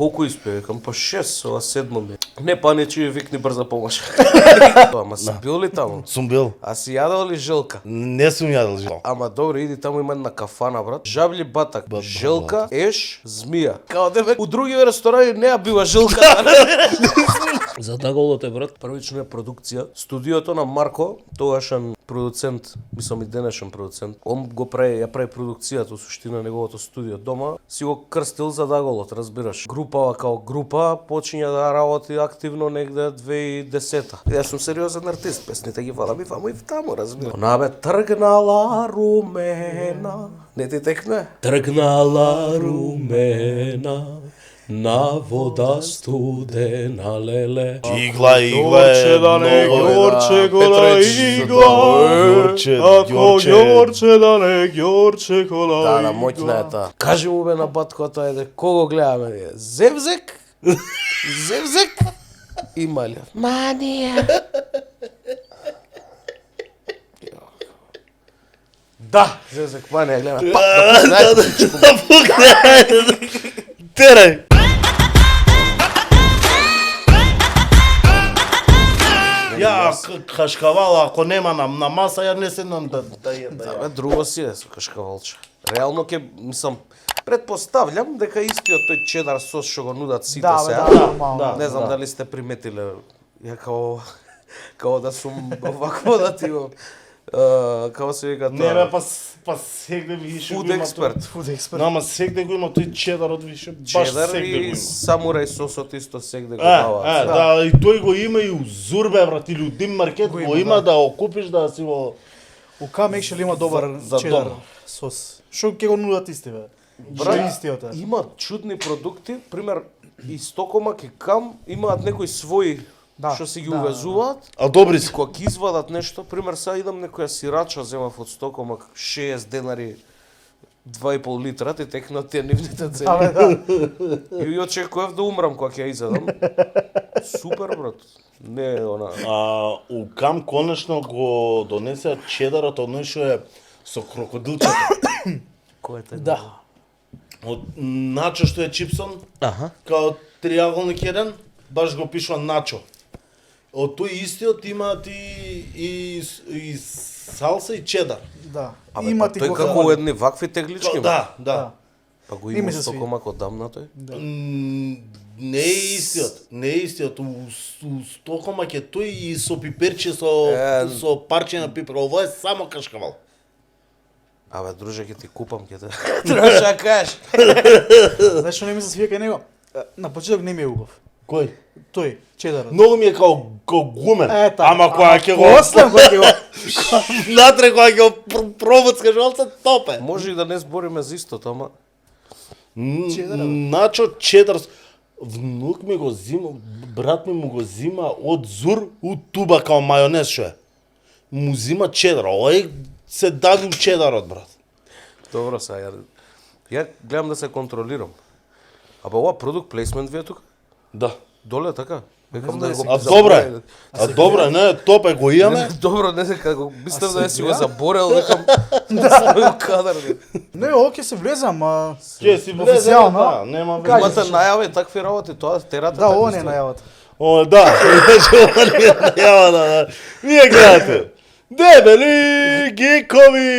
Колку испе? Викам, па 6, ова 7 ми. Не, па не чуи викни брза помош. Ама си бил ли таму? Сум бил. А си јадел ли желка? Не сум јадел жел. Ама добро, иди таму има една кафана, брат. Жабли батак, желка, еш, змија. Као тебе, у други ресторани не ја бива желка. За Даголот е, брат, првично е продукција. Студиото на Марко, тогашен продуцент, мислам и денешен продуцент, он го прави, ја прави продукцијата, суштина неговото студио дома, си го крстил за Даголот, разбираш. Групава као група почиња да работи активно негде 2010-та. Јас сум сериозен артист, песните ги валам и ваму и таму, разбираш. Она бе тргнала румена. Не ти текне? Тргнала румена. На вода студена, леле. Игла е Јорче да не Јорче кола игла. Јорче, Ако Јорче да не Јорче кола игла. Да, моќна е таа. Кажи му бе на баткото, ајде, кого гледаме ние? Зевзек? Зевзек? Има ли? Манија. Да, Зевзек, манија, гледаме. Да пукне. Терај. Ја кашкавала, ако нема на маса, ја не седнам да јадам. Да, бе, друго си е со кашкавалче. Реално ке, мислам, предпоставljam дека истиот тој чедар сос што го нудат сите сега. нормално. Не знам дали сте приметиле. Ја као да сум вакво да ти го као се вика Не бе, па сегде више Food expert. Food expert. Ама сегде го има тој чедарот више, баш чедар сегде го и има. самурај сосот исто сегде го даваат. Да, и тој го има и у Зурбе, брат, или у Дим маркет го има да го купиш да си го... У Камекшел има добар За чедар дом. сос. Што ќе го нудат исти бе? Што е истиот е? Има чудни продукти, пример и Стокомак и Кам имаат некои своји што си ги увезуваат. А добри си. Кога ќе извадат нешто, пример сега идам некоја сирача земав од Стокомак 60 денари 2,5 литра, ти текнат тие нивните цени. И очекував да умрам кога ќе ја изедам. Супер, брат. Не е она. У Кам конечно го донесе чедарот од оној што е со крокодилчето. Кој е Да. Од начо што е чипсон, Аха. као триаголник еден, баш го пишува начо. Од тој истиот имаат и салса и чедар. Да. Абе, Има па ти тој го како едни вакви теглички. Да. Па го Име има за свија. Стокомак одамна тој. Не е истиот, У Стокомак е тој и со пиперче со парче на пипер. Ово е само кашкавал. Абе, друже, ќе ти купам, ќе те... Требаш да кажеш. Знаеш што не ми се свија кај него? На почеток не ми е убав. Кој? Тој, чедарот. Многу ми е као гумен. Ета. Ама кога ќе го После кога ќе го натре кога ќе го пробуцкаш олца топе. Може и да не збориме за истото, ама... Начо чедар. Внук ми го зима, брат ми му го зима од Зур у туба као мајонез што е. Му зима чедар. Овој се даде у чедарот, брат. Добро, сега ја гледам да се контролирам. Абе, ова продукт плейсмент ви е тука? Да. Доле така? Викам да го А добро, не, топе го имаме. Добро, не се како мислам да си го заборел, викам да кадар. Не, оке се влезам, а Ќе си влезе, официјално, да, нема веќе. Имате најави такви работи, тоа терате. да, ова не е најавата. О, да, ова не е најава, да. Вие гледате. Дебели гикови!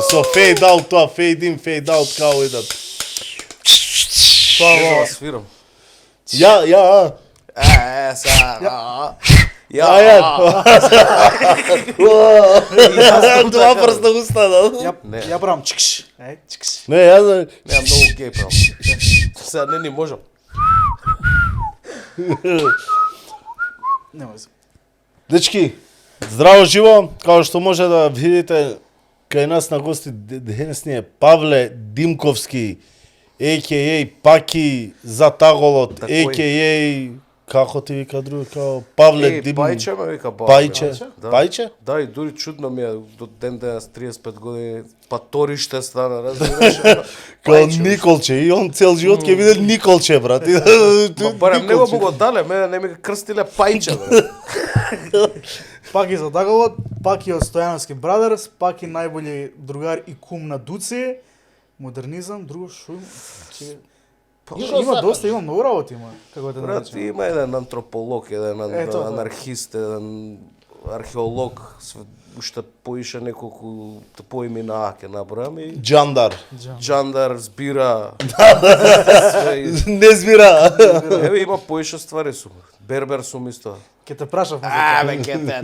Со фейд аут тоа, фейд ин, фейд аут, као идат. Тоа свирам. Ја. Сега. Два прста уста, да? Не. Ја правам чикш. Чикш. Не, јас... Немам многу гей прав. Сега не ни можам. Нема се. Дечки, здраво живо, као што може да видите кај нас на гости денес ни е Павле Димковски, a.k.a. Паки за таголот, a.k.a. како ти вика друго, као Павле Дим... Пајче ме вика Пајче? Да. Пајче? Да, и дури чудно ми е до ден денес 35 години, па тореште стана, разбираш? Као Николче, и он цел живот ќе биде Николче, брат. Ма барем него му го дале, мене не ми крстиле Пајче, бе. Паки за Даголот, Паки од Стојановски Брадерс, Паки најболи другар и кум на Дуци Модернизам, друго шум. Што Има сакаш? доста, има многу работи има, како да Брат, наречем. има еден антрополог, еден Ето, да. анархист, еден археолог, уште поише неколку поимена ќе набројам и Джандар. Джандар збира. Све Не збира. Еве има поише ствари сум. Бербер сум исто. Ке те прашав. Бе, ке те.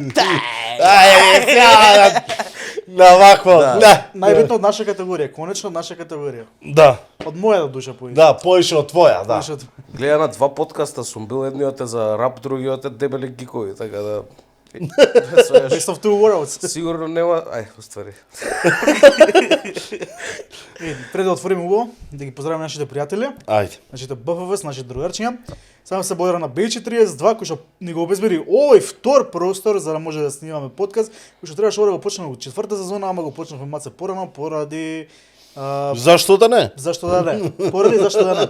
На вакво. Да. Да. Најбитно од наша категорија, конечно од наша категорија. Да. Од мојата душа поише. Да, поише од твоја, да. Поише од- Гледа на два подкаста сум бил, едниот е за рап, другиот е дебели гикови, така да Best of two worlds. сигурно нема, уствари. Пред да отвориме убаво, да ги поздравиме нашите пријатели, Ајде. нашите БФВС, нашите другарчиња. Само се благодарам на B42 кој што ни го обезбери овој втор простор за да може да снимаме подкаст, кој што требаше да го почнеме во 4-та сезона, ама го почнавме маце порано поради Зашто да не? зашто да не? Поради зашто да не?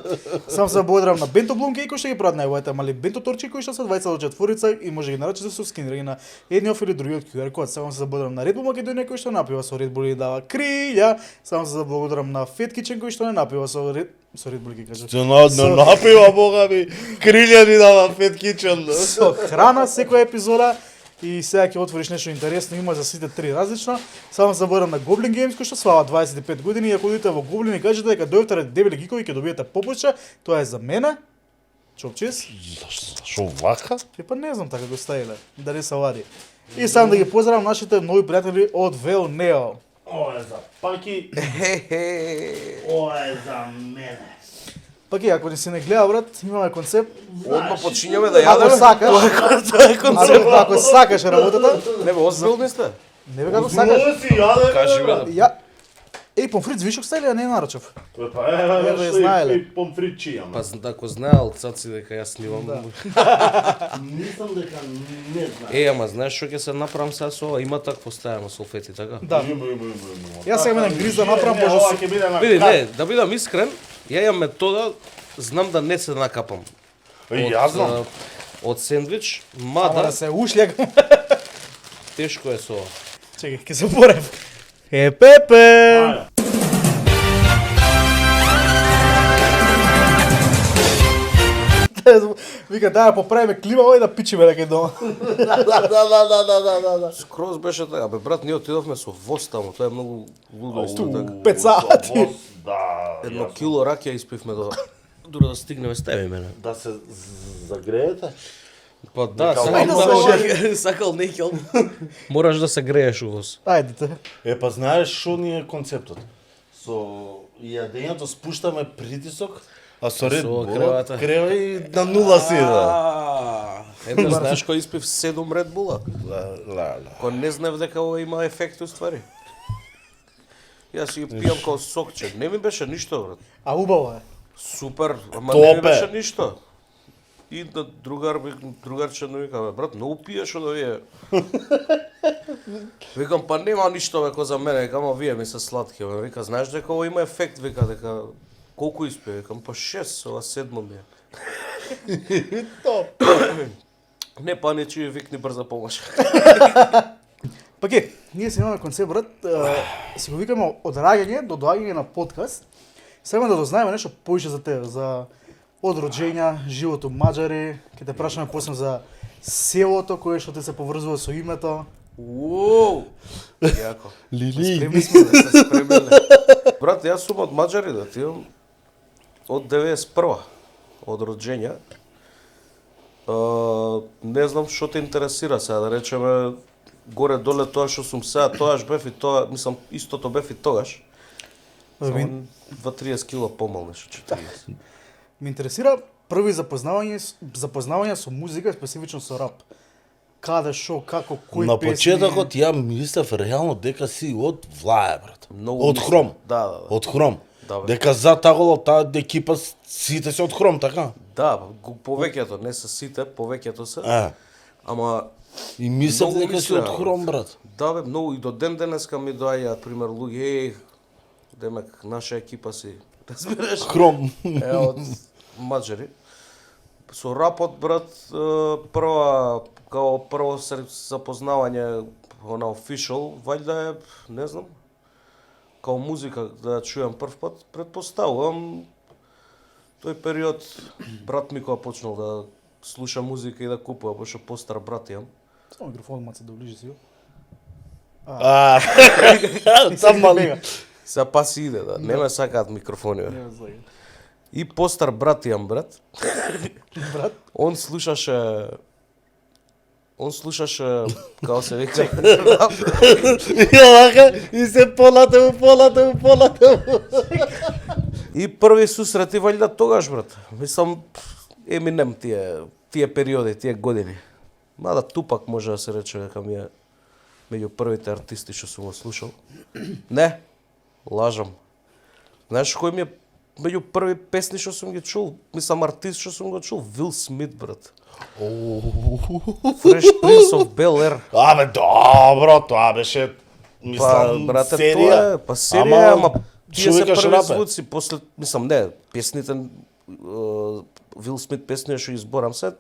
Само се благодарам на Бенто Блумке кој што ги прават најавите мали бенто торчи кои што се 20 до 4 и може ги нарачите со скинери на едниот или другиот QR код. Само се благодарам на Red Bull Македонија кој што напива со Red Bull и дава крилја. Само се благодарам на Fat Kitchen кој што не напива со Red Bull ги кажа. Што на напива, бога ми, крилја ни дава Fat Kitchen. Со храна секоја епизода. И сега ќе отвориш нешто интересно, има за сите три различно. Само се заборам на Goblin Games кој што слава 25 години и ако одите во Goblin и кажете дека дојдовте ради дебели гикови ќе добиете попуче, тоа е за мене. Чопчис. Шо вака? Па не знам така го ставиле, да не се вади. И сам да ги поздравам нашите нови пријатели од Veo Neo. Ова е за паки, Хе-хе. ова е за мене. Пак и ако не се не гледа брат, имаме концепт. Одма почињаме да Ако јадеме. сакаш, Тоа е концепт. ако сакаш работата, Не бе, озбилни сте. не бе како сакаш. си јаде. Кажи бе. Ја помфрит з вишок стајле, а не нарачав. Па е, Еве, што знаеле. и помфричи имам. Па ако знаел цаци дека јас снимам. Мислам дека не знам. Ама знаеш што ќе се направам сега со ова? Има такво ставено салфети, така? Да. Има. Јас сега мене гриз да направам Не, може ова се. ќе биде на Види, кат. не, да бидам искрен, ја имам метода, знам да не се накапам. И јас знам. Од сендвич, Ама мада да се ушљак. тешко е со ова. Чекај, ќе се борев. Пепе. Вика, да поправиме клима овој да пичиме дека дома. Да. Скроз беше така, бе брат, ние отидовме со воз таму, тоа е многу лудо исто така. 5 сати. Да. Едно кило ракија испивме до дури да стигнеме стеви мене. Да се загреете? Па да, Нека сакал овако. сакал некел. Мораш да се грееш у воз. Ајде. Па знаеш што ни е концептот? Со јадењето спуштаме притисок, а со Red Bull кревата. крева и на нула си да. Ето, знаеш кој испив 7 Red Bull-а? Ла. Кој не знаев дека ова има ефект уствари. Јас си ги пијам као сокче, не ми беше ништо, брат. А убаво е. Супер, ама не ми Топе. беше ништо. И да другарче ми вика, бе, брат, многу пиеш од овие. Викам, па нема ништо веко за мене, викам, ама вие ми се сладки, бе. Вика, знаеш дека ова има ефект, вика, дека колку испи, викам, па 6, ова 7 ми е. Топ. Не паничи, викни брза помош. Пак е, ние си имаме концепт, брат, си го викаме од раѓање до доаѓање на подкаст. Сега да дознаеме нешто поише за тебе, за од роđења, живот у Маđари, ќе те прашаме после за селото кое што ти се поврзува со името. Уоу! Јако. Лили. Спремни сме да се спремиле. Брат, јас сум од Маđари, да ти имам од 91-а, од роđења. Не знам што те интересира сега, да речеме, горе-доле тоа што сум сега, тоаш бев и тоа, мислам, истото бев и тогаш. Само 2-30 кила помал нешто, 40. Ме интересира први запознавање со музика, специфично со рап. Каде, шо, како, кои На песни? почетокот ја мислев реално дека си од Влаја, брат. Многу Од мислам. Хром. Да. Од Хром. Да, бе. Дека за таголо таа екипа сите се од Хром, така? Да, повеќето, не се сите, повеќето се. Ама И мислев Многу дека си мислеа, од Хром, брат. да бе, многу и до ден денеска ми доаѓаат пример луѓе, демек наша екипа си, разбираш? Хром. Е од Маđари. Со рапот, брат, прво запознавање на official, вајда е, не знам, као музика да ја чујам прв пат, претпоставувам тој период брат ми кога почнал да слуша музика и да купува, пошто постар брат имам. Само микрофон маце да ближи си. Сам мал. Сега паси иде, да. Не ме сакаат микрофони. Бе. Не знам. И постар брат имам, брат. Брат? Он слушаше, како се вика, И овака, и се полате. и први сусрети ваljda тогаш, брат. Мислам, Еминем тие периоди, тие години. Мада Тупак може да се рече дека ми е меѓу првите артисти што сум го слушал. Не, лажам. Знаеш кој ми е меѓу први песни што сум ги чул? Мислам артист што сум го чул? Вил Смит, брат. Fresh Prince of Bel-Air. Абе, добро, тоа беше, Па, мислам, брате, серија. тоа е, па серија, ама тие се човекаш први рапер. звуци, после, мислам, не, песните, Вил Смит песни што изборам се,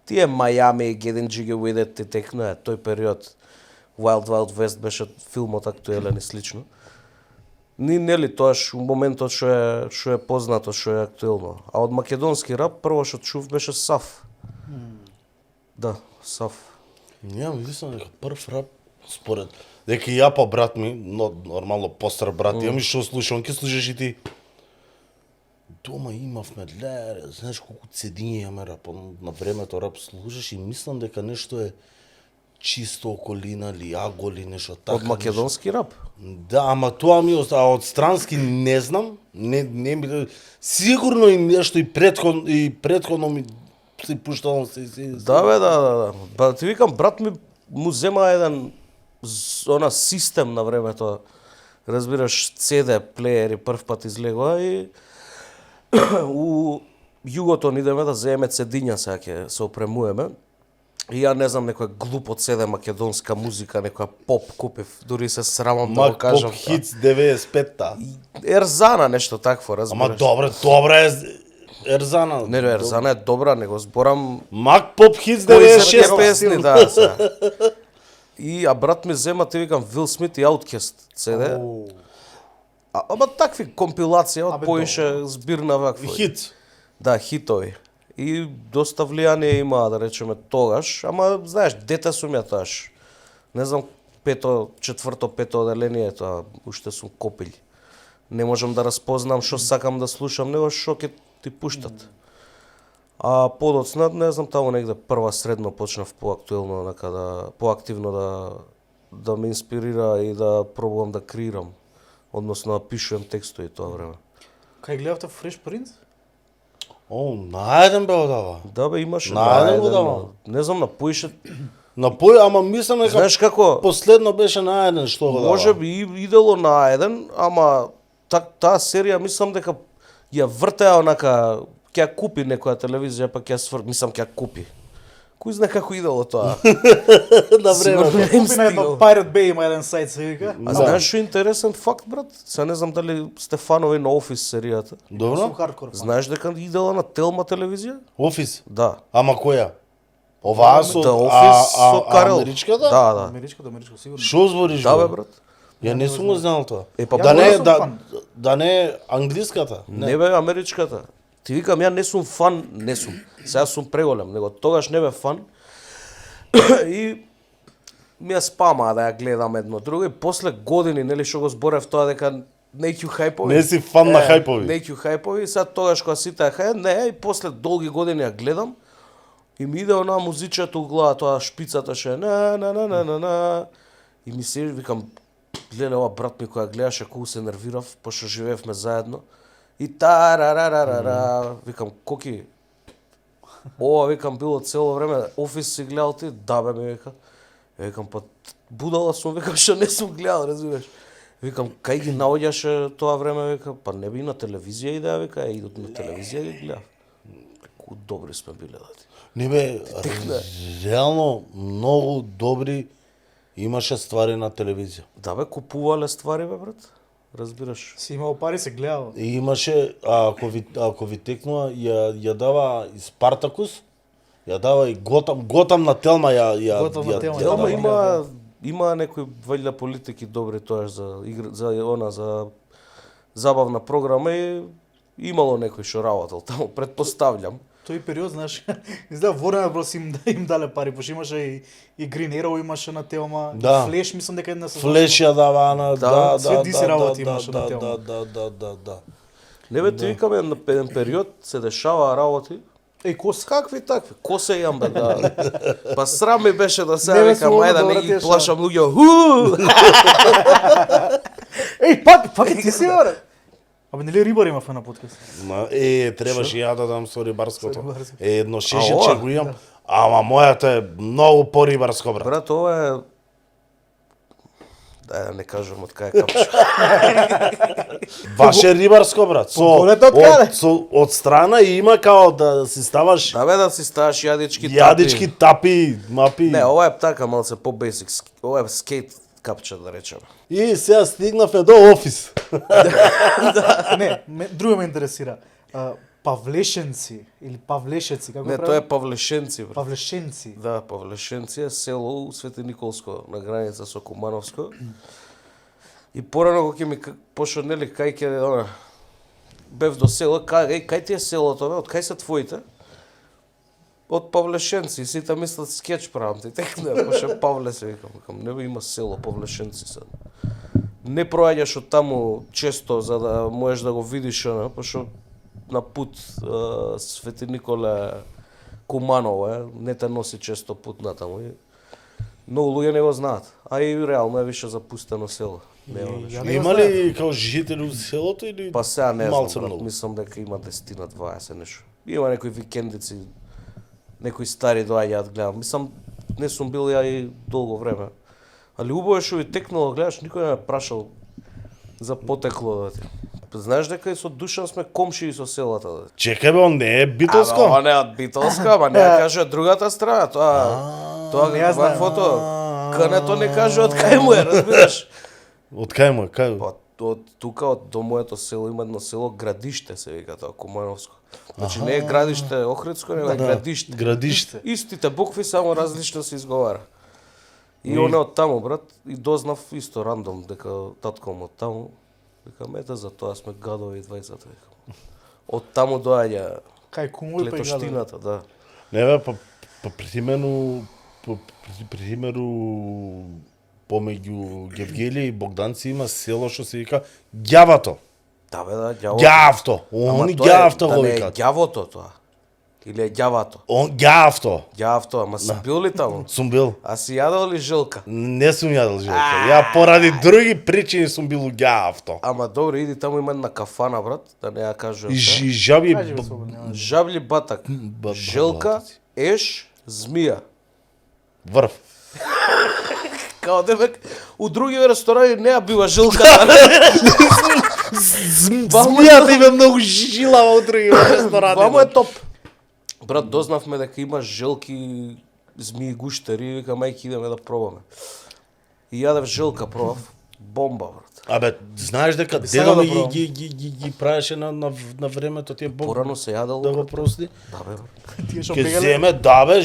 тие Miami, Getting Jiggy With It, и текно е, тој период, Wild Wild West беше филмот актуелен и слично. Нели тоаш у моментот што е познато, што е актуелно. А од македонски рап прво што чув беше Сав. Да, Сав. Немам, мислам дека прв рап според дека ја па брат ми, но нормално постар брат, ја ми што слушам, ќе слушаш и ти. Дома имавме, знаеш колку цедиња имаме рап, на времето рап слушаш и мислам дека нешто е чисто околина или аголи, нешто така. Од македонски рап. Да, ама тоа ми остава од странски не знам, не ми сигурно и нешто и претходно ми се пушталам се. Да бе, да. Ба ти викам, брат ми му зема еден она систем на времето. Разбираш, CD плеери прв пат излегоа и у југото идеме да земеме цедиња сега ќе се опремуваме. И ја не знам, некоја глупо CD македонска музика, некоја поп купив, дури се срамам да го Мак кажам. Поп Хитс 95-та. Ерзана нешто такво, разбираш. Ама добра е Ерзана. Не, Ерзана е добра, него зборам Мак Поп Хитс кои се тие 96-та. песни, да, сега. И, брат ми зема, ти викам, Вил Смит и Outkast CD. Ама такви компилации, од Абе, поише збирна ваква. Хит. Да, хитови. И доста влијание има, да речеме, тогаш, ама, знаеш, дете сум ја тоаш. Не знам, четврто, пето оделение, тоа, уште сум копил. Не можам да распознам што сакам да слушам, него што ќе ти пуштат. А подоцна, не знам, таму негде прва средно почнав поактуелно, поактивно да ме инспирира и да пробувам да креирам, односно да пишувам текстови тоа време. Кај гледавте Fresh Prince? О, наеден бе одава. Да бе, имаше Наеден го дава. не знам, на поише. Ама мислам дека Знаеш како? последно беше наеден што го дава. Може би идело на еден, ама таа серија мислам дека ја вртеа онака, ќе ја купи некоја телевизија, па ќе ја мислам ќе ја купи. Кој знае како идело тоа? на време. Сигурно им Купи на едно стигало. Pirate Bay има еден сайт се вика. А знаеш што е интересен факт, брат? Сега не знам дали сте фанови на Офис серијата. Сум Добро? хардкор. Знаеш дека идела на Телма телевизија? Офис. Да. Ама која? Оваа со Да, Офис со Карел. америчката? Да. Америчката, сигурно. Шо збориш? Да, бе? бе, брат. Ја не сум го знал тоа. Па Да не, сум фан. да не англиската. Не бе америчката. Ти викам, ја не сум фан, не сум. Сега сум преголем, него тогаш не бе фан. И ми ја спамаа да ја гледам едно друго и после години, нели што го зборев тоа дека неќу хајпови. Не си фан на хајпови. Неќу хајпови, сега тогаш кога сите ја хај, не, и после долги години ја гледам и ми иде она музичето у глава, тоа шпицата што е на. И ми се викам, гледа ова брат ми која гледаше, колку се нервирав, пошто живеевме заедно. И тарарарарара, викам, коки, ова, викам, било цело време, Офис си гледал ти? Да, бе, ми вика. Викам, па, будала сум, викам, што не сум гледал, разбираш. Викам, кај ги наоѓаше тоа време, вика, па не би на телевизија идеа, вика, идот на телевизија ги гледав. Колку добри сме биле, да ти. Не бе, реално многу добри имаше ствари на телевизија. Да, бе, купувале ствари, бе, брат. Разбираш. Си имал пари, се гледало. И имаше, ако ви текнува, ја дава и Спартакус, ја дава и Готам на Телма Готам на Телма, Телма да, има има некои вајда политики добри тоа за за забавна програма и имало некој што работел таму, претпоставljam. Тој период, знаеш, изгледа Warner Bros им дале пари, пошто имаше и Green Arrow имаше на телма, Да. Флеш мислам дека една се Флеш ја дава на Да, све DC работи имаше на да, телма. да. Не бе, ти викаме на еден период се дешаваа работи. Коса. Какви такви? Ко се јам бе, да. Па срам ми беше да се Не бе, викам, слободно, ајде да добра не ти ги е плашам луѓе. Ху! Пак ти си, бе. Абе, нели рибар имавме на подкаст? Требаше ја да дам со рибарското. Со рибарското. Едно ова? шешече го имам, ама мојата е многу порибарско, брат. Брат, ова е... Дај да не кажам од кај капче. Баш е рибарско, брат. Поголете од каде? Од страна има као да си ставаш Да бе да си ставаш јадички тапи. јадички тапи, мапи. Не, ова е така малце по-бесик. Ова е скейт капче, да речеме. И сега стигнавме до офис. Не, друго ме интересира. Павлешенци или Павлешеци, како Не, тоа е Павлешенци, брат. Павлешенци. Да, Павлешенци е село у Свети Николско, на граница со Кумановско. И порано кога ќе ми пошо нели кај ќе она бев до село, кај ти е селото, бе? Од кај се твоите? Од Павлешенци, сите мислат скеч правам ти, текне, пошо Павле се викам, не бе има село Павлешенци се. Не проаѓаш од таму често за да можеш да го видиш, пошо на пут Свети Николе Куманово не те носи често пут натаму. Многу луѓе не го знаат, а и реално е више запустено село. Има ли као жители у селото или Па сега не малце знам, брат, многу? мислам дека има 10-20 нешто. Има некои викендици, некои стари доаѓаат, гледам. Мислам, не сум бил ја и долго време. Али убаво е што ви текнало, гледаш, никој не ме прашал за потекло, да ти. Знаеш дека и со Душан сме комшии со селата, да. Чекај бе, он не е битолско? Ова не е од Битолска, ама не ја каже од другата страна, тоа не ја знам. фото. Кането не каже од кај му е, разбираш? Од кај му е, кај? Па од тука од до моето село има едно село Градиште се вика тоа Кумановско. Значи не е Градиште Охридско, него е Градиште. Градиште. Истите букви само различно се изговара. И он е од таму, брат, и дознав исто рандом дека татком од таму. Викам, ете за тоа сме гадови двајцата, викам. Од таму доаѓа Кај кумови па и гадови. клетоштината, да. Не бе, па примеру помеѓу Гевгелија и Богданци има село што се вика Ѓавато. Да бе, да, ѓавото. Ѓавто. Ама Они тоа е- Ѓавто да го не е викаат. ѓавото тоа. Или е ѓавато. Он Ѓавто. Ѓавто, ама си бил ли таму? Сум бил. А си јадел ли жилка? Не сум јадел жилка. Ја поради други причини сум бил у Ѓавто. Ама добро, иди таму има една кафана, брат, да не ја кажувам. И се. жаби Кажи го слободно. Жабли батак, жилка, батаци. еш, змија. врв. Као демек, у други ресторани не ја бива жилка. Змијата има многу жилава у други ресторани. Вамо е топ. Брат, дознавме дека има жилки, змии, гуштери, викам, ајки идеме да пробаме. И јадев жилка, пробав. Бомба, брат. Абе, знаеш дека Сега дедо да ми пробам. ги правеше на времето тие Бог Порано се јадел. да го брат. прости. Да, бе, брат. Тие што Ке бегале. земе, да бе,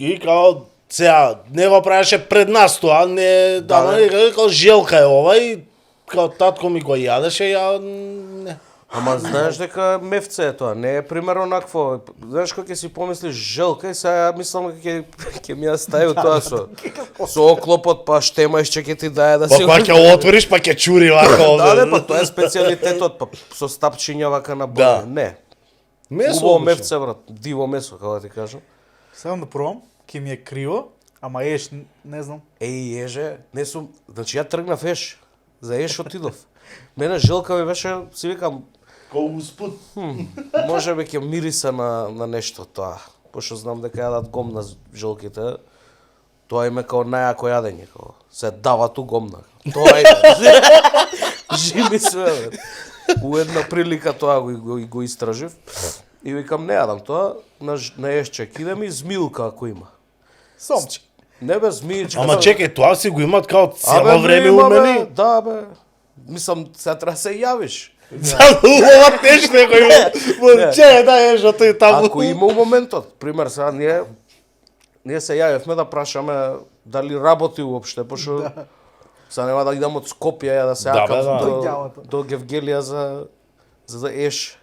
и као сега не го правеше пред нас тоа, не Да, да, бе. као желка е ова и као татко ми го јадеше, ја не. Ама знаеш дека мефце е тоа, не е примерно онакво. Знаеш кога ќе си помислиш желка и сега мислам дека ќе ми ја стави тоа со оклопот, па штемаеш че ќе ти дае да Па си. кога ќе отвориш, па ќе чури вака Да, овде. не, па тоа е специјалитетот, па со стапчиња вака на Да. боја. Не. Месо Убаво одлично. мефце, брат, диво месо, како да ти кажам. Сам да пробам, ќе ми е криво, ама еш, не знам. Еј, еже, не сум, значи ја тргнав еш, за еш отидов. Мене желка ми беше, си викам, Као успут. може би ќе мириса на нешто тоа. Пошто знам дека јадат гомна жилките. Тоа им е као најако јадење, као се дават у гомна. Тоа е. Живи све, бе. У една прилика тоа го истражив. И викам, не јадам тоа, на ешчек идем и змилка ако има. Сомче. Не бе, змијичка. Ама чекај, тоа си го имат као цело Абе, време има, у бе, мене. Да, бе. Мислам, сега треба се јавиш. Ова тешко е кој има. Чекај, да еш, тој таму. Ако има у моментот, пример, сега ние ние се јавевме да прашаме дали работи уопште, пошто сега нема да идам од Скопје ја да се Да, јакам бе, да. до Гевгелија за да еш.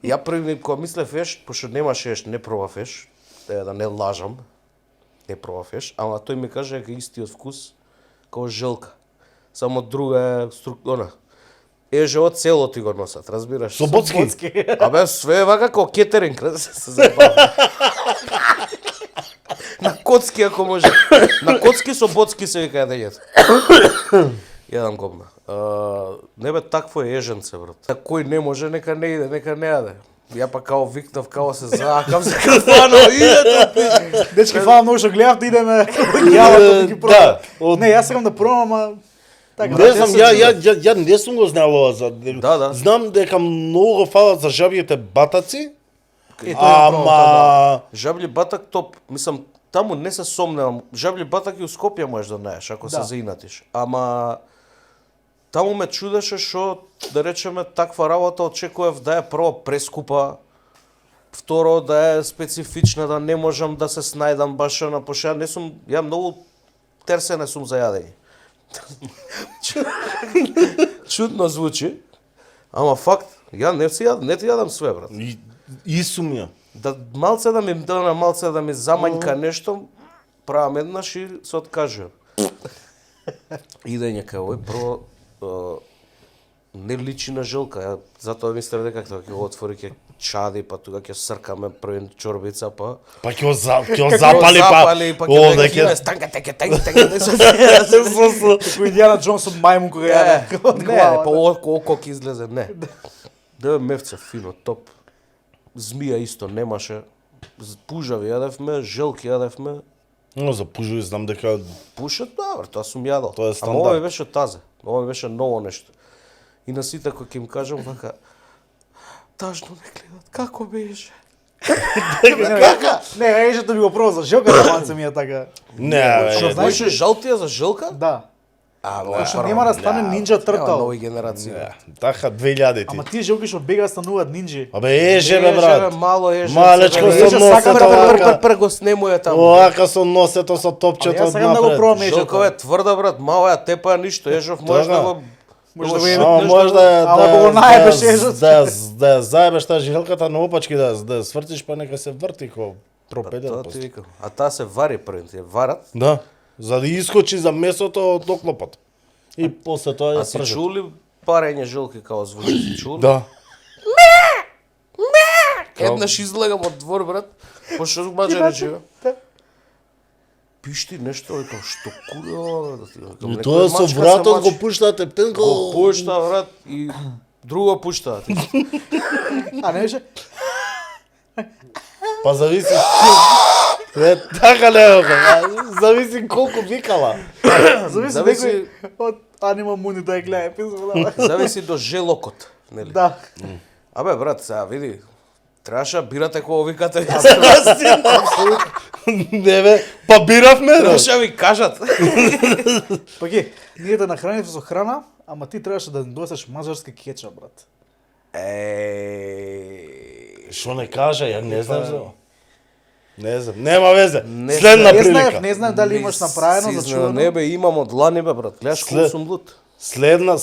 Ја први кога мислев еш, пошто немаше еш, не пробав еш, да не лажам, не пробав еш, ама тој ми каже дека истиот вкус како желка. Само друга е структура. Ежево цело ти го носат, разбираш? Соботски. Абе, све е вака како кетеринг, се заебавам. На коцки ако може. На коцки со боцки се вика да јат. Јадам гобна. Не бе, такво е еженце, брат. Кој не може, нека не иде, нека не јаде. Ја па као викнав, као се заакам за кафано, идете! Дечки, фала многу што гледавте, идеме јавато да ги пробам. од- Не, јас сакам да пробам, ама... Така, Не знам, ја не сум го знал ова за... Да. Знам дека многу го фалат за жабјите батаци, Е, тоа е пробам, ама... Жабли батак топ, мислам, таму не се сомневам. Жабли батак и у Скопје можеш да наеш, ако се Да. заинатиш. Ама таму ме чудеше што, да речеме, таква работа очекував да е прво прескупа, второ да е специфична, да не можам да се снајдам баш на пошто ја не сум, ја многу терсен не сум за јадење. Чудно звучи, ама факт, ја не ти јадам све, брат. И сум ја. Да малце да ми замањка нешто, правам еднаш и се откажувам. Идење кај овој прво не личи на желка, ја затоа мислев дека тоа ќе го отвори, ќе чади, па тука ќе сркаме први чорбица, па Па ќе го запали, па О, ќе дека- киме станка теке. Како Индиана Джонсон мајмун кога јаде. Не, па око ќе излезе, не. Да мевце фино, топ. Змија исто немаше. Пужави јадевме, желки јадевме. Но за пужови знам дека Пушат, добро, тоа сум јадал. Тоа е Ама стандард. ова беше тазе. Ова беше ново нешто. И на сите кои ќе им кажам вака, тажно не гледат, како беше? Не, ежето да ми го пробам за желката, манце ми е така. не, Што бе, знаеш? Беше жалтија за желка? Да. А, Што нема да стане нинџа Нема тртал. нови генерации. не, така 2000 Ама ти. тие желки што бега стануваат нинџи. Абе еже бе брат. Мало еже. Малечко со со носето носето Пр го снемуе таму. Оака со носето со Ама топчето јас сакам да го напред. пробам ежето. Желкова е тврда, брат, мало ја тепа ништо, ежов можеш Така. да го Може да го шутнеш, Ама може да Ама ако го наебеш ежот. да заебеш таа жилката на опачки да свртиш па нека се врти ко пропелер. Тоа ти викам. А таа се вари први, ти ја варат. Да, за да искочи за месото од оклопот. И после тоа А ја си пржат. чули парење жилки као звучи, си чули? Да. Еднаш излегам од двор, брат, пошто маџари живе. Да. Пишти нешто, викам, што курио, да ти викам. И некој тоа со мачка се вратот мачи. го пуштате пенко. Го пушта, брат, и друго пушта. А не беше? Па зависи. Не, така не е, зависи колку викала. Зависи Зависи- некој од Анима Муни да ја гледа епизода. Зависи до желокот, нели? Да. Абе, брат, сега види, требаше да бирате кога викате. Не бе, па биравме. Требаше да ви кажат. Па ге, ние те нахранивме со храна, ама ти требаше да донесеш мажарски кетчап, брат. Што не кажа, ја не знам за. Не знам, нема везе. Не Следна Не знаев, прилика. не знаев дали имаш направено за чувано. Не бе, имам од длани бе, брат. Гледаш колку След- сум лут. Следна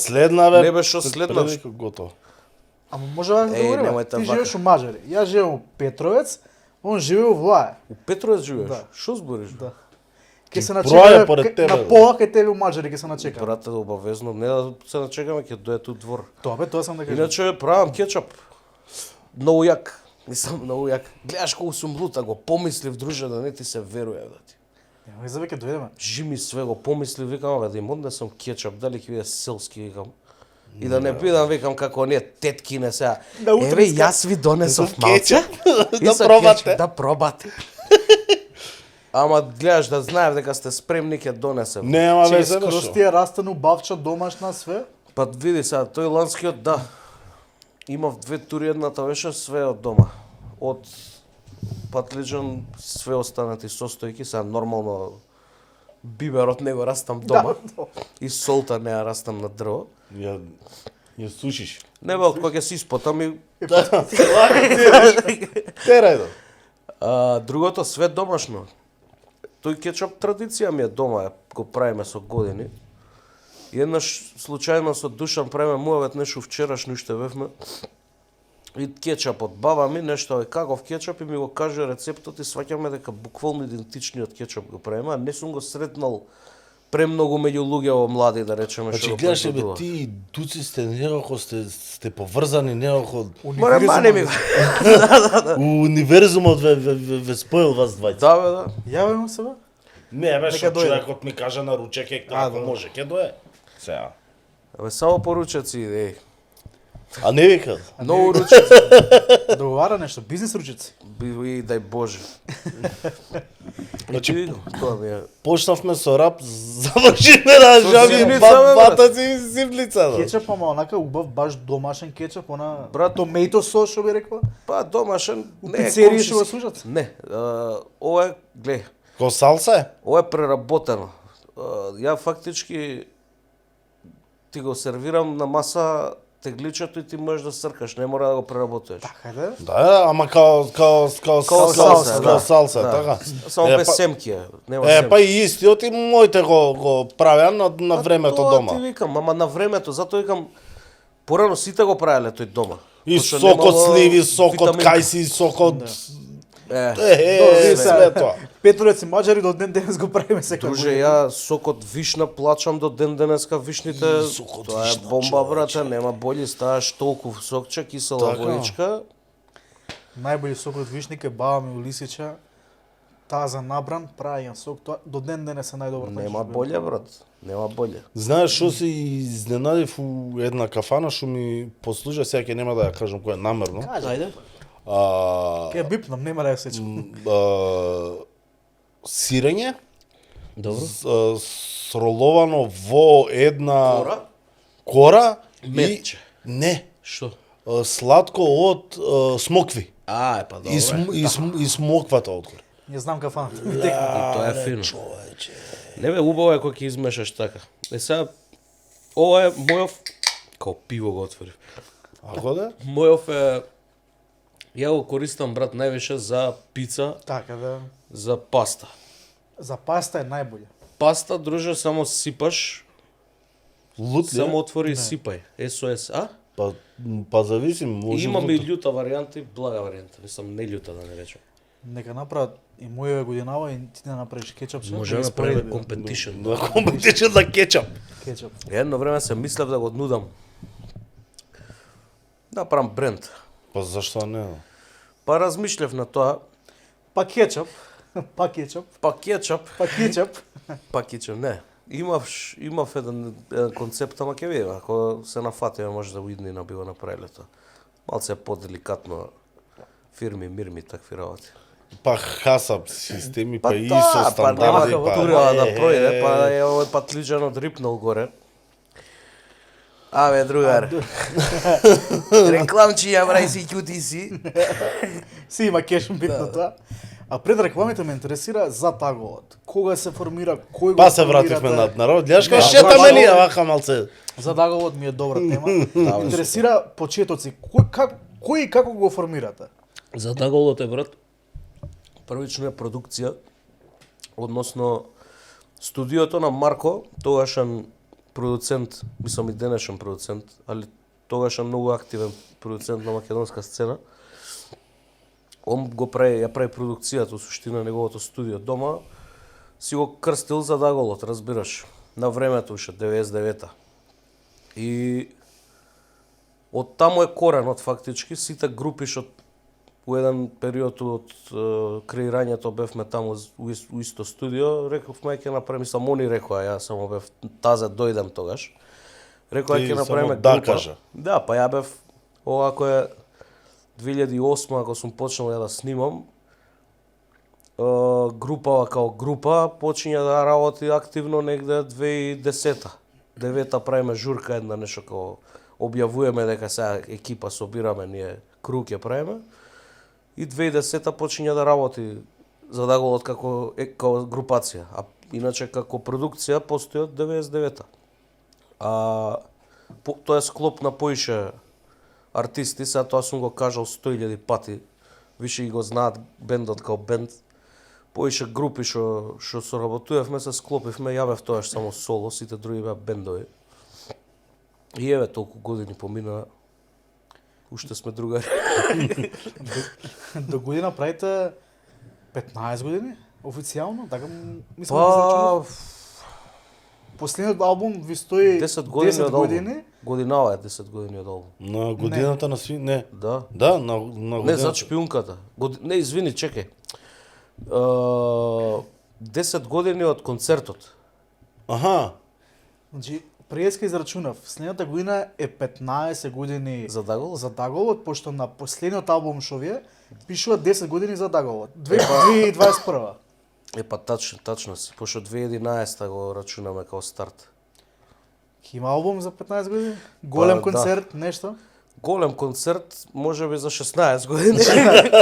бе. Не бе, што следна? Прилика готово. Ама може да Еј, говориме. немојте Ти вака. живееш у Мажари. Јас живеам у Петровец, он живее у Влае. У Петровец живееш? Да. Што збориш? Да. Ке се проја начекаме поред тебе, на бе. пола кај тебе у Мажари ке се начекаме. Брате, обавезно, не да се начекаме, ќе дое ту двор. Тоа бе, тоа сам да кажам. Иначе правам кетчап. Многу јак. Мислам, многу јак. Гледаш колку сум лут, а го помислив, друже, да не ти се веруе, да ти. Нема за веќе дојдеме. Жими све го помислив, викам, бе, да им однесам кетчап, дали ќе биде селски, викам. И да не бидам, викам, како оние тетки не сега. Да, Еве, утринска. јас ви донесов малце. И Да со пробате. кетчап, да пробате. Ама гледаш да знаев дека сте спремни ќе донесем. Нема Че везе бе скроз што. тие растену бавча домашна све. Па види сега, тој ланскиот, да. Имав 2 тури, едната беше све од дома. Од патлиџан, све останати состојки, сега нормално биберот не го растам дома. Да. И солта не ја растам на дрво. Ја сушиш. Не бе, од кога ќе се испотам и Терај да. другото све домашно. тој кетчуп традиција ми е дома, го правиме со години. И еднаш случајно со Душан правиме муавет нешто вчерашно уште бевме. И кетчуп од баба ми, нешто каков кетчуп и ми го каже рецептот и сваќаме дека буквално идентичниот кетчуп го правиме, а не сум го сретнал премногу меѓу луѓе во млади, да речеме, Значи што го гледаш бе произведува. ти дуци сте некако сте поврзани некако Море мане ми. универзумот ве споил вас двајца. Да бе, да. Јаваме се бе. Не бе, Нека што дојде. човекот ми кажа на ручек ако може, ќе дое. Сега. Абе само поручеци, еј. А не вика. Многу ручеци. Договара нешто, бизнес ручици. И дај Боже. Значи, Тоа ми е. почнавме со рап, завршиме на жаби зимница, бе, брат. батаци и зимница. бе. Кетчуп, ама онака убав баш домашен кетчуп, она Брат, томейто сос, што би рекла. Па домашен, У не е пицерија што го комшиски. служат. Не, ова е, глеј, Ко салса е? ова е преработено. Ја фактички ти го сервирам на маса тегличето и ти можеш да сркаш, не мора да го преработуваш. Така да? Да, ама као салса, да. салса, така. Само Е, без па- семки е, нема Е, семки. па и истиот и моите го правеа на времето Тоа дома. ти викам, ама на времето, затоа викам, порано сите го правеле тој дома. И Пошто сокот немало сливи, сокот витамин. кајси, сокот... Е, све тоа. Петролеци маđари до ден денес го правиме секој. друже, ја сокот вишна плачам до ден денеска вишните. Сокот Тоа е вишна, бомба, човече. брате, нема бољи, ставаш толку сокче, кисела Така. воичка. Најболи сок од вишник е баба ми Улисича. Таза набран, прајан сок, тоа до ден денес е најдобар. Нема болje, брат. Нема болje. Знаеш што се изненадив у една кафана што ми послужа, сега ќе нема да ја кажам која е намерно. Ајде. А, Ке бипнам, нема да ја сечам. сирење Добро. сроловано во една Кора? кора и Метче. не, Што? сладко од смокви. А, па добро. И смоквата одгоре. Не знам кафаната. И тоа е фино. Не бе, убаво е кога ќе измешаш така. Е сега, ова е мојов, као пиво го отворив. Ако да? Мојов е, ја го користам, брат, највише за пица, Така да. за паста. За паста е најболе. Паста, друже, само сипаш, Лут ли? само отвори и сипај. SOS, а? Па зависи, може. Имаме и лут. љута варијанта и блага варијанта. Мислам, не љута да не речем. Нека направат и моје годинава и ти да направиш кетчуп со. Може да правиме компетишн. На компетичен на кетчуп. кетчуп. Едно време се мислев да го нудам. Да правам бренд. Па зашто не? Па размишлев на тоа, Па кетчуп. Па кетчуп. па кетчуп, Па кетчуп. па кетчуп, не. Имав еден концепт, ама ќе видиме, ако се нафатиме може да уидни на било направиле тоа. Малце поделикатно фирми, мирми, такви работи. Па хасап системи, па Па ИСО па нема стандарди, па... турила да пројде, па е овој патлиџанот рипнал горе. Абе, другар. Рекламчи ја брај си ќути си. Си има кеш бит на тоа. А пред рекламите ме интересира за таголот. Кога се формира, кој го Па се формирате? вративме на народ. Гледаш кај Да, шетаме баш ние ово- вака малце. За таголот ми е добра тема. Ме интересира почетоци. Кој и како го формирате? За Даголот е, брат, првично е продукција, односно студиото на Марко, тогашен продуцент, мислам и денешен продуцент, али тогашен многу активен продуцент на македонска сцена. Он ја прави продукцијата, суштина неговото студио дома, си го крстил за Даголот, разбираш, на времето уште 99-та. И од таму е коренот фактички, сите групи што у еден период од креирањето бевме таму у исто студио, рековме ќе направиме, мислам они рекоа, ја само бев таза дојдем тогаш. Рекоа Ти ќе направиме само да група. кажа. Да, па ја бев овако е 2008 ако сум почнал ја да снимам. Групава као група почиња да работи активно негде 2010-та. 9-та правиме журка една нешто као објавуваме дека сега екипа собираме ние круг ја правиме. И 2010-та почиња да работи за Даголот како како групација, а иначе како продукција постои од 99-та. Тоа е склоп на поише артисти, сега тоа сум го кажал 100.000 пати, више ги го знаат бендот као бенд. Поише групи што соработувавме, се склопивме, јавев тоаш само соло, сите други беа бендови. И еве толку години помина, уште сме другари. До година правите 15 години официјално, така мислам да израчував. Последниот албум ви стои 10 години 10 од албум. години. Годинава е 10 години од албум. На годината на сви... Не. Да. Да, на Не, годината. за шпиунката. Не, извини, чекај. 10 години од концертот. Аха. Значи, преска израчунав, следната година е 15 години За Даголот? за Даголот, пошто на последниот албум што ви е, пишува 10 години за Даголот. 2021. Па тачно си, пошто 2011 го рачунаме као старт. Има албум за 15 години? Голем да. концерт, нешто? Голем концерт, може би за 16 години.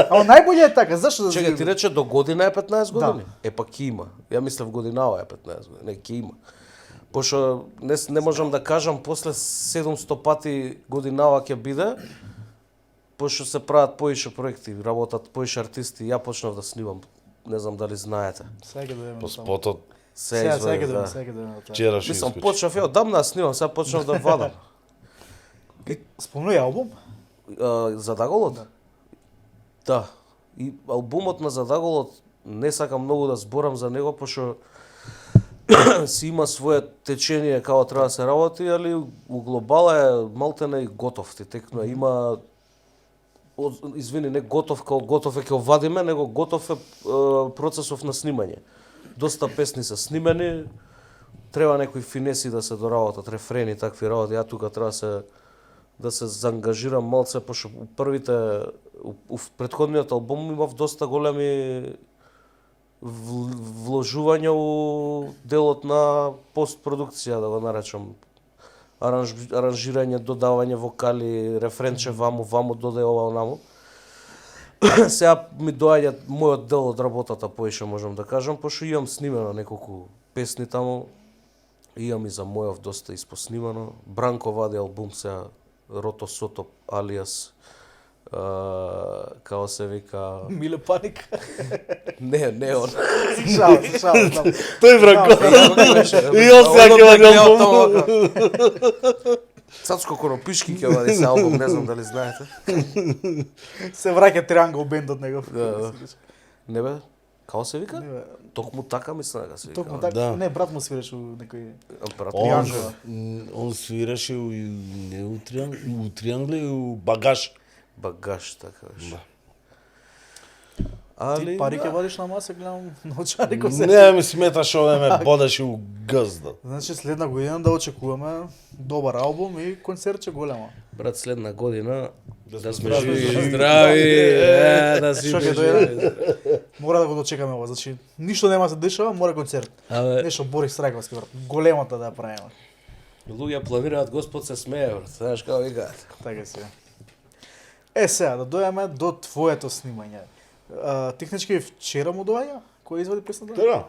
Ама најбоље е така, зашто да Чекай, ти рече до година е 15 години? Да. Па ќе има. Ја мислев годинава е 15 години. Не, ќе има. Пошто не можам да кажам после 700 пати годинава ќе биде, пошто се прават поише проекти, работат поише артисти. Ја почнав да снимам, не знам дали знаете. Сега да имаме По само. спотот Се извади, да. Сега да имаме. вчера ще Мислам, искочи. почнав ја одамна да снимам, сега почнав да вадам. Спомнувај албум? За Даголот? Да. И албумот на Задаголот не сакам многу да зборам за него, пошто си има свое течение како треба да се работи, али у глобала е малтене и готов. Ти текно има извини, не готов као готов е ќе вадиме, него готов е процесов на снимање. Доста песни се снимени, треба некои финеси да се доработат, рефрени, такви работи. Ја тука треба да се заангажирам малце, пошто у претходниот албум имав доста големи вложувања у делот на постпродукција, да го наречам. Аранжирање, додавање вокали, рефренче ваму, додај ова онаму. Сега ми доаѓа мојот дел од работата поише, можам да кажам, пошто имам снимено неколку песни таму. Имам и за мојов доста испоснимано. Бранко вади албум сега, Рото Сото, алиас, као се вика... Миле Паник. Не он. Шал. Тој Бранко. И он сега ќе вади албум. Цацко Коропишки ќе вади се албум, не знам дали знаете. Се враќа Триангл бендот негов. Да. Не бе, као се вика? Не, бе. Токму така мисля дека се вика. Токму така. Да. Не, брат му свиреше у некој... Он свираше у Триангли и у Багаж. Багаж, така беше. Да. Ти пари ќе водиш на маса, гледам научари кој се... Не ми сметаш овде ме бодеше у гзда. Значи следна година да очекуваме добар албум и концертче големо. Брат, следна година да сме здрави. живи и здрави, да си Што ќе дојде? Мора да го дочекаме ова, значи ништо нема да се дешава, мора концерт. Абе, Нешто Борис Трајковски, брат, големата да ја правиме. луѓе планираат, Господ се смее, брат. Знаеш како викаат. Така си. Сега да дојдеме до твоето снимање. Технички вчера му доаѓа? Кој извади песната?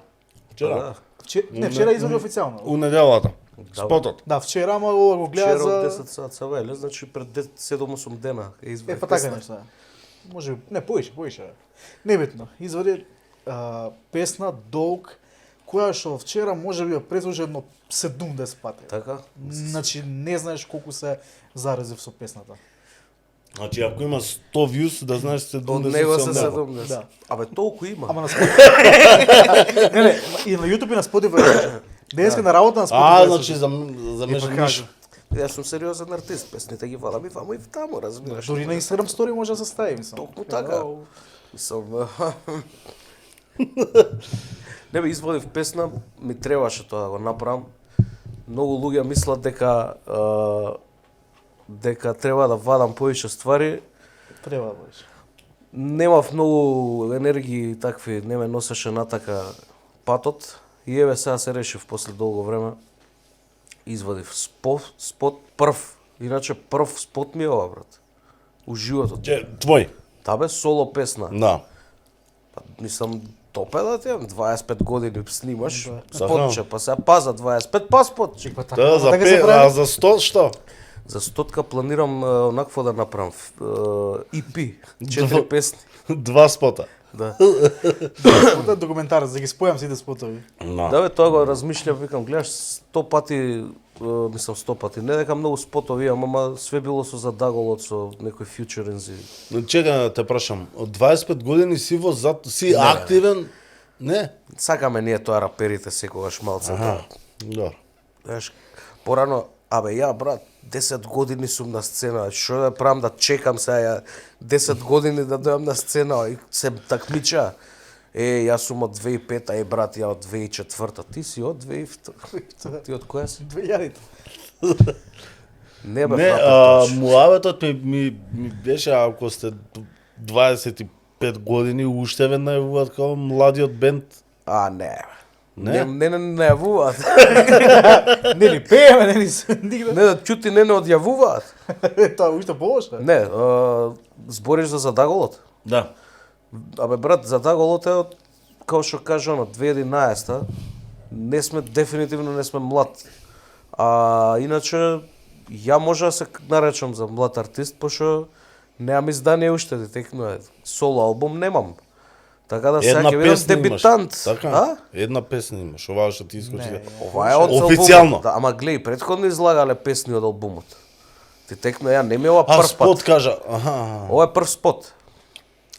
Вчера. Не, вчера извади официјално. У неделата. Спотот. Да, вчера, ама ова го гледа Вчера од за... 10 саат са веле, значи пред 7-8 дена е извади. Па така нешто. Може би, не, поише. Небитно. Извади песна Долг, која што вчера може би ја преслуша едно 70 пати. Така? Значи не знаеш колку се заразив со песната. Значи ако има 100 views, да знаеш 70. Од него се 70. 70. Да. Абе, толку има. Ама на Spotify. Не, и на YouTube и на Spotify. Денеска на работа на Spotify. Значи за Е, па ништо. Јас сум сериозен артист, песните ги вадам и ваму и таму, разбираш. Дори на Instagram story може да се стави, мислам. Толку така. Мислам... Не бе, извадив песна, ми требаше тоа да го направам. Многу луѓе мислат дека треба да вадам поише ствари. Треба да бъдеш. Немав многу енергии и такви, не ме носеше натака патот. И еве сега се решив после долго време. Извадив спот прв. Иначе прв спот ми е ова, брат. У животот. Твој. Та бе соло песна. Да. Па, мислам, топе да ти 25 години снимаш. Да. Спотче, па сега паза 25, па спотче. Па така, Да, за така се а прави. за 100 што? За стотка планирам онакво да направам EP. 4 песни. 2 спота. Да. Тоа е документар, за да ги спојам сите спотови. Да бе, тоа го размишлям, викам, гледаш 100 пати, мислам 100 пати, не дека многу спотови имам, ама све било со задаголот, со некои фьючеринзи. Чекај да те прашам, од 25 години си си активен? Не. Сакаме ние тоа раперите секогаш малце. Добро. Знаеш, порано, ја брат, 10 години сум на сцена, што да правам да чекам сега 10 години да дојам на сцена и се такмича. Јас сум од 2005, брат, ја од 2004, ти си од 2002. Ти од која си? 2000. Не бе, Не, фрапер, муаветот ми беше, ако сте 25 години, уште ве најавуваат како младиот бенд. Не. Не? Не најавуваат. Не ни пееме, не ни се нигде. Не, да чути, не одјавуваат. Тоа уште полоша. Не, збориш за задаголот. Да. Абе брат, задаголот е од, као што кажа, 2011-та. Дефинитивно не сме млад. Иначе, ја може да се наречам за млад артист, пошто немам издание уште, текно соло албум немам. Така да сега ќе бидам дебитант. Така? Една песна имаш, оваа што ти искочи. Ова е од Официјално. албумот. Да, ама гледај, претходно излагале песни од албумот. Ти текно ја не ми е ова прв спот пат. кажа. Ова е прв спот.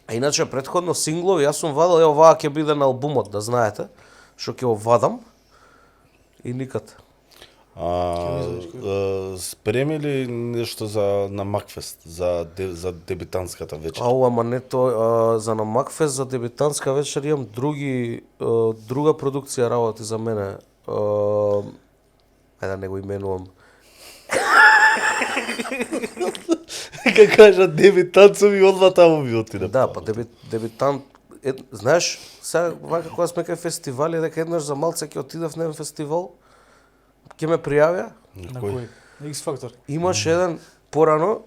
А иначе претходно синглови, јас сум вадел, оваа ќе биде на албумот, да знаете, што ќе го вадам и никад. Спреми ли нешто на Макфест, за дебитантската вечер? Ама не тоа, за на Макфест, за дебитантска вечер имам друга продукција работи за мене. Да не го именувам. Како кажа дебитанцови, одма таму ми отиде. Да, па дебитант, знаеш, сега вака кога сме кај фестивали, дека еднаш за малце ќе отидев на еден фестивал, ќе ме пријавија. На кој? X Factor. Имаш еден порано,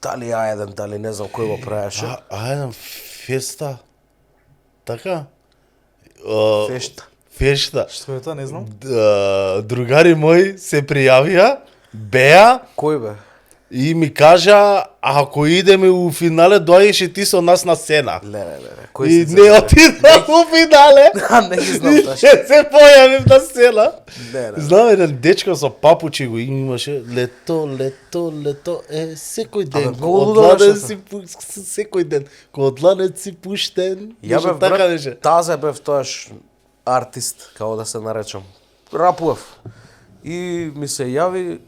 дали А1, дали не знам кој го правеше. Еден феста. Така? Фешта. Фешта. Што е тоа, не знам. Другари мои се пријавија, беа Кој бе? и ми кажа, ако идеме у финале, доаѓаш и ти со нас на сцена. Не. И не отидам у финале. Не ги знам И таа. се појавив на сцена. Не. Знам еден дечко со папучи го имаше лето, секој ден. Абе, многу Од лудо ладен беше си секој ден. Кога од ладен си пуштен. Ја Беше бев така брат, беше. тазе бев тоаш артист, како да се наречам. Рапував. И ми се јави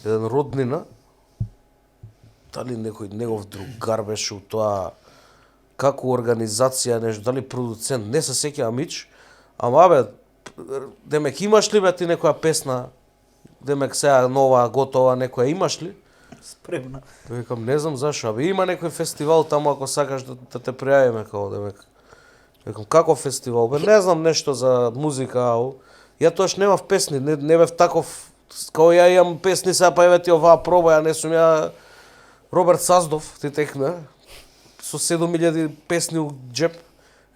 еден роднина, дали некој негов другар беше у тоа, како организација, нешто, дали продуцент, не се сеќавам мич, ама бе, демек имаш ли бе ти некоја песна, демек сега нова, готова, некоја имаш ли? Спремна. Викам, не знам зашо, абе има некој фестивал таму ако сакаш да те пријавиме, како демек. Викам, како фестивал? Бе, не знам нешто за музика, ау. Ја тоаш немав песни, не бев таков, као ја имам песни, сега па еве ти оваа проба, ја не сум ја Роберт Саздов, ти текна, со 7000 песни у джеп.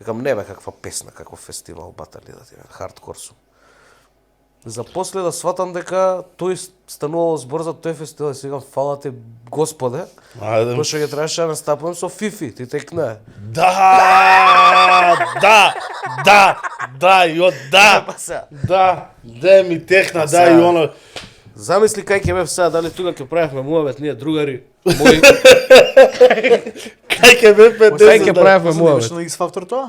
Викам, не бе, каква песна, каков фестивал, батали да ти бе, хардкор сум. За после да сватам дека тој станувало збор за тој фестивал, и си викам, фала ти Господе, Ајде. пошто ќе требаше да настапувам со Фифи, ти текна. Да, ми техна, да, и оно. Замисли кај ќе бев сега, дали тука ќе правевме муавет, ние другари, мои, Кај ќе бе 50? кај ќе правевме Беше муавет. на X Factor тоа?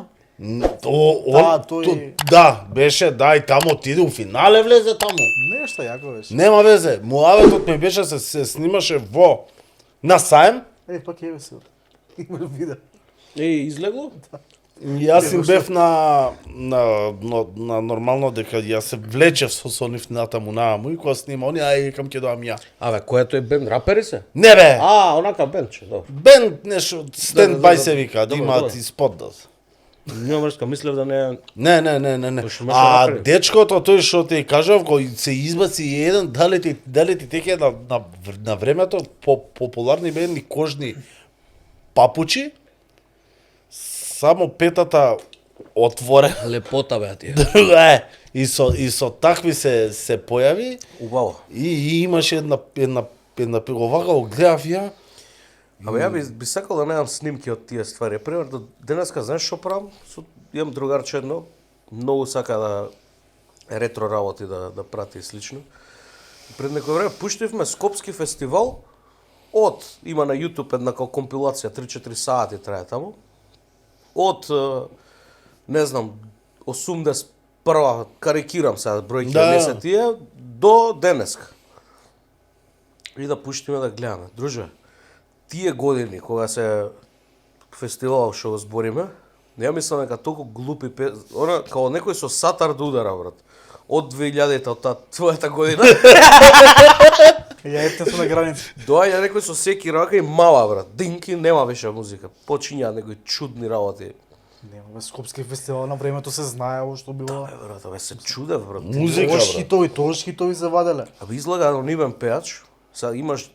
Тој... Да, беше, да, и таму отиде у финале влезе таму. Нешто јако беше. Нема везе, муаветот ми беше се снимаше во на саем. Пак еве се. Има видео. Излегло? Јас им бев на нормално дека јас се влечев со нив натаму нааму и кога снима они, кам ќе доам ја. Абе, кој е тој бенд, рапери се? Не бе, Онака бендче, добро. бенд нешто, стенд бај се вика, да Добро, имаат добро. и спот да. Нема врска, мислев да не... Не. Пошто имаше рапери. Дечкото тој што ти кажав, кој се избаци еден, дали ти теке на времето популарни беа кожни папучи, само петата отворена. Лепота беа тие. И со такви се појави Убаво. и имаше една овака го гледав ја, Абе, ја би сакал да немам снимки од тие ствари. Примерно, денеска, знаеш што правам? Имам другарче едно, многу сака да ретро работи да прати и слично. Пред некој време пуштивме Скопски фестивал, има на YouTube една компилација, 3-4 сати трае таму, од, не знам, 81-а, карикирам сега, бројки не се тие, до денеска. И да пуштиме да гледаме. Друже, тие години, кога се фестивал што го збориме, ја мислам дека толку глупи она као некој со сатар да удара, брат. Од 2000-та, од таа твојата година. Ја ете со на граница. Доаѓа некој со секи рака и мала, брат. Динки нема беше музика. Почињаат некои чудни работи. Нема, бе, Скопски фестивал на времето се знаело што било. Бе, брат, бе се чудев, брат. Музика, Тош хитови се ваделе. Абе излага анонимен пеач. Сега имаш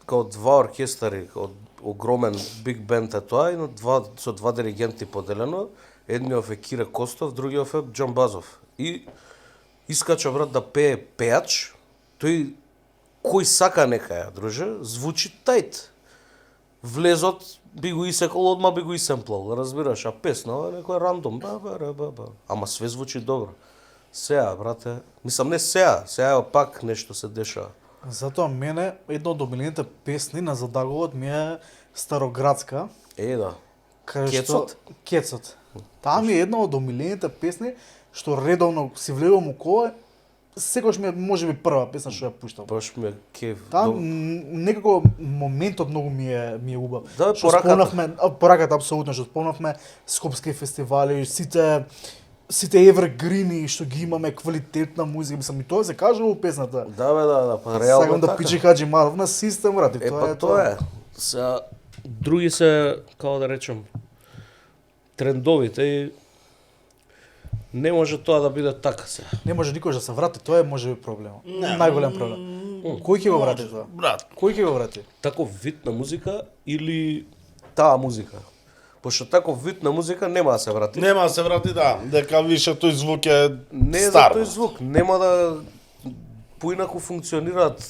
као два оркестари, од огромен биг бенд е тоа, и со два диригенти поделено. Едниот е Кире Костов, другиот е Џон Базов. И искача, брат, да пее пеач, тој кој сака нека ја, друже, звучи тајт. Влезот би го исекол, одма би го исемплал, разбираш, а песна е некој рандом, ама све звучи добро. Сеа, брате, мислам не сеа пак нешто се дешава. Затоа мене една од омилените песни на Задаголот ми е Староградска. Да. Кецот? Кецот. Таа ми е една од омилените песни што редовно си влегувам у кола, секогаш ми е можеби прва песна што ја пуштам. Баш ми е кеф. Таа некако моментот многу ми е убав. Да, Што спомнавме, пораката апсолутно што спомнавме Скопски фестивали, сите evergreeni што ги имаме, квалитетна музика, мислам и тоа се кажува у песната. Да, па реално Сакам да така. пичи Хаджи Маров на систем, брат, и Па тоа е. Сега други се, како да речем, трендовите и не може тоа да биде така сега. Не може никош да се врати, тоа е можеби проблемот. Најголем проблем. Кој ќе го врати тоа? Брат, Кој ќе го врати? Таков вид на музика или таа музика? Пошто таков вид на музика нема да се врати. нема да се врати, дека више тој звук е Не е за стар. тој звук, нема да поинаку функционираат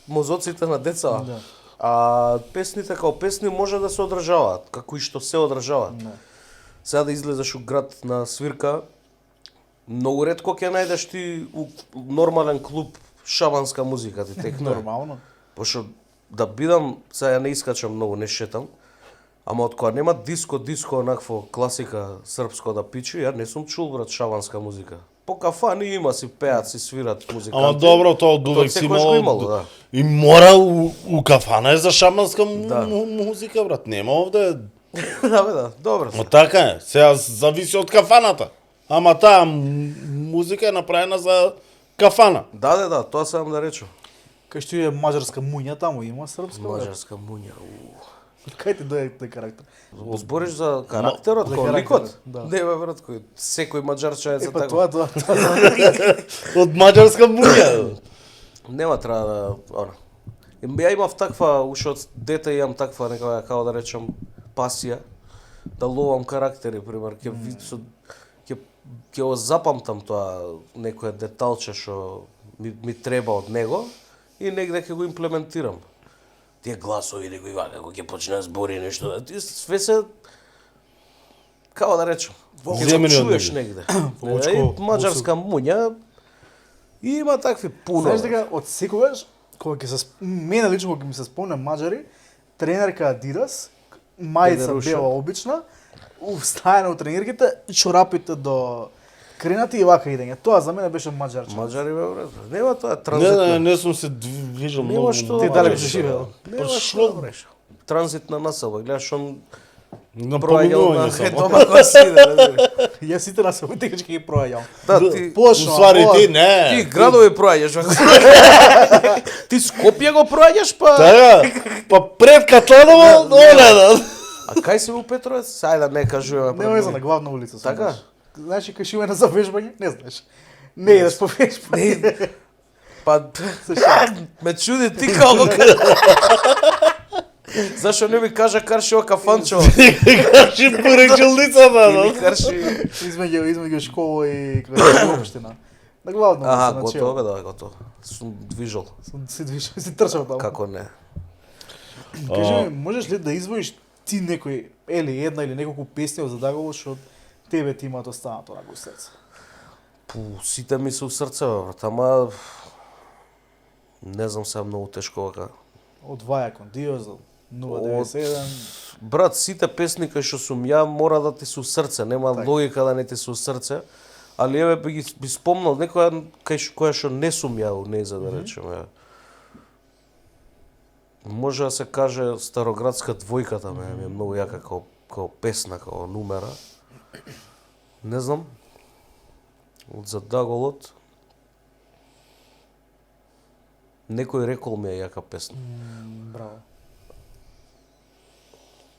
мозоците на деца. Да. А песните као песни може да се одржаваат, како и што се одржаваат. Не. Сега да излезеш у град на свирка, многу ретко ќе најдеш ти у нормален клуб шабанска музика ти текне. Нормално. Пошто да бидам, сега ја не искачам многу, не шетам, ама од кога нема диско онакво класика српско да пичи, ја не сум чул, брат, шабанска музика. По кафани има си пеат, си свират музиканти. Ама добро, тоа од Тоа увек си секогаш го имало, да. И мора у кафана е за шаманска Да. музика, брат. Нема овде. Да, бе, да, добро. Но така е. Сега зависи од кафаната. Ама таа музика е направена за кафана. Да, тоа сам да речам. Кај што е мажарска муња, таму има српска. брат. Мажарска муња. Кај ти дојде тој карактер? Збориш за карактерот, За кој карактерот, ликот? да. Не, бе, брат, кој секој маđарче е за Па така. тоа. Од мажарска муња. Нема треба да, ја имав таква, уште од дете имам таква некоја, како да речам, пасија да ловам карактери, пример, ќе го запамтам тоа некој деталче што ми треба од него и негде ќе го имплементирам. Тие гласови да го има, како ќе почне да збори нешто, све се, како да речем, ќе го Земени од чуеш негде. негде. И маđарска муња, и има такви пуно. Знаеш дека од секогаш кога ќе се мене лично кога ми се спомне маđари, тренерка Адидас, мајца Педеруша. бела обична, встаена од тренерките, чорапите до кренати и вака идење. Тоа за мене беше маđарче. Маđари, бе, брат. Нема тоа Не, транзитна. не сум се движил Нема многу. што. Ти да далеко речеш, си живеел. Нема Па што што? да речеш. Транзитна населба, гледаш он На проаѓал поминување на само. дома кој си да. Ја сите на себе текаш ќе ги проаѓам. Да, ти Почна. Уствари ти ти не. градови проаѓаш. Ти Скопје го проаѓаш па. Така, па пред Катланово, да. А кај си у Петровец? Сај да не кажуваме. Не ме за на главна улица. сум Така? знаеш. Знаеш и кај на завежбање? Не знаеш. Не идеш по вежбање. Не. Па ме чуди ти како кажа. Зашо не ми кажа каршио кафанчо? Кажи порекчилницата, Или да. карши. Измеѓу школа и кај општина. На главна улица Аха, на готово бе, да, готово. Сум движел. Сум се движел, се трчав таму. Како не? Кажи ми, можеш ли да извоиш ти некој или една или неколку песни од Задагово што тебе ти имаат останато на срце? Сите ми се у срце, бе, брат, ама не знам сега многу тешко вака. Од Ваја кон Диозел, 091. Брат, сите песни кај што сум ја мора да ти се у срце, нема Така. логика да не ти се у срце. Али еве би спомнал некоја која што не сум ја у неј, за да речеме. Може да се каже Староградска двојката ми е многу јака како песна, како numера. Не знам. Од Задаголот. Некој рекол ми е јака песна. Браво.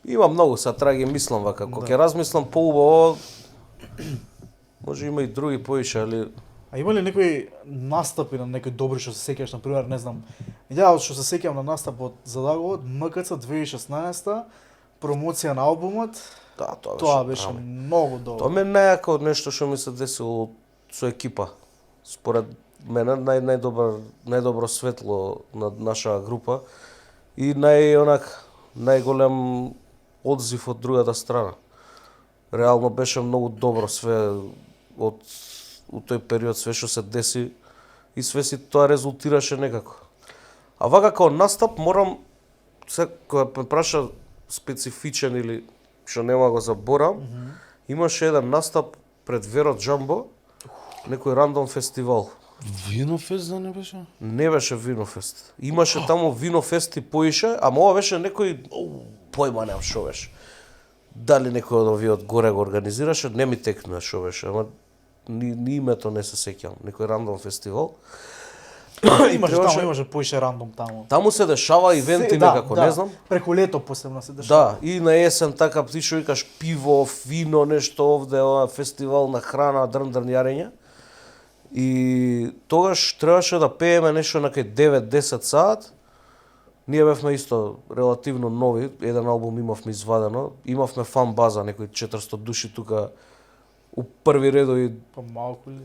Има многу, сега треба ги мислам вака. Кога ќе размислам поубаво, може има и други поише, али А има ли некои настапи на некои добри што се сеќаш, на пример, не знам. Ја што се сеќам на настапот за Даговот, МКЦ 2016, промоција на албумот, да, тоа беше драма. многу добро. Тоа ми е најако од нешто што ми се десило со екипа. Според мене најдобро светло на нашата група и најголем одзив од другата страна. Реално беше многу добро све од тој период, све што се деси и све си тоа резултираше некако. А вака како настап морам, кога ме праша специфичен или што нема го заборам, имаше еден настап пред Веро Джамбо, некој рандом фестивал. Винофест да не беше? Не беше Винофест. Имаше таму Винофест и поише, ама ова беше некој појма немам што беше. Дали некој од овие од горе го организираше, не ми текнува што беше, ама ни името не се сеќам. Некој рандом фестивал. Имаше таму, имаше поише рандом таму. Таму се дешава ивенти некако, не знам. Преку лето посебно се дешава. Да, и на есен така ти што викаш пиво, вино, нешто овде, ова фестивал на храна, дрн јарење. И тогаш требаше да пееме нешто на кај 9-10 саат. Ние бевме исто релативно нови, еден албум имавме извадено, имавме фан база, некои 400 души тука у први редови. Па малку ли?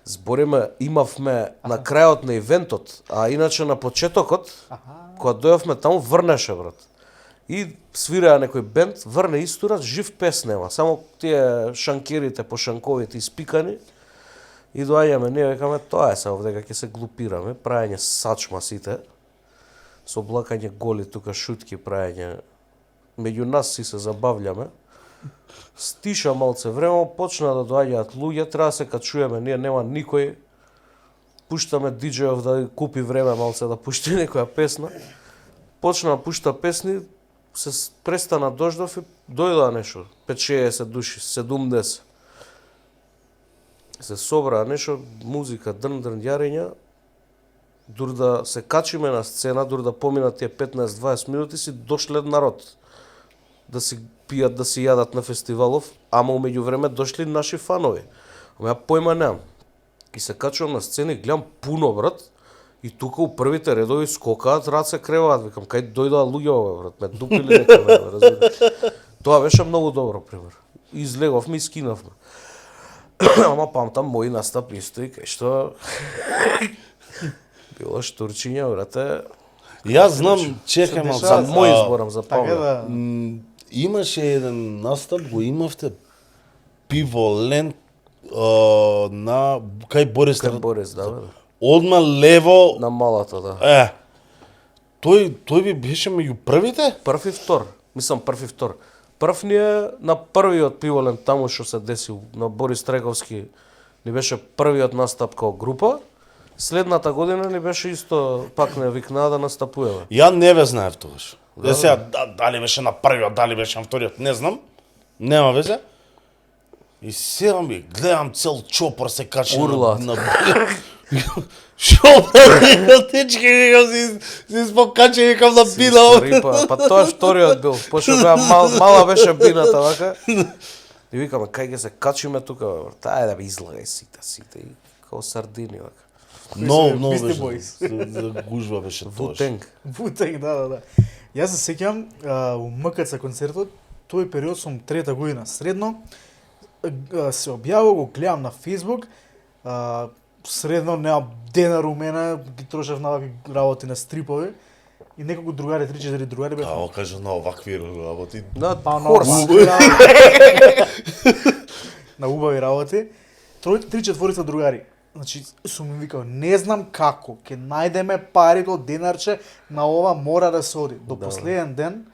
Збориме, имавме на крајот на ивентот, а иначе на почетокот, кога дојавме таму, врнеше, брат. И свираа некој бенд, врне истура, жив пес нема, само тие шанкерите по шанковите испикани. И доаѓаме, ние викаме, тоа е се овдека ќе се глупираме, праење сачма сите, со облакање голи тука шутки праење. Меѓу нас си се забавljаме. Стиша малце време, почна да доаѓаат луѓе, треба да се качуваме, ние нема никој. Пуштаме диџејов да купи време малце да пушти некоја песна. Почна да пушта песни, се престана дождов и дојдоа нешто, 5-60 души, 70. Се собраа нешто, музика, дрн јарења, дур да се качиме на сцена, дур да поминат тие 15-20 минути, си дошле народ да си пијат, да си јадат на фестивалов, ама умеѓу време дошли наши фанови. Ама ја појма немам. И се качувам на сцена и гледам пуно, брат, и тука у првите редови скокаат, раце креваат, викам, кај дојдоа луѓе ова, брат, ме дупили некој, разбираш. Тоа беше многу добро, пример. Излеговме и скинавме. Ама памтам мој настап исто и кај што било штурчиња, брате. Јас знам, чекај малку. За мој изборам, за Така Павле. да. Имаше еден настап, го имавте пиволент на кај Борис Кај Борис, да, бе. Одма лево. На малата, да. Тој би беше меѓу првите? Прв и втор. Мислам прв и втор. Прв ни е на првиот пиволен таму што се десил на Борис Треговски. Ни беше првиот настап како група. Следната година ни беше исто пак не викнаа да настапуваме. Ја не ве знаев тогаш. Да, Сега дали беше на првиот, дали беше на вториот, не знам. Нема везе. И сега ми гледам цел чопор се качи Урлаат. на Шо течки си спокачи викам на бина. Па тоа вториот бил, пошто беа мала беше бината вака. И викаме кај ќе се качиме тука, бе, таа е да би излагај сите и како сардини вака. Много Beastie беше. Boys. За гужва беше тоа. Вутенг. Вутенг, да. Јас се сеќам у МКЦ концертот, тој период сум трета година средно, се објавил, го гледам на Facebook, средно нема денар у мене, ги трошев на ваки работи на стрипови, и неколку другари, 3-4 другари бевме. Ао, кажа на овакви работи. На Па хорс. На убави работи. 3-4 другари. Значи, сум им викал, не знам како, ќе најдеме парите од денарче, на ова мора да се оди. До последен ден,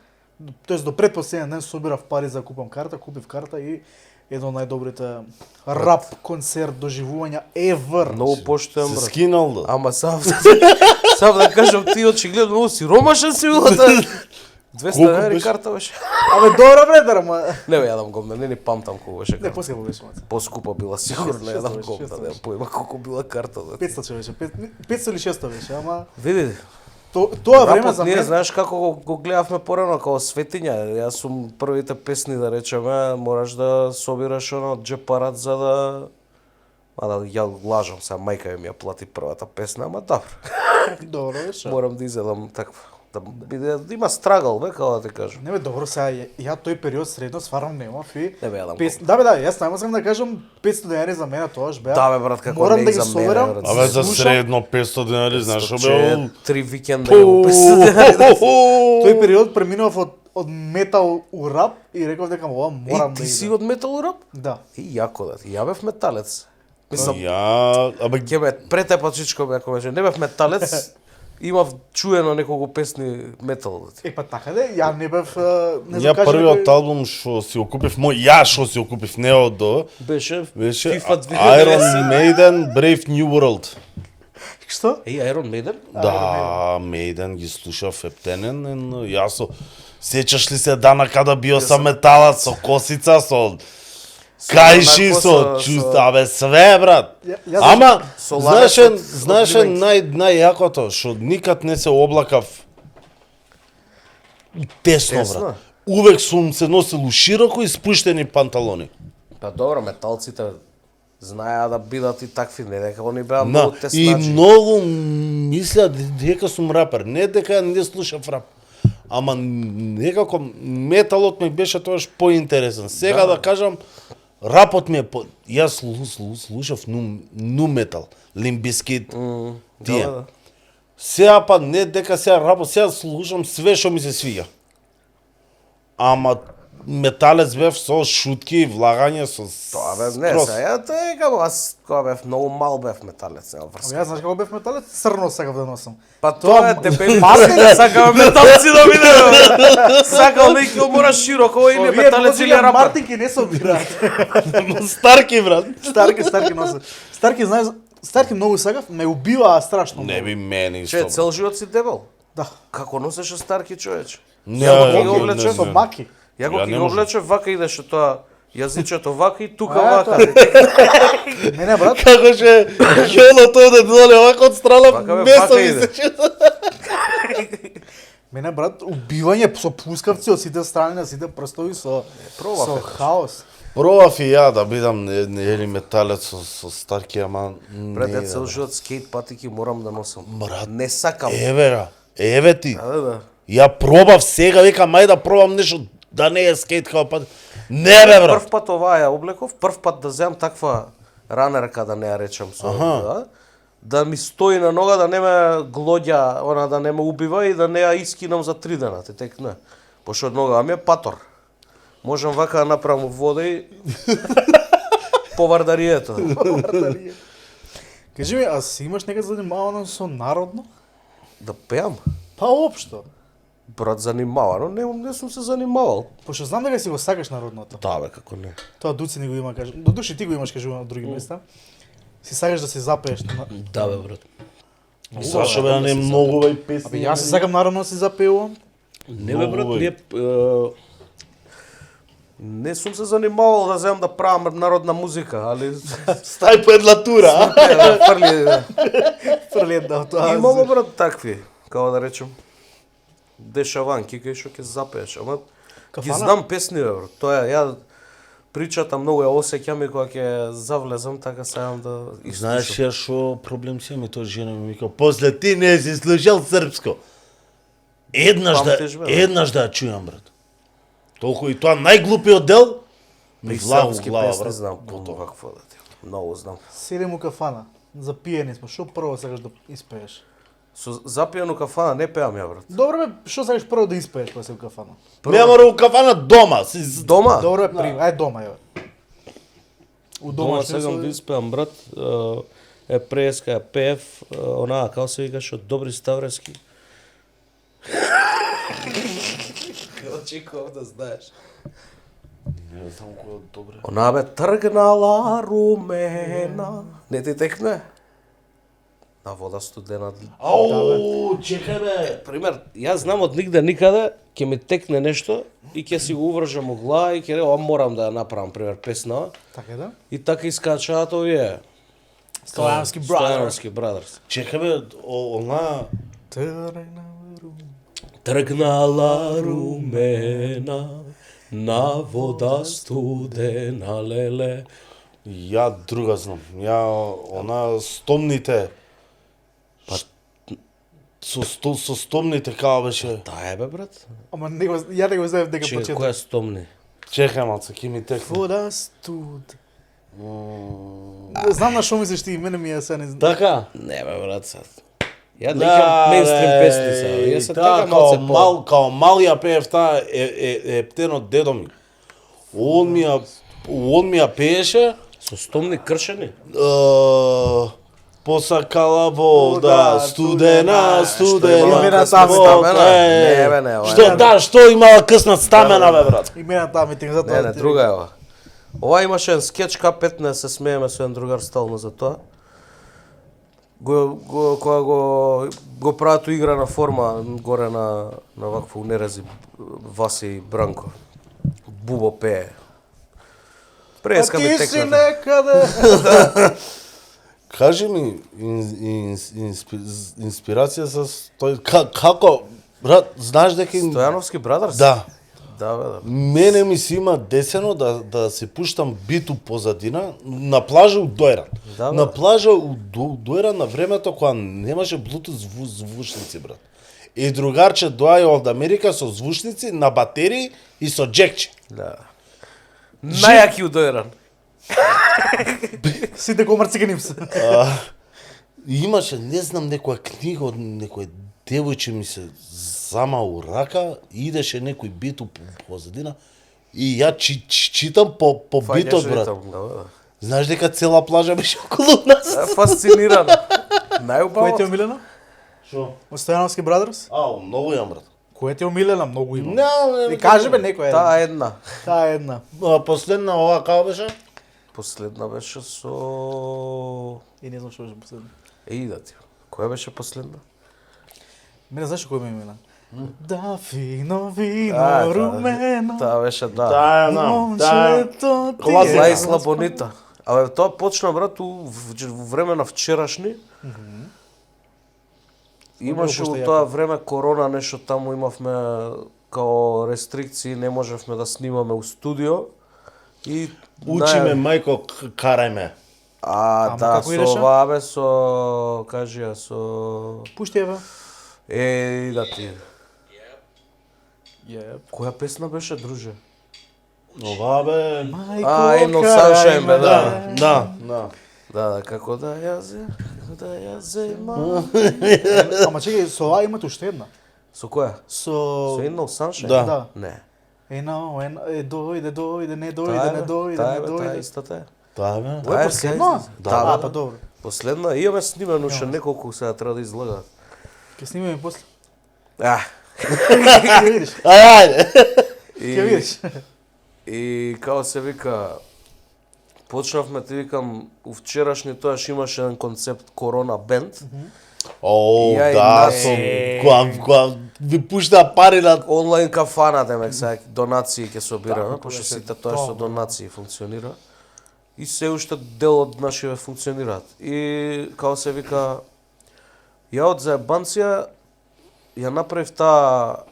тоест до предпоследен ден собирав пари за да купам карта, купив карта и едно од најдобрите рап концерт доживувања ever. Многу поштоен Се брат. скинал да. Ама сам да кажам ти очигледно многу сиромашен си била. 200 Колку еври беше? карта беше. Абе, добро бре, ама... Не бе, јадам гомна, не ни памтам колку беше Не, карта. после беше маца. Поскупа била сигурно, 600 јадам беше, гомна, 600 немам појма колку била карта. 500 беше, 500 или 600 беше, ама... Види, Тоа време рапот за ние мен... знаеш како го гледавме порано како светиња. Јас сум првите песни да речеме, мораш да собираш од джепарат за да ја лажам, сега мајка ми ја плати првата песна, ама добро. Добро беше. Морам да изедам таква. Да биде да има страгал, бе, како да ти кажам. Не бе, добро, сега ја тој период средно сварам немав и... Не бе, јадам. Да бе, да, јас само сакам да кажам 500 денари за мене тоаш беа. Да бе, брат, како морам не да и ги за мене, соберам. брат. Абе, за слушам. средно 500 денари, знаеш, бе, Че 3 викенда ја го 500 денари. Тој период преминав од метал у рап и реков дека ова морам да Ти си идам. од метал рап? Да. И јако да ти. Ја бев металец. Мислам, Ја, абе, ќе ме претепа чичко ме ако беше. Не бев металец. Имав чуено неколку песни метал да ти. Е, па така де, ја не бев... Не ја знам кажа првиот некој- албум што си го купив, ја што си го купив, не од до, Беше беше FIFA 2010. Iron Maiden Brave New World. Што? Еј, Iron Maiden? Да, Maiden ги слушав ептенен, јас сеќаш ли се дана када био са металат со косица, со кајши, онако со чуста, абе све брат. Јас Ама Соларец знаеш од знаеш најјакото што никад не се облакав тесно Тесно? брат. Увек сум се носил широко и спуштени панталони. Па добро, металците знаеа да бидат и такви, не дека они беа Да, многу и тесначи. многу мисля дека сум рапер, не дека не слушав рап. Ама некако металот ми беше тоаш поинтересен. Сега да кажам, рапот ми е јас слушав nu метал, Limp Bizkit, тие. Да. Сега па не дека сега рапот, сега слушам све што ми се свиѓа. Ама металец бев со шутки, влагање со Тоа бе, не, скроз. сега тоа е како аз кога бев многу мал бев металец, нема Ама врска. јас знаеш како бев металец, црно сакав да носам. Па тоа е дебели Мартин не сакаме металци да биде. Сакал некој мора широко или Овие металец или носиле рапер. Мартинки не собираат. Старки брат. Старки носат. Старки знаеш, Старки многу сакав, ме убиваа страшно. Не би мене Че исто. цел живот си дебел. Да. Како носеше старки човече? Не, Ја го не, облече не, Со не. маки. Ја го Ја ги не го можам. облече вака идеше тоа јазичето вака и тука А, вака. Не, брат. Како ше јелото оде доле овако од страна Вака бе, месо вака ми иде. се чу. Мене, брат, убивање со пускавци од сите страни на сите прстови со Пробав со е. хаос. Пробав и ја да бидам не металец со старки, ама Брат, ја не, цел да. живот скейт патики морам да носам. Брат, Не сакам. Еве ти. Да. Ја пробав сега, викам ајде да пробам нешто да не е скейт како пат. Не бе брат. Прв пат оваа ја облеков, прв пат да земам таква ранерка да не ја речам со да ми стои на нога, да не ме глоѓа, она да не ме убива и да не ја искинам за 3 дена, те тек не. Пошто од нога ми е патор. Можам вака да направам вода и повардарието. Кажи ми, а си имаш некад занимавано со народно? Да пеам. Па општо. Брат, занимавано, не сум се занимавал. Пошто знам дека си го сакаш народното. Да, бе, како не. Тоа Дуци не го има, кажа. До души ти го имаш, кажувам на други места. Си сакаш да се запееш на... Да, бе, брат. Зашо бе не многу бе песни. Абе, јас се сакам наравно да се запеувам. Не бе, брат, Многу, ние не сум се занимавал да земам да правам народна музика, али Стај по една тура. фрли. Фрли една од тоа. Имало брат такви, како да речем, дешаванки кај што ќе запееш, ама ги Кафана? знам песни бе, брат. Тоа е, ја причата многу ја осеќам и кога ќе завлезам, така сајам да Знаеш ја шо проблем си ми тоа жена ми вика, после ти не си слушал српско. Памтиш, бе, Еднаш да ја чујам брат. Толку и тоа најглупиот дел ми и влага српски у глава песни брат. знам какво да ти. Многу знам. Седем у кафана. За пиени сме. Шо прво сакаш да испееш? Со запијану кафана не пеам ја, брат. Добро бе, што сакаш прво да испееш кога си у кафана? Не мора у кафана дома. Дома? Добро бе, ај дома ја. У Дома што сакам да испеам, брат. Преска ја пеев, онаа, како се викаше, од Добри Ставрески. Очекував да знаеш. Не знам кој е добре. Она бе тргнала румена. Не ти текне? На вода студена. Ау, чекај бе. Пример, јас знам од нигде никаде ќе ми текне нешто и ќе си го увржам у глава и ќе ова морам да ја направам, пример, песна. Така е да? И така искачаат овие Стојановски брат. Стојановски брадерс. Чекај бе, она Тргнала румена на вода студена, леле. ја друга знам. Ја она стомните. Со стомните како беше. Таа е бе, брат. Ама не го, ја не го знаев дека Че, почеток. која стомни? Чекај малце, ќе ми текне. Вода студ. Знам на што мислиш ти, мене ми е се не знам. Така? Не бе, брат, сад. Ја не икам мейнстрим песни са. Ја се така малце по... Као мал ја пеев таа е птено дедо ми. Он ми ја пееше. Со стомни кршени? Посакала вода, студена, студена. Имена таа стамена? Не, бе, не, ова Што не. да, што имала къснат стамена бе брат. И мене таа ми тек за тоа. Не, друга е ова. Ова имаше еден скетч К15, се смееме со еден другар стално за тоа. Кога го прават у играна форма горе на вакво унерези Васи и Бранко. Бубо пее. Преска ми Ти си текна. некаде. Кажи ми инспирација за тој како брат, знаеш дека Стојановски брадерс? да. Да, бе, да. Мене ми се има десено да се пуштам биту позадина на плажа у Дојран. Да, бе. На плажа у Дојран на времето кога немаше Bluetooth звучници брат. И другарче доаѓа од Америка со звучници на батерии и со джекче. Да. Најаки у Дојран. Сите комарци ке ним се. Имаше, не знам, некоја книга од некој девојче ми се зама у рака, идеше некој бит у позадина и ја читам по битот брат. Да, да. Знаеш дека цела плажа беше околу нас? Фасциниран. Кој ти е Најубаво. омилена? Шо? Стојановски брадерс? Ау, многу јам брат. Кој ти е омилена? Многу има. Не, И кажи бе некој една. Таа една. Таа е една. Последна ова како беше? Последна беше со... И не знам што беше последно. Еј да ти. Која беше последна? Мене знаеш кој ме имена? Да, фино А, вино, румено. Таа беше, да. Таа знам. Момчето ти Класика. е. Лаисла Бонита. Абе, тоа почна, брат, во време на вчерашни. Имаше Пошто во јако. тоа време корона, нешто таму имавме као рестрикции, не можевме да снимаме у студио. И Учиме мајко, карај ме. Ама да, како со идеше? оваа бе, со, кажи ја, со... Пушти ја бе. Еј, да ти. Јеп. Која песна беше, друже? Ова бе. Мајко, Ain't no карај sunshine, ме, бе, да. Да. Да, како да ја зема. Ама чекај, со оваа имате уште една. Со која? Со... Со Ain't no sunshine? Да. Да. Не. Дојде, дојде, не Таа дојде, е, не бе, дојде, таа е, не бе, таа е дојде. истата е. Таа бе. Ова е последно? Да, А, бе. па добро. Последна, имаме снимано уште неколку, сега треба да излага. Ке снимаме после. А, Ќе видиш. Ајде. Ќе видиш. И како се вика, почнавме, ти викам, у вчерашни тоаш имаше еден концепт Корона Бенд. О, Ја и да, нас. со која ви пушта пари на Онлайн кафана, демек, сега донации ќе собираме, Да, пошто беше сите тоа со добро. донации функционира. И се уште дел од нашиве функционираат. И како се вика, ја од заебанција ја направив таа,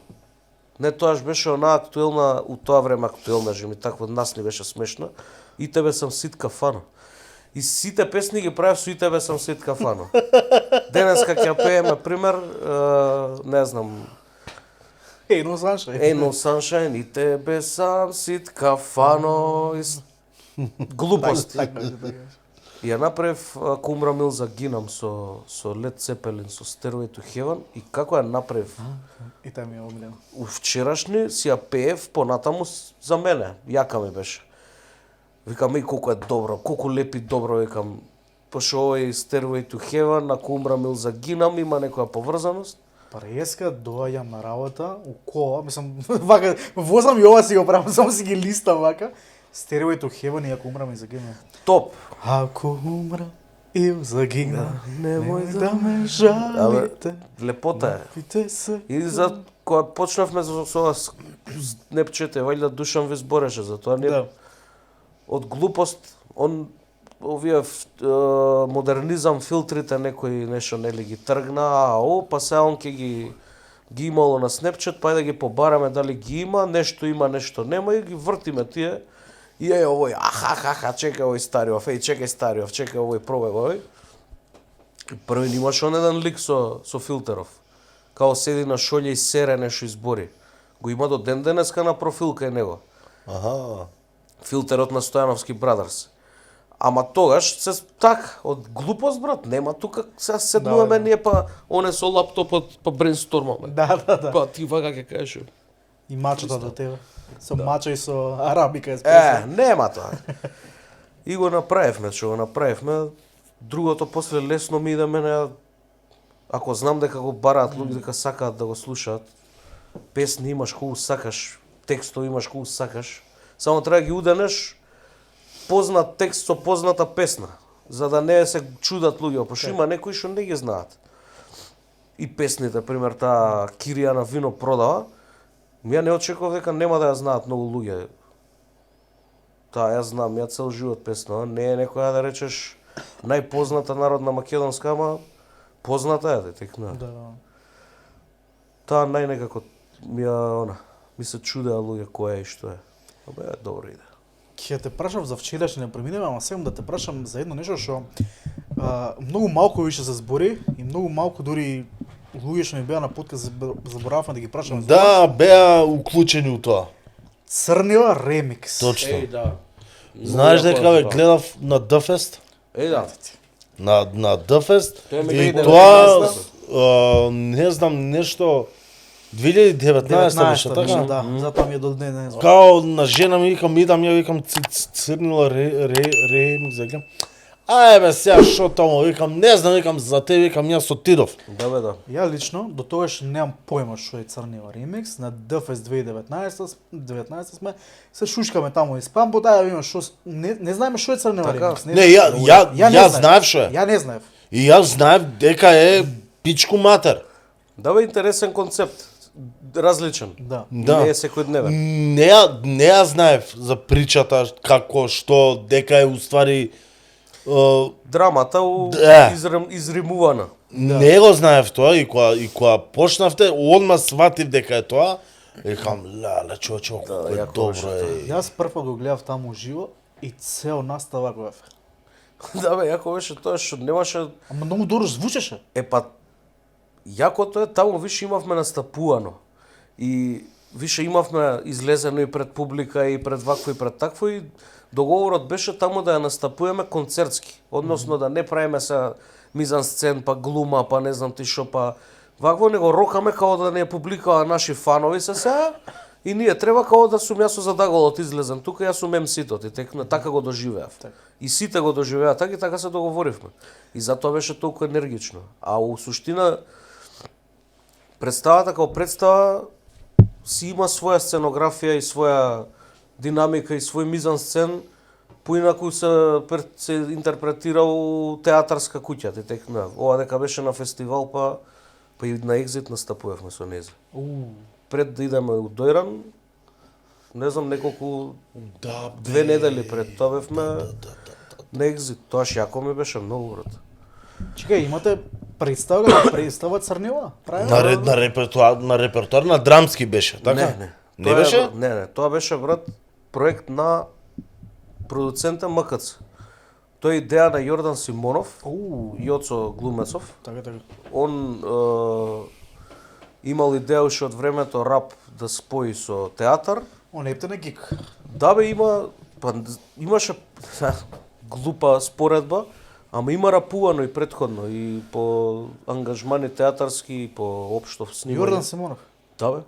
не тоаш беше она актуелна, у тоа време актуелна, же ми такво нас ни беше смешна, и тебе сам сит кафана. И сите песни ги правев со и тебе сам сит кафано. Денеска ќе пееме пример, не знам, Еј, но саншај. Ain't no sunshine, и тебе сам сит кафано. Глупости. И ја направив Ако умрам ил загинам со Led Zeppelin, со Stairway to Heaven и како ја направив И таа ми е омилена. вчерашни си ја пеев понатаму за мене. Јака ми беше. Викам и колку е добро, колку лепи добро викам. Пошто овој Stairway to Heaven, Ако умрам ил загинам, има некоја поврзаност. Преска доаѓам на работа, у кола, мислам, вака, возам и ова си го правам, само си ги листам вака. Stairway to Heaven и Ако умрам и загинам. Топ. Ако умрам и загинам, Немој да ме жалите. Лепота е. Пите се. И за кога почнавме со ова Снепчет, вајда Душан ви збореше за тоа, не Да. од глупост, овие модернизам филтрите некои нешто нели ги тргна, па сега он ќе ги имало на Снепчет, па да ги побараме дали ги има, нешто нема и ги вртиме тие. И овој, чекај овој Стариов, чекај Стариов, чекај овој, пробај овој. И први имаш он еден лик со филтеров. Као седи на шолје и сере нешто избори. Го има до ден денеска на профил кај него. Аха. Филтерот на Стојановски Брадерс. Ама тогаш се так, од глупост брат, нема тука сега седнуваме ние па оне со лаптопот па брейнстормаме. Да. Па ти вака ќе кажеш. И мачото до тебе. Со мачо и со арабика е спеса. Нема тоа. И го направивме, што го направивме. Другото после лесно ми иде мене, ако знам дека го бараат луѓе, дека сакаат да го слушаат, песни имаш колку сакаш, текстови имаш колку сакаш, само треба да ги уденеш познат текст со позната песна, за да не се чудат луѓе, пошто има некои што не ги знаат. И песните, пример, таа Кирија на вино продава, ја не очекував дека нема да ја знаат многу луѓе. Таа ја знам, ја цел живот песна, не е некоја да речеш најпозната народна македонска, ама позната е, текна. Да. Таа најнекако ми се чудеа луѓе која е и што е. Абе, добро иде. Ќе те прашам за вчерашни преминеме, ама сега да те прашам за едно нешто што многу малку више се збори и многу малку дури луѓе што ми беа на подкаст заборававме да ги прашам. Да, беа уклучени у тоа. Црнила ремикс. Точно. да. Знаеш дека ве гледав на Дфест? Да. На Дфест Тоа ми и иде тоа не знам нешто 2019 беше така. Да, затоа ми е до ден. Као на жена ми викам идам, ја викам црнила ремикс, викам. Бе, сега шо таму, викам, не знам, викам, за те, викам, јас отидов. Да бе, да. Ја лично до тогаш немам појма што е Црнила ремикс. На Дфест 2019 сме се шушкаме таму и спам, да видиме што не знаеме што е Црнила Така. ремикс. Не, ја знаев што е. Ја не знаев. И јас знаев дека е пичку матер. Да бе, интересен концепт. Различен. Да. Да. Не е секојдневен. Не ја знаев за причата, како, што, дека е уствари Драмата Да. изримувана. не го знаев тоа и кога почнавте, одма сватив дека е тоа. Викам, леле, човече, колку е јако добро беше е. Јас првпат го гледав таму уживо и цел настава го ефе. Да бе, јако беше тоа што немаше. Ама многу добро звучеше. Па, јакото е, таму више имавме настапувано. И више имавме излезено и пред публика и пред вакво и пред такво и договорот беше таму да ја настапуваме концертски. Односно да не правиме се мизансцен, па глума, па не знам ти шо, па вакво него рокаме као да не е публика наши фанови се сега и ние треба као да сум јас со задаголот излезен тука, јас сум МС-тот и така го доживеав. И сите го доживеа така и така се договоривме. И затоа беше толку енергично. А у суштина представата како представа си има своја сценографија и своја динамика и свој мизансцен, поинаку се интерпретира у театарска куќа, те текна. Ова дека беше на фестивал, па и на Екзит настапувавме со нејзе. Пред да идеме у Дојран, не знам, неколку, 2 недели пред тоа бевме на Екзит. Тоа јако ми беше многу брат. Чекај, имате представа Црнила? На репертоар на драмски беше, така? Не. Не Тоа беше? Не, тоа беше брат проект на продуцента МКЦ. Тоа е идеја на Јордан Симонов, Јоцо Глумецов. Така. Он имал идеја уште од времето рап да спои со театар. Он епте на гик. Да бе, имаше глупа споредба, ама има рапувано и претходно и по ангажмани театарски и по општо снимање. Јордан Симонов. Да бе.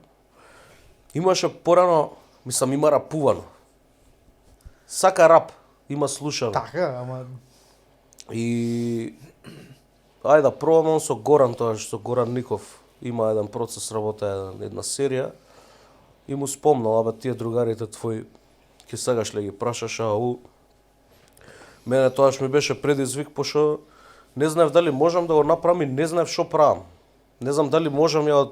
Имаше порано, мислам има рапувано. Сака рап, има слушано. Така, ама И ајде да пробам он со Горан, тоа што Горан Ников има еден процес работа, една серија. И му спомнал, абе тие другарите твои ќе сакаш ли ги прашаш, мене тоаш ми беше предизвик, пошто не знаев дали можам да го направам и не знаев што правам. Не знам дали можам ја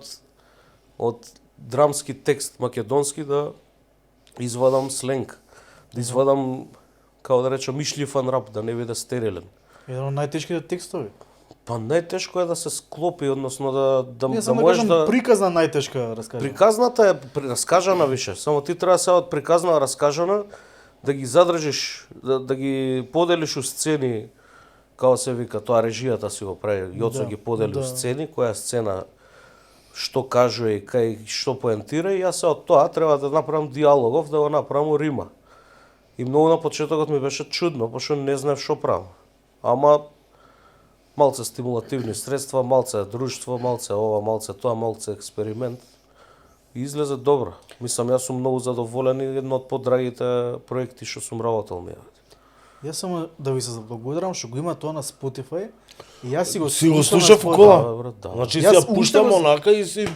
од драмски текст македонски да извадам сленг, да извадам, као да речем, ишлифан рап, да не биде стерилен. еден од најтешките текстови. Па најтешко е да се склопи, односно да Не да само да можеш кажам да... приказна најтешка раскажа. Приказната е раскажана више, само ти треба сега од приказна раскажана да ги задржиш, да ги поделиш у сцени, као се вика, тоа режијата си го прави, Јоцо Да, ги подели да. у сцени, која сцена што кажува и кај што поентира и јас се од тоа треба да направам диалогов, да го направам у рима. И многу на почетокот ми беше чудно, пошто не знаев што правам. Ама малце стимулативни средства, малце друштво, малце ова, малце тоа, малце експеримент. И излезе добро. Мислам, јас сум многу задоволен и едно од подрагите проекти што сум работел ми. Јас само да ви се заблагодарам што го има тоа на Spotify. И јас си го Си го слушам на слушав Spotify. кола? Да, брат, да. Значи Јас си ја уште пуштам го- онака и си...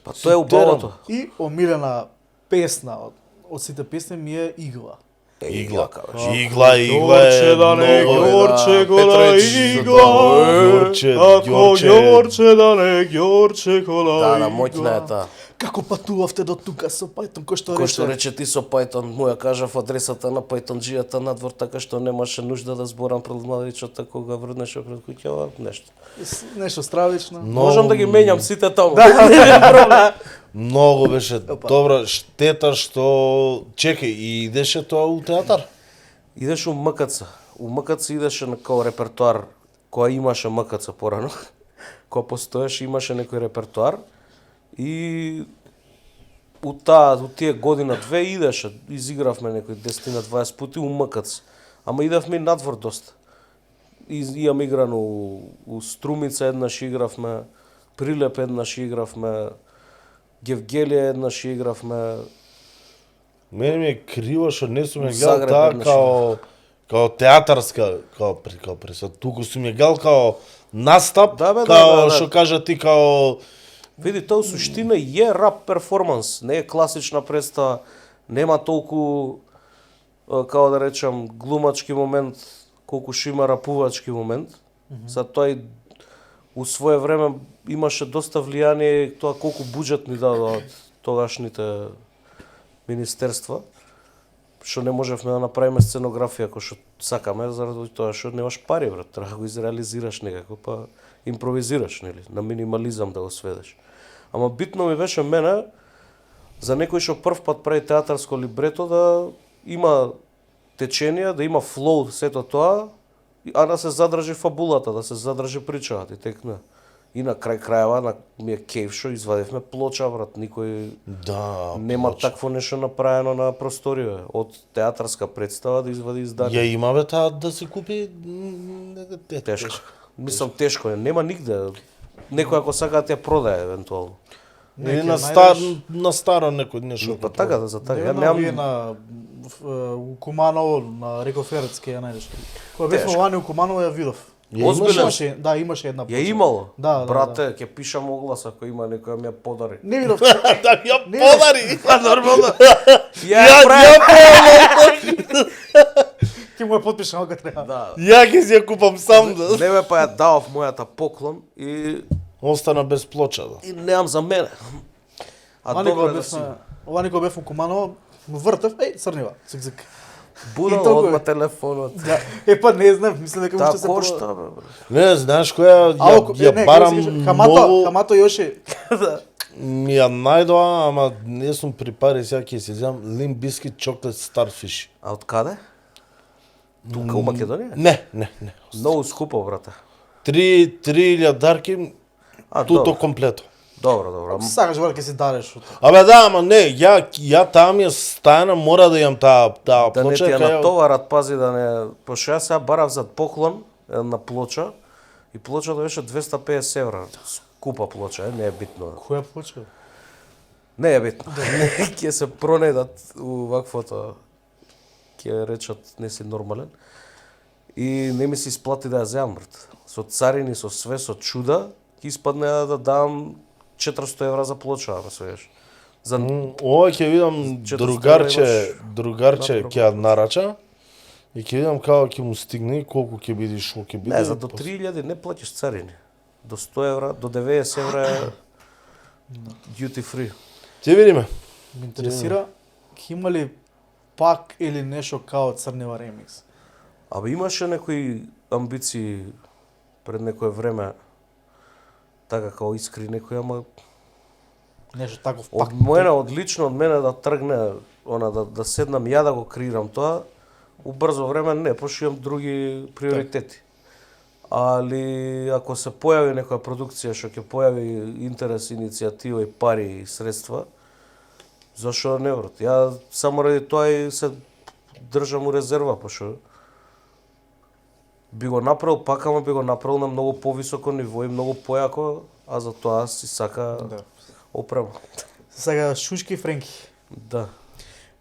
Па тоа е убавото. И омилена песна од сите песни ми е Игла. Игла. кажеш. Игла е многу... Јорче кола игла. Јорче, да не Јорче кола Да, да, моќна е таа. Како патувавте до тука со Python, кој што Кој што рече? рече ти со Python, му ја кажав адресата на Python-джијата надвор, така што немаше нужда да зборам пред младичот кога врнеше пред куќава, нешто. Нешто стравично. Можам да ги менјам сите таму. Многу беше добра, штета што... Чекај, и идеше тоа у театар? Идеше у МКЦ. У МКЦ идеше на као репертуар, која имаше МКЦ порано. Која постоеше, имаше некој репертуар. И у тие година-две идеше, изигравме некој 10-20 пати у МКЦ. Ама идевме и надвор доста. Имам играно у Струмица еднаш игравме, Прилеп еднаш игравме, Гевгелија еднаш игравме. Мене ми е криво што не сум ја гледал Загреб таа еднаш као театарска, као пресад. Туку сум ја гледал као настап, Да, бе, да, као да. што кажа ти као... Види, тоа у суштина е рап перформанс, не е класична представа, нема толку, као да речам, глумачки момент, колку што има рапувачки момент. За тоа и у свое време имаше доста влијание тоа колку буџет ни дадоа од тогашните министерства, што не можевме да направиме сценографија кој што сакаме, заради тоа што немаш пари, брат, треба да го изреализираш некако, па импровизираш, нели, на минимализам да го сведеш. Ама битно ми беше мене, за некој што прв пат прави театарско либрето, да има теченија, да има флоу сето тоа, а да се задржи фабулата, да се задржи причата и текна. И на крај крајава, ми е кејф што извадивме плоча, брат, никој Да, нема такво нешто направено на просторија. Од театарска представа да извади издание. Ја има бе таа да се купи... Тешко. Мислам тешко е, нема нигде. Некој ако сака да ја продае евентуално. Или Ќе на старо некој нешто. Па така да за така. Ја Немам немам у Куманово на Рекоферец ке ја најдеш. Кога бевме вани у Куманово ја видов. Озбилен? Имаше една Ја имало. Да, да, Брате, ќе пишам оглас ако има некој да ми ја подари. Не видов. Да ја Не, подари! Па нормално. Ја Ја прави. Ќе му ја потпишам кога треба. Да. Ја ќе си ја купам сам да... Не ме па ја давав мојата поклон и Остана без плоча да. немам за мене. А Ова никога добро е да си. бевме, ова никога бев у Куманово, му вртев, црнива, цик. Будал И толку одма е. телефонот. Да, па не знам, мислам дека Таа уште се кошта, бе, бре. Не, знаеш која ја барам многу... Хамато Јоши. Ми ја најдоа, ама не сум при пари, сега ќе се земам Limp Bizkit Chocolate Starfish. А од каде? Тука у Македонија? Не. Многу скупо, брате. 3.000 дарки, А, туто добро. комплето. Добро. Ако сакаш вака ќе си дареш. Абе да, ама не, ја таа ми е стајна, мора да имам таа Да не плоча. ти ја кај- натоварат, пази да не... Пошто јас сега барав за поклон една плоча и плочата беше 250 евра. Скупа плоча, не е битно. Која плоча? Не е битно. Ќе се пронедат у ваквото, ќе речат не си нормален. И не ми се исплати да ја земам, брат. Со царини, со све, со чуда, ќе испадне да дам 400 евра за плоча, ме свееш. За Ова ќе видам 400 другарче евра ќе ја нарача и ќе видам како ќе му стигне и колку ќе биде и што ќе биде. не, за до 3000 не платиш царини. До 100 евра, до 90 евра е duty free. Ќе видиме. Ме интересира, ќе има ли пак или нешто као Црнева ремикс? Абе имаше некои амбиции пред некое време, така као искри некои, ама Нешто таков пак. лично од мене да тргне, да седнам ја да го креирам тоа, у брзо време не, пошто имам други приоритети. Али ако се појави некоја продукција што ќе појави интерес, иницијатива и пари и средства, зашо не, брат? Ја само ради тоа и се држам у резерва, пошто би го направил пак, ама би го направил на многу повисоко ниво и многу појако, а за тоа си сака Да. опрема. Сега Шушки и Френки. Да.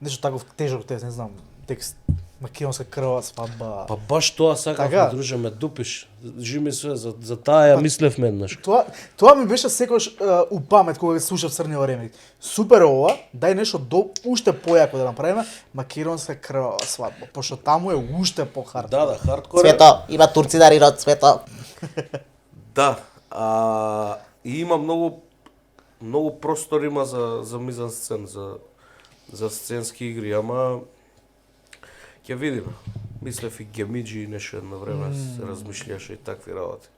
Нешто таков тежок текст, не знам, текст македонска крва свадба. Па баш тоа сакав, Така. друже, ме дупиш. Жими све, за таа ја мислевме еднаш. Тоа ми беше секојаш у памет кога слушав Црнева ремикс. Супер ова, дај нешто уште појако да направиме македонска крвава свадба, пошто таму е уште похард. Да, хардкор. Цвето, има турци да рират цвето. Да. И има многу простор има за мизансцен, за сценски игри, ама ќе видиме. Мислев и Гемиджи и нешто едно време се размишлјаше и такви работи.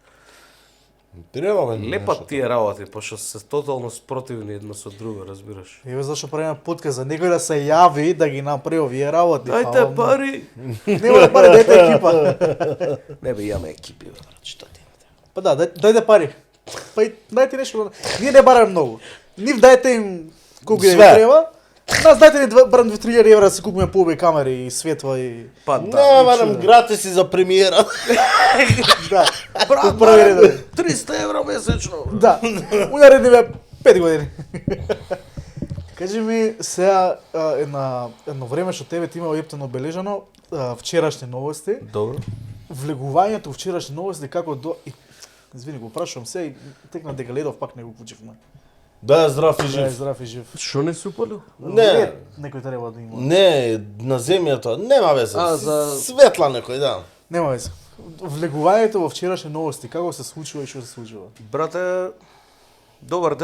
Треба бе. Лепат тие работи, пошто се тотално спротивни едно со друго, разбираш. Еве зашто правиме подкаст за некој да се јави да ги направи овие работи. Дајте пари! Нема да пари, дајте екипа. Не бе, јаме екипи, брат, што ти? Па да, дајте пари. Па и дајте нешто. Ние не бараме многу. Нив дајте им колку ги Све. треба. Нас дайте ни барам 2-3 евра да си купиме поубави камери и светла и... Па Не, да. барам гратиси за премиера. Да. Брат, Први ред. барам 300 евра месечно. Да. Унаредниве 5 години. Кажи ми сега едно време што тебе ти има ептено обележано вчерашни новости. Добро. Влегувањето у вчерашни новости како до... Извини, го прашувам се и текна дека гледав пак не го вклучивме. Да, здрав и Да, жив. здрав и жив. Што не супалил? Не. Некој треба да има. Не, на земјата, нема везе. за- Светла некој, да. Нема веќе. Влегувањето во вчерашни новости, како се случува и што се случува? Брате, добар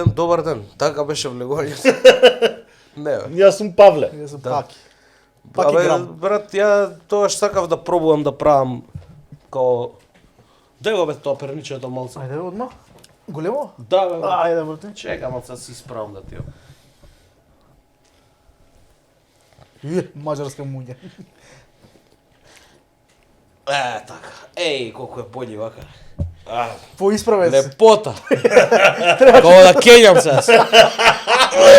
ден. Така беше влегувањето. Не, бе. Јас сум Павле. Јас сум Да. паки. Паки Абе, грам. брат, ја тоа што сакав да пробувам да правам као... Дај го бе тоа перничето малце. Ајде одма. Големо? Да, бе, брат. Ајде брате. Чекам, малце си исправам да ти ја. Маđarска муња. Така. Еј, колку е бољи вака. Поисправен се. Лепота. Као да кењам се.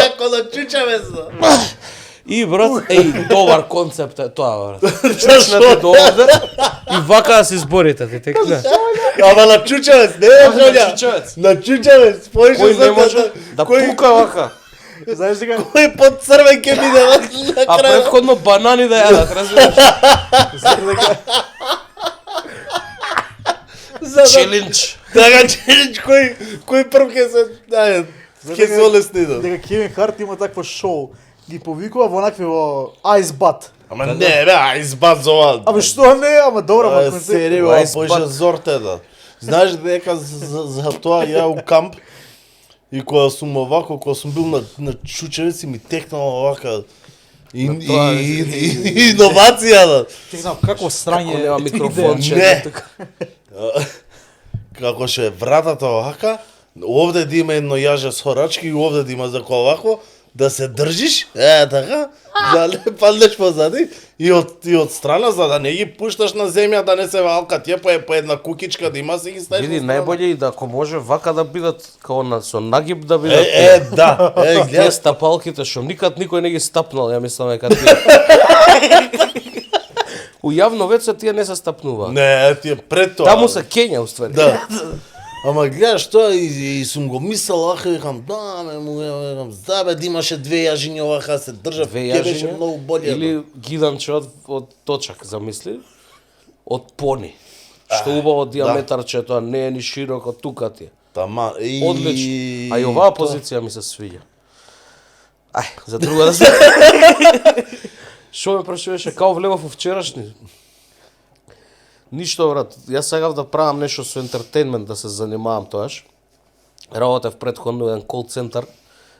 Како да чучаме за. И брат, добар концепт е тоа, брат. Чучнете до овде и вака да се изборите, ти текна. Ама на чучавец, не е жолја. чучавец. На чучавец, поише Кој не за може да пука вака. Знаеш дека Кој под црвен ќе биде на А крај. предходно банани да јадат, разбираш? знаеш дека За да Челендж. така челендж кој прв ќе се ќе се олесни да. дека Кевин Харт има такво шоу. Ги повикува во накви во Ice Bat. Ама не бе, ај избац за ова. Абе што не, ама добро, ама концепт. Серија, Ice поише Bat. зорте да. Знаеш дека за тоа ја у камп и кога сум овако, кога сум бил на чучевец и ми текнало овака иновација да. Ти знам како срање. Ако нема микрофон, че Не. така. Како ше вратата овака, овде да има едно јаже со рачки и овде да има за овако, да се држиш, така, да не паднеш позади и од страна за да не ги пушташ на земја, да не се валка тие по една кукичка да има се ги ставиш. Види, на страна. најбоље и да ако може вака да бидат, као со нагиб да бидат. Да, Тие гледа. стапалките што никад никој не ги стапнал, ја мислам дека тие. У јавно веќе тие не се стапнуваат. Не, тие пред тоа. Таму се Кења уствари. Да. Ама гледаш тоа и сум го мислел, аха, викам, да, викам, забе, да имаше две јажиња овака се држав, Две ќе беше јажиња многу болje. или гиданче од точак, замисли, од пони. Што убаво диаметарче, тоа не е ни широко, тука ти е. Тама, Одлично. А и оваа позиција ми се свиѓа. Ај, за друга да се... Шо ме прашуваше, као влегов у вчерашни? Ништо, брат. Јас сакав да правам нешто со ентертейнмент, да се занимавам тоаш. Работев претходно еден кол центар,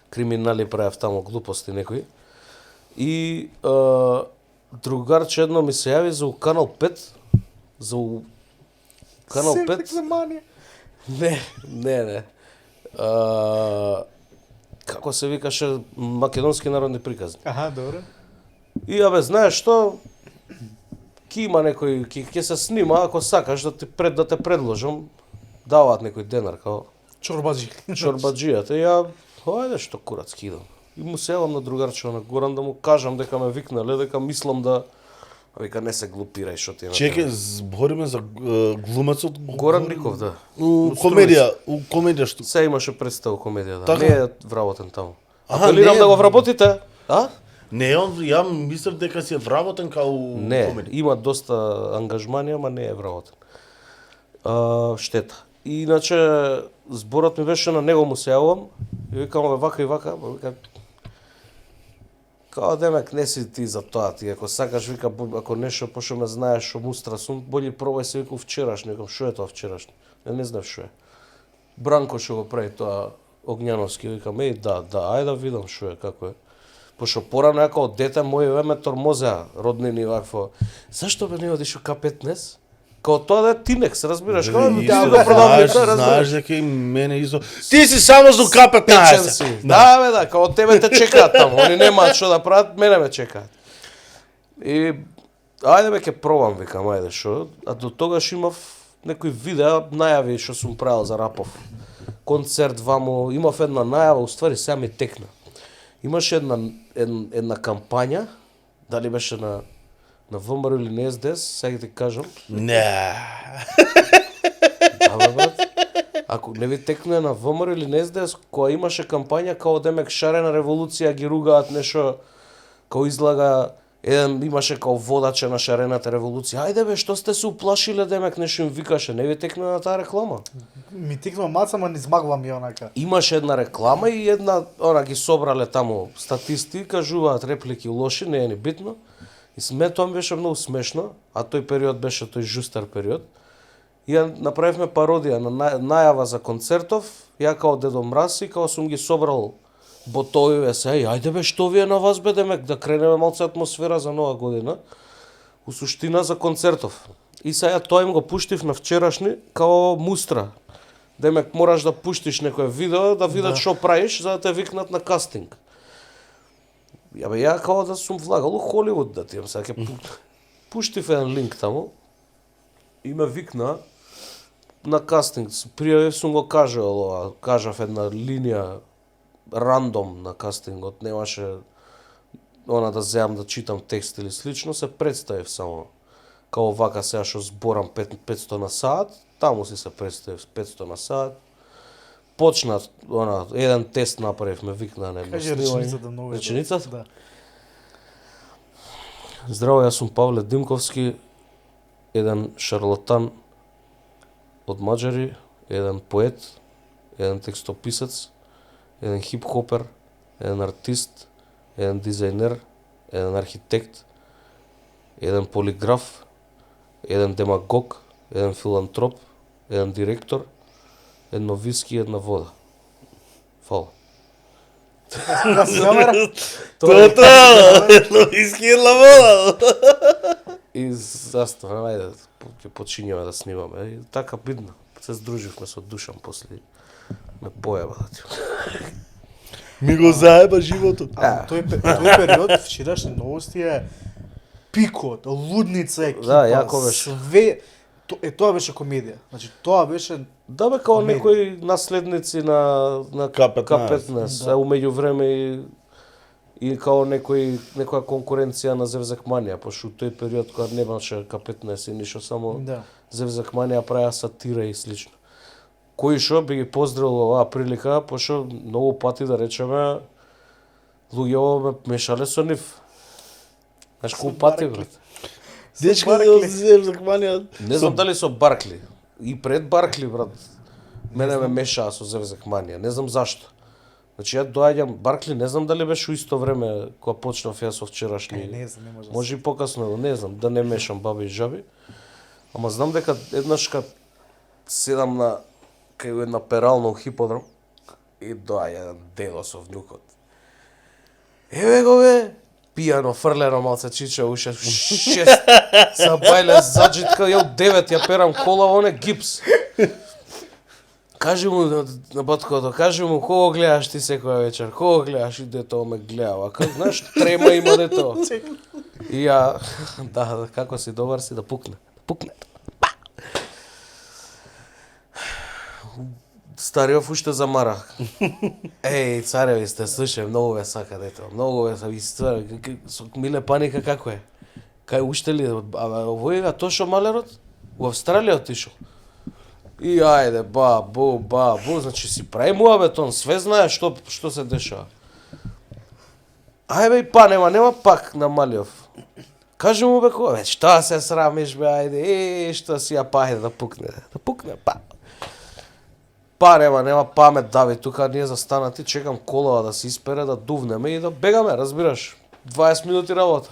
криминали правев тамо глупости некои. И другарче едно ми се јави за Канал 5. За Канал 5. за манија. Не. Како се викаше, македонски народни приказни. Аха, добро. И абе, знаеш што? Ки има некој, ќе се снима, ако сакаш да те предложам, даваат некој денар, као Чорбаджи. чорбаджијата. И ја, ајде што курац кидам. И му се јавам на другарчето на Горан да му кажам дека ме викнале, дека мислам да... А вика, не се глупирај, што ти е на Чеке, збориме за глумецот Горан Риков, да. у комедија што. Се имаше представа комедија, да. Така? Не е вработен таму. Аха, Апелирам не е- да го вработите, а? Не, ја мислев дека си е вработен као Не, комедија. има доста ангажмани, ама не е вработен. Штета. И иначе зборот ми беше на него, му се јавувам и викам вака и вака, вика као демек не си ти за тоа, ти ако сакаш вика ако нешто пошто ме знаеш што мустра сум, бољи пробај се вика вчерашни, викам што е тоа вчерашни? Не знам што е. Бранко што го прави тоа Огњановски, викам да, ајде да видам што е, како е. Пошто порано ја као дете мој ме тормозеа роднини вакво. Зашто бе не одиш у К15? Као тоа да е Тинекс, разбираш? Као Исто, да го продавам тоа, знаеш разбираш? дека и мене исто. Ти си само за Печен К15. си. Да, бе, да, као тебе те чекаат таму. Они немаат што да прават, мене ме чекаат. И ајде бе ќе пробам, викам, ајде што. А до тогаш имав некои видеа, најави што сум правил за Рапов. Концерт ваму, имав една најава, уствари сега ми текна. Имаше една кампања, дали беше на ВМРО или на СДС, сега ти кажам. Не. Абе, брат, ако не ви текне на ВМРО или на СДС, која имаше кампања као демек шарена револуција, ги ругаат нешто, као излага, еден имаше као водаче на шарената револуција. Ајде бе, што сте се уплашиле демек, нешто им викаше, не ви текне на таа реклама? Ми тикнува маца, ма не измагвам и онака. Имаше една реклама и она ги собрале таму статисти, кажуваат реплики лоши, не е ни битно. И тоа ми беше многу смешно, а тој период беше тој жустар период. И ја направивме пародија на најава за концертов, ја као Дедо Мраз и као сум ги собрал ботовиве се, ајде бе, што ви е на вас бе, демек, да кренеме малце атмосфера за нова година, у суштина за концертов. И сега тоа им го пуштив на вчерашни, као мустра. Демек, мораш да пуштиш некое видео, да видат што правиш, за да те викнат на кастинг. Ја као да сум влагал у Холивуд, да ти имам сега, пуштив еден линк таму, и ме викна на кастинг. Пријавив сум го кажав една линија рандом на кастингот, немаше она да земам да читам текст или слично, се представив само. Као вака сега што зборам 500 на саат, таму си се представив 500 на саат. Почна еден тест направив, ме викна на едно Кажи реченицата многу. Реченицата? Да. Здраво, јас сум Павле Димковски, еден шарлатан од Маđари, еден поет, еден текстописец, еден хип-хопер, еден артист, еден дизајнер, еден архитект, еден полиграф, еден демагог, еден филантроп, еден директор, едно виски и една вода. Фала. Тоа, едно виски и една вода. И застава, ајде, ќе почињаме да снимаме. И така бидно. Се здруживме со Душан после ме појава да ти. Ми го заеба животот. Тој период вчерашни новости е пикот, лудница екипа. Да, јако беше. Све тоа беше комедија. Значи тоа беше Да бе, као некои наследници на К15. К15, а умеѓу време и као некоја конкуренција на Зевзакманија, пошто тој период кога немаше К15 и ништо, само да. Зевзакманија правеа сатира и слично. Кој шо би ги поздравил оваа прилика, пошто многу пати да речеме луѓето ме мешале со нив. Знаеш колку пати, брат? Дечко Баркли. да се закманија. Не знам дали со Баркли. И пред Баркли, брат, мене ме мешаа со Зевзакманија. Не знам зашто. Значи, ја доаѓам, Баркли, не знам дали беше у исто време кога почнав ја со вчерашни. Не знам, не може. Може и покасно, не знам, да не мешам баби и жаби. Ама знам дека еднаш кад седам на кај една перална у хиподром и доаѓа еден дедо со внукот. Еве го бе, пијано, фрлено малце чиче, уште 6, са бајле заджитка, ја 9 ја перам кола, оне гипс. Кажи му на баткото, кажи му кого гледаш ти секоја вечер, кого гледаш и дето ме гледа, как знаеш, трема има дето. И ја, да, како си добар си да пукне, пукне. Па! Стариов уште замара. Еј, цареви сте, слушај, многу ве сака дето, многу ве са ви ствар, со Миле Паника како е? Кај уште ли, овој е Тошо Малерот? У Австралија отишол. И ајде, бабу, значи си прави муабет, он све знае што се дешава. Ајде бе, па нема пак на Малиов. Кажи му бе кога, што се срамиш бе, ајде, што си ја пајде да пукне, па. Па нема памет, Дави, тука ние застанати, чекам колава да се испере, да дувнеме и да бегаме, разбираш. 20 минути работа.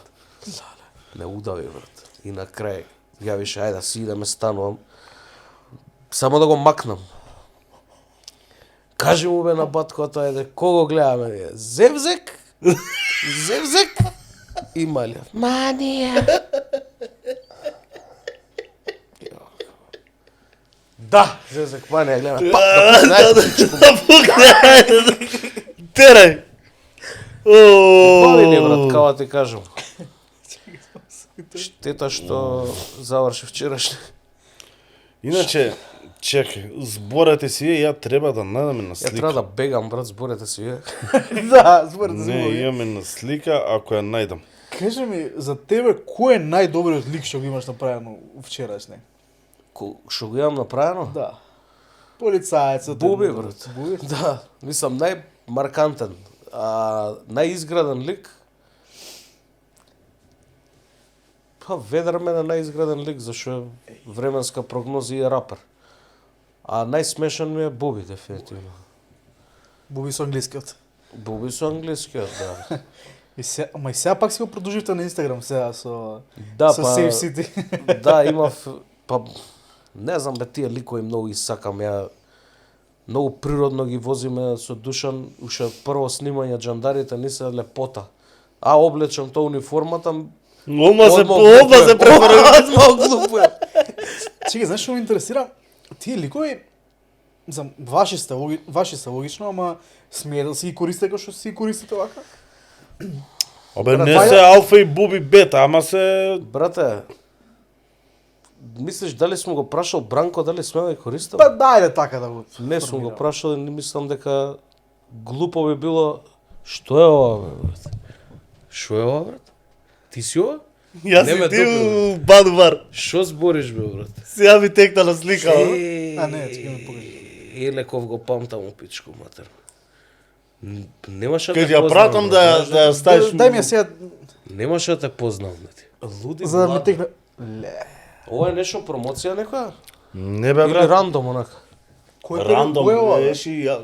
Не удави, брат. И на крај, ја више, ајде, си идеме, станувам. Само да го макнам. Кажи му бе на баткото, ајде, кого гледаме ние? Зевзек? Зевзек? И Малиев. Манија. Да, Зевзек, Манија, гледаме. Па, да пукне. Терај. Бали ни, брат, као ти кажам. Штета што заврши вчерашни. Иначе, чекај, зборете си ја треба да најдеме на Ја слика. треба да бегам, брат, зборете си вие. Да, зборете се. Не, имаме на слика, ако ја најдам. Кажи ми, за тебе, кој е најдобриот лик што го имаш направено вчерашне? Што го имам направено? Да. Полицаецот. Буби, брат. Буби? Да, мислам најмаркантен, најизграден лик. Па Ведар мене најизграден лик, зашо е временска прогноза и е рапер. А најсмешен ми е Буби, дефинитивно. Буби со англискиот. Буби со англискиот, да. Ама и сега пак си го продолживте на Инстаграм сега со Да, со па, Safe City. да, имав, па, не знам бе, тие ликови многу ги сакам, ја многу природно ги возиме со Душан, уште прво снимање Джандарите не се лепота. А облечам тоа униформата, Ома се Одма препарира. глупо е. Чекај, знаеш што ме интересира? Тие ликови за ваши се логично, ама смее да си ги користите како што си ги користите вака? Абе, не Брат, се алфа и буби бета, ама се... Брате, мислиш дали сум го прашал Бранко дали сме да ги користам? Па дајде така да го. Не сум го формирам. прашал и не мислам дека глупо би било. Што е ова, бе, брат? Што е ова, брат? Ти си ова? Јас Не ме и ти допира. у Бадувар. Што збориш, бе, брат? Сега ми текна на слика. а? А, не, чекај ме покажи. Елеков го памтам у пичку, матер. Немаше Кај те ја познам, пратам брат, да ја ставиш... Дај ми ја сега Немаше да те познам, ти. Луди, за да ми млади. текне. Ле. Ова е нешто промоција некоја? Не бе, Или брат. рандом, онака? Кој Рандом, кој е ова? беше и ја.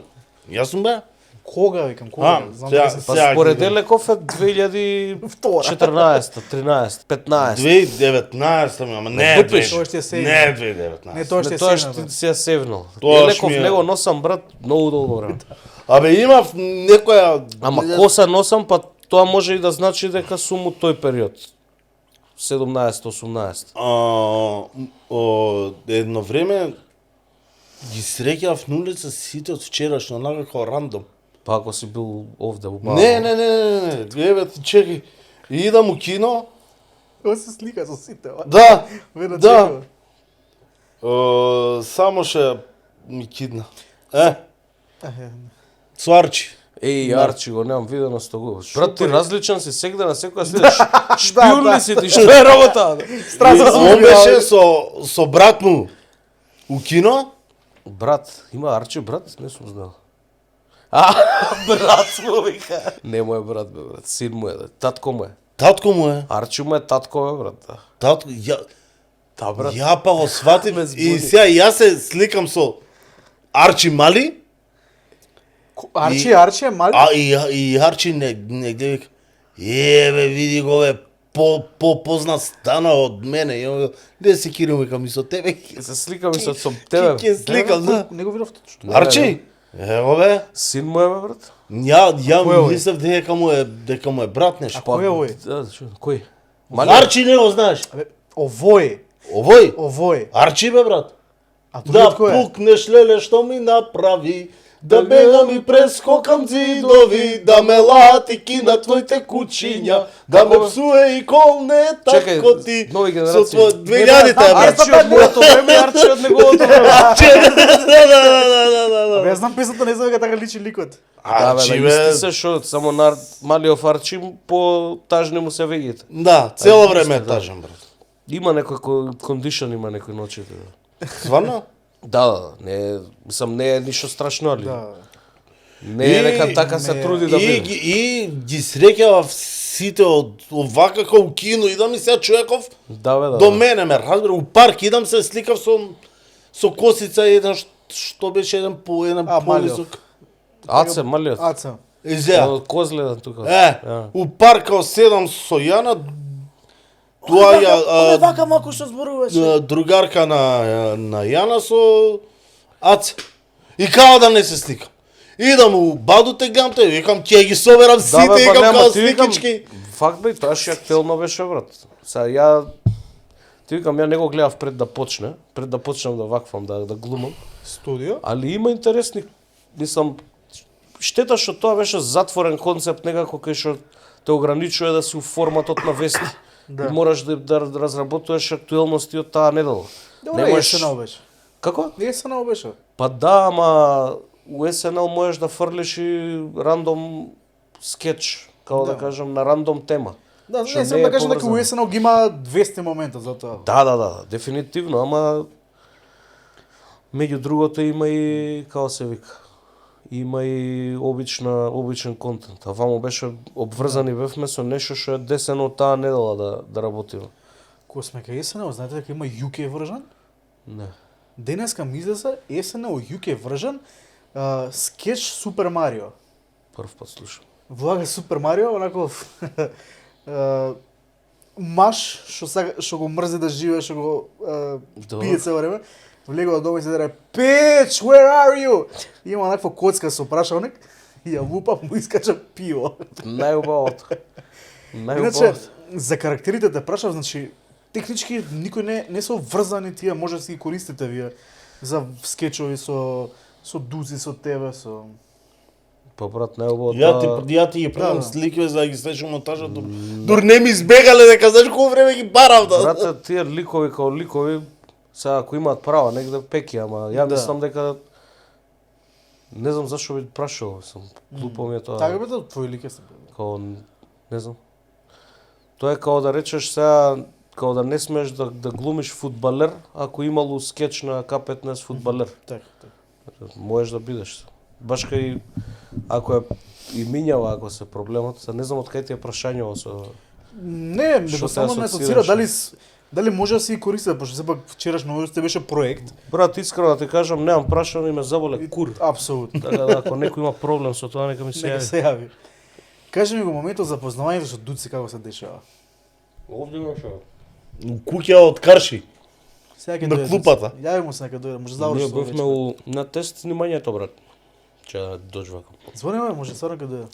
Јас сум бе? Кога викам, А, кога? Знам сега- дека се Па Сега според ги видам. Елеков е 2014, 13, 15. 2019, ама не, Дупиш. Тоа ще се не 2019. Не, тоа Не, ще тоа се. што ти си ја севнал. Тоа Елеков ми е- него носам, брат, многу долго време. Абе имав некоја... Ама коса носам, па тоа може и да значи дека сум у тој период. 17-18. Едно време ги среќав на улица сите од вчерашно, онака како рандом. Па ако си бил овде у Баба. Не. Еве ти чекај. Идам у кино. Ова се слика со сите. Да. Веднаш Да. чекам. Само ше ми кидна. Со Арчи. Еј, Арчи го немам видено сто го. Брат, ти Шупај. различен си сегде на секоја следеш. Шпион Да, ли си ти? Што е работа? Он беше со брат му у кино. Брат, има Арчи брат? Не сум знал. Брат му вика. Не му е брат, бе, брат. Син му е, да. Татко му е. Татко му е. Арчи му е татко, бе, брат. Да. Татко, ја, Да, брат. ја па го сватив Ме збуни. и сега јас се сликам со Арчи мали, Арчи е мали. и Арчи негде вика, бе, види го бе, познат стана од мене. Не се кирим, викам и со тебе. Се сликам и со тебе. Ќе сликам, да. Не го видов точно. Арчи? Ево бе. Син му е, бе, брат. Ја Кој е овој? мислев дека му е брат нешто. Кој е овој? Да, кој? Арчи не го знаеш. Абе, овој. Овој? Арчи бе, брат. А Да другиот кој е? пукнеш леле што ми направи, да бегам и прескокам зидови, да ме латики на твоите кучиња, да ме псуе и колне Чекај, тако ти. нови Со генерации. твој 2000-те, брат. Арчи од моето време, Арчи од неговото време. Да. Абе, јас знам песната, не знам дека така личи ликот. Да, бе, Арчи да, бе. исти се шо, само на малиов Арчи по тажни му се вегите. Да, цело време е тажен, брат. Има некој кондишн, има некој ночите. Да. Стварно? Да, не, мислам, не е ништо страшно, али. Да. Не е дека така се труди да биде. И ги среќава сите од овака како у кино, идам и сега човеков Да, бе, да. до мене ме разбира, у парк идам се сликав со косица еден што беше еден Малиов. понисок. Аце, малиот. Аца. И сега, Од Козледан тука. Ја. У парка седам со Јана, тоа Вака мако што зборуваше. другарка на Јана со Аце. И као да не се сликам. Идам у бадуте гледам, викам ќе ги соберам сите, бе, викам нема, као ти викам, сликички. Факт бе, тоа ше актуелно беше, брат. Сега ја ти викам, ја не го гледав пред да почне, пред да почнам да ваквам, да глумам, Студио. али има интересни, мислам, штета што тоа беше затворен концепт некако кај што те ограничува да си у форматот на вести. Да. И мораш да разработуваш актуелности од таа недела. Добре, СНЛ беше. Како? СНЛ беше. Па да, ама у СНЛ можеш да фрлиш и рандом скетч, како да Да. кажам, на рандом тема. Да, Што не сам не да е кажам дека поврзано. у СНЛ ги има 200 момента за тоа. Да, дефинитивно, ама меѓу другото има и, како се вика, има и обичен контент. А вамо беше обврзани бевме со нешто што е десено од таа недела да работиме. Кога сме кај СНЛ, знаете дека има UK version? Не. Денеска ми излезе СНЛ UK version, скетч Супер Марио. Прв пат слушам. Влага Супер Марио, онако маж што го мрзи да живее, што го пие цело време, влегува дома и се дара Bitch, where are you? И има онаква коцка со прашалник и ја лупа, му искача пиво. Најубавото. Иначе, за карактерите те прашав, значи, технички никој не се врзани тие, може да си ги користите вие за скечови со дузи, со тебе, со... Па брат, најубавото. Ја ти ги правам Да. слики за да ги слежам монтажот. Дур не ми избегале дека знаеш колку време ги барав да. Брате, тие ликови као ликови, сега ако имаат права, негде пеки, ама ја Да. мислам дека не знам зашто би прашал, сум глупо ми е тоа. Така бе, твој лик е се. Као, не знам. Тоа е као да речеш сега, као да не смееш да глумиш фудбалер, ако имало скеч на К15 фудбалер. Така. Можеш да бидеш. Баш кај, ако е и минјава, ако се проблемот, се не знам од кај ти е прашањево со... Не, Што него се само ме асоцираш? асоцира дали може да си ги користите, пошто сепак вчерашно новости беше проект. Брат, искрено да ти кажам, немам прашано и ме заболе кур. Апсолутно. Така да, ако некој има проблем со тоа, нека ми се Нека јави. се јави. Кажи ми го моментот за познавањето со Дуци како се дешава. Овде има шо? Куќа од Карши. Сега ќе На дојде клупата. Дуци. Јави му се нека дојде, може Ние заврши со бевме вечер. на тест снимањето, брат. Че да дојдвакам. Звони ме, може стварно ќе дојде.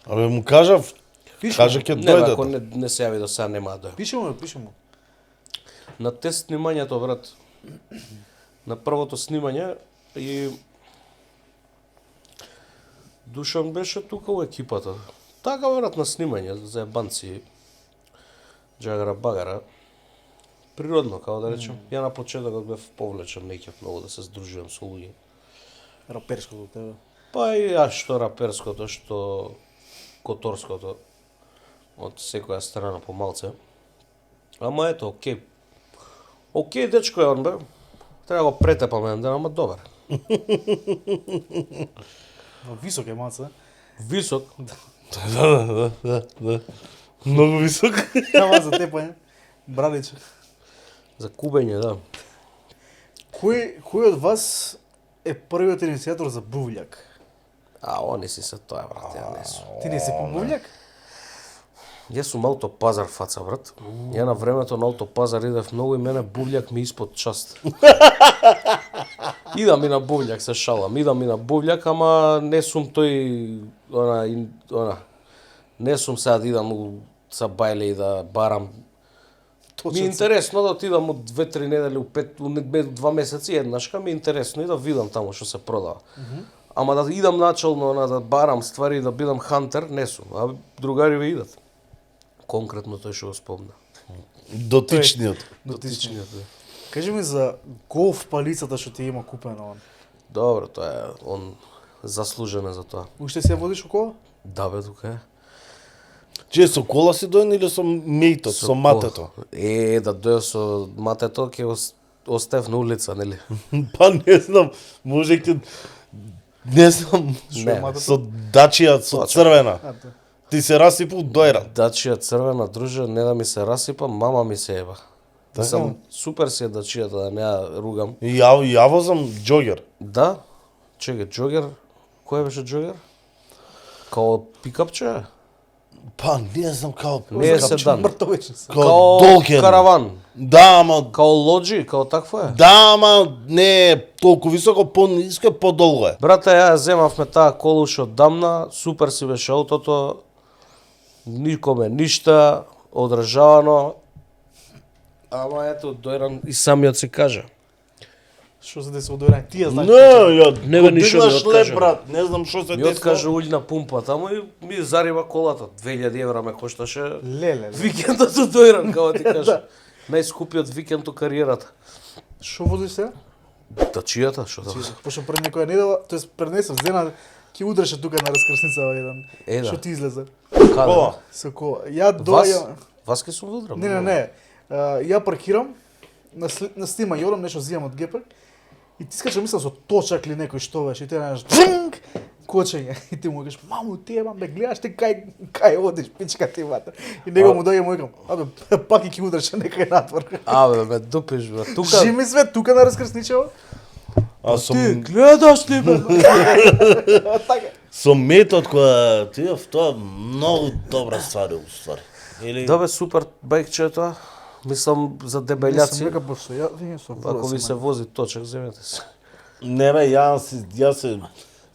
Абе му кажав, Пиши кажа му. ќе Не, бе, ако дојде. не се јави до сега нема да дојде. Пиши му. На тест снимањето, брат. На првото снимање и Душан беше тука у екипата. Така верат на снимање за ебанци. Джагара багара. Природно, како да речем. Ја на почетокот бев повлечен, неќев многу да се здружувам со луѓе. Раперското од тебе. Па и ја што раперското, што которското. Од секоја страна по малце. Ама ето, окей. Окей, дечко е он бе. Треба го претепаме еден ден, ама добар. Висок е маца. Висок. Да. Многу висок. Ама за тепање. Браниче. За кубење, да. Кој од вас е првиот иницијатор за бувљак? А, они си се тоа, брат, ја не сум. Ти не си по бувљак? Јас сум аутопазар фаца, брат. Ја на времето на аутопазар идев многу и мене бувљак ми испод част. Идам и на бувљак, се шалам. Идам и на бувљак, ама не сум тој не сум сега да идам са бајле и да барам. Ми е интересно да отидам од 2-3 недели, 2 месеци еднашка, ми е интересно и да видам таму што се продава. Ама да идам начално да барам ствари, да бидам хантер, не сум. А другари ви идат. Конкретно тој што го спомна. Дотичниот. Дотичниот. Кажи ми за голф палицата што ти има купена он. Добро, тоа е, он заслужен е за тоа. Уште си ја водиш около? Да бе, тука е. Че со кола си доен или со мејтот, со матето? Да доја со матето, ќе остев на улица, нели? Па не знам, може ќе... Не знам, Не. со дачија, со црвена. А, да. Ти се расипу дојра. Дачија црвена, друже, не да ми се расипа, мама ми се еба. Така? Сам супер си е дачијата, да не ја ругам. Ја возам џогер. Да? Чекај, џогер? Кој беше џогер? Као пикапче? Па не знам као... Не е седан. Мртовечен се. Као долген. караван. Да, ама... Као лоджи, као такво е. Да, ама не е толку високо, по-ниско е, по-долго е. Брате, ја земавме таа кола уште оддамна, супер си беше аутото, никоме ништа, одржавано. Ама ето, дојран и самиот си кажа. Што се деси одојрање? Ти ја знаеш. Не, ја Не бе, ништо ми дигнаш откажа. леп, брат, не знам што се Ми откаже уѓ на пумпата, ама и ми зариба колата. 2000 евра ме кошташе. Леле. Викендот до дојран, како ти кажа. Најскупиот викенд у кариерата. Што водиш сега? Дачијата, што да. Пошто пред некоја недела, тоест пред месец дена ќе удреше тука на раскрсница еден. Да. Што ти излезе? Каде? Со кола. Ја Вас? доаѓам. Вас ке сум удрам. Не. Ја паркирам на снима јорам нешто зимам од гепак и ти скача мислам со точак ли некој што беше и ти знаеш кочење и ти му кажеш маму ти ебам бе гледаш ти кај одиш пичка ти ватер и него му доаѓа му викам абе пак ќе удреше некој надвор. Абе, ме дупиш, бе. Тука... Жими све тука на раскрсничево. А со, Ти гледаш ли, бе? Така. со метод која ти е тоа многу добра ствар е уствари. Или Да бе, супер бајкче е тоа. Мислам за Јас дебелјаци. сум века постоја, вине со Ако ви се вози точак, земете се. не бе, јас се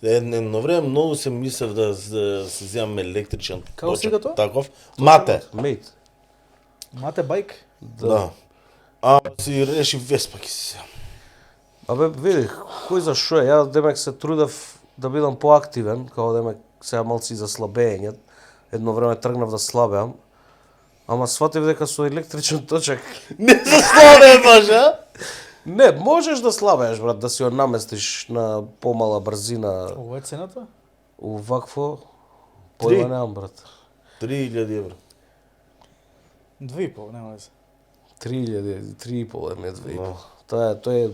едно време многу се мислев да се земам електричен Како точак, сега тоа? таков. Мате. Мейт. Мате бајк. Да. А си реши Веспа ќе си. Абе, видих, кој за шо е? Ја демек се трудев да бидам поактивен, као демек сега малци за слабење. Едно време тргнав да слабеам. Ама сватив дека со електричен точак Не се славе баш, а? не, можеш да слабееш, брат, да си ја наместиш на помала брзина. Ова е цената? Увакво, Три. појма немам, брат. 3000 евра. 2,5, нема веќе. 3000, 3,5 е не 2,5. Да. Тоа е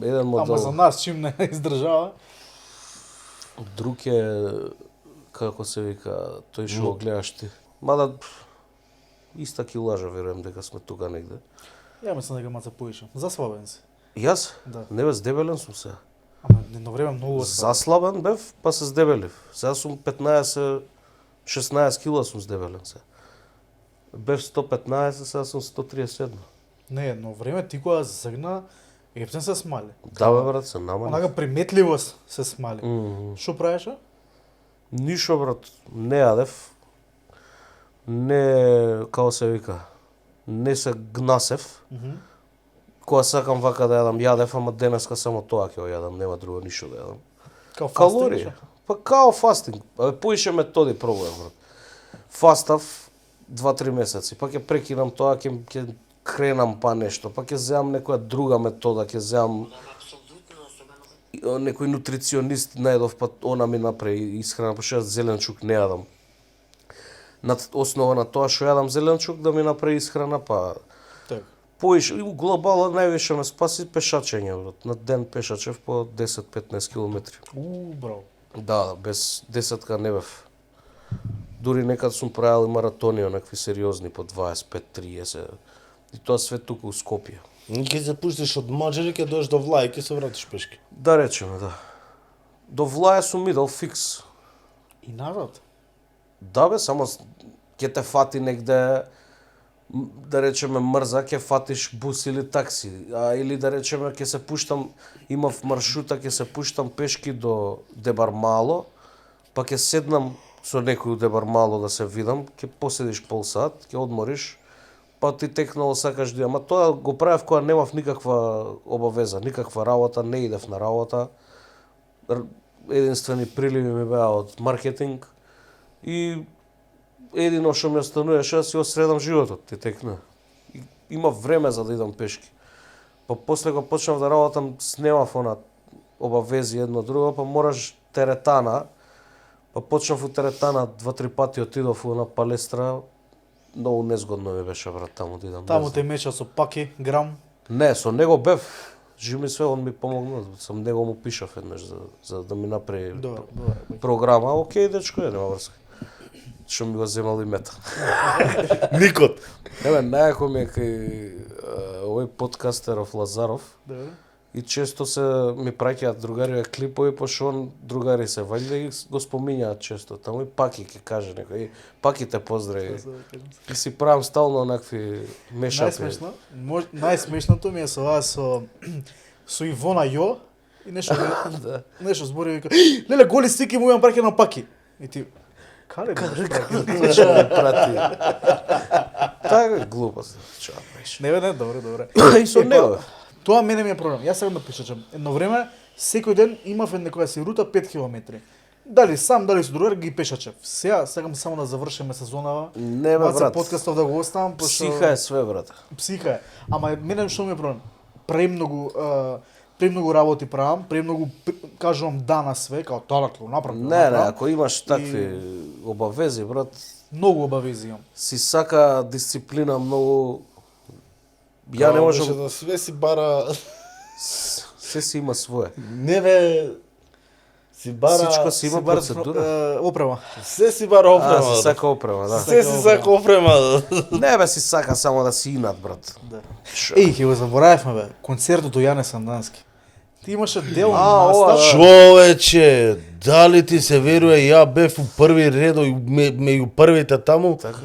еден Ама за модел. нас чим не издржава. Друг е, како се вика, тој што го гледаш ти. Мада, иста килажа, верувам дека сме тука негде. Ја мислам дека маца поише. Заслабен си. Јас? Да. Не бе, здебелен сум се. Ама едно време многу Заслабен бев, па се здебелив. Сега сум 15, 16 кила сум здебелен се. Бев 115, сега сум 137. Не, едно време ти кога засегна, епсен се смали. Да бе, брат, се намали. Онака приметливост се смали. Што правеше? Нишо, брат, не јадев. Не, како се вика, не се гнасев. Кога сакам вака да јадам, јадев, ама денеска само тоа ќе го јадам, нема друго ништо да јадам. Као Калории. Па као фастинг, поише методи пробувам, брат. Фастав 2-3 месеци, па ќе прекинам тоа, ќе кренам па нешто, па ќе земам некоја друга метода, ќе земам некој нутриционист најдов, па она ми направи исхрана, па што јас зеленчук не јадам. На основа на тоа што јадам зеленчук да ми направи исхрана, па Така. поиш и глобално највише ме спаси пешачење, брат. На ден пешачев по 10-15 километри. Браво. Да, без десетка не бев. Дури некад сум правил и маратони, онакви сериозни, по 25-30. И тоа све туку у Скопје. Ке се пуштиш од Маџари, ке дојдеш до Влај, ке се вратиш пешки. Да речеме, да. До Влаја сум идел фикс. И назад. Да бе, само ќе те фати негде, да речеме мрза, ќе фатиш бус или такси. Или да речеме ќе се пуштам, имав маршрута, ќе се пуштам пешки до Дебармало, па ќе седнам со некој у Дебармало да се видам, ќе поседиш пол сат, ќе одмориш, па ти текнало сакаш да. Ама тоа го правев кога немав никаква обавеза, никаква работа, не идев на работа. Единствени приливи ми беа од маркетинг и едино што ми остануваше да си осредам животот, ти текна. И имав време за да идам пешки. Па после го почнав да работам, снемав она обавези едно друго, па мораш теретана. Па почнав у теретана 2-3 пати отидов у една палестра. Многу незгодно ми беше, брат, таму да идам. Таму те меча со паки, грам. Не, со него бев. Живи све, он ми помогна. Сам него му пишав еднаш за да ми направи Добро. програма. Океј, дечко, нема врска. Што ми го земал името. Никот. Еве, најако ми е кај овој подкастеров Лазаров Добро. и често се ми праќаат другари клипови, пошто он другари се ваѓа и го спомињаат често. Таму и Паки ќе каже некој, Паки те поздрави. И си правам стално онакви мешапи. Најсмешно, најсмешното ми е со ова со Ивона Јо и нешто Да. нешто збори вика: "Леле, голи стики му имам праќа на Паки." И ти каде бе? Што ми прати? Така глупост. Што правиш? Не, добре, добре. И со него. Тоа мене ми е проблем. Јас сакам да пешачам. Едно време, секој ден имав некоја си рута 5 километри. Дали сам, дали со другар ги пешачев. Сега сакам само да завршиме сезонава. Не бе, Маца брат. подкастов да го оставам, пошто Психа е све, брат. Психа е. Ама мене што ми е проблем? Премногу работи правам, премногу кажувам да на све, као тоа ќе го направам. Не, ако имаш такви обавези, брат, Многу обавези имам. си сака дисциплина многу. Ја не можам, да све си бара. се си има свое. Не бе. Си бара. Сичко си има процедура. Опрема. Се си бара опрема. Се сака опрема, да. Се си сака опрема. Не бе, си сака само да си инат, брат. Да. Шо? Еј, ќе го заборавивме бе. Концертот до Јане Сандански. Ти имаше дел ова, настав. да. Човече, дали ти се веруе, ја бев у први ред, меѓу првите таму, Така.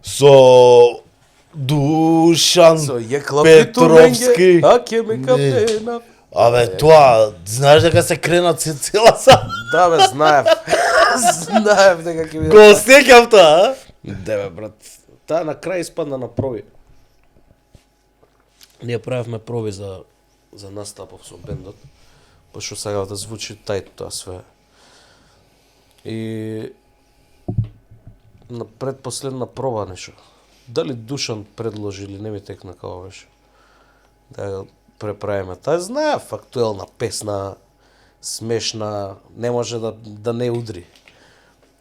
со Душан Со Јекла Петровски. А ке ме капена. Абе, тоа, знаеш дека се крена цела са? Да бе, знаев. Знаев дека ќе Го биде. сеќав тоа, а? Да бе, брат. Таа на крај испадна на проби. Ние правевме проби за настапов со бендот, пошто сакав да звучи тајт тоа све. И на предпоследна проба нешто. Дали Душан предложи или не ми текна како беше. Да го преправиме. Таа знаев, актуелна песна, смешна, не може да не удри.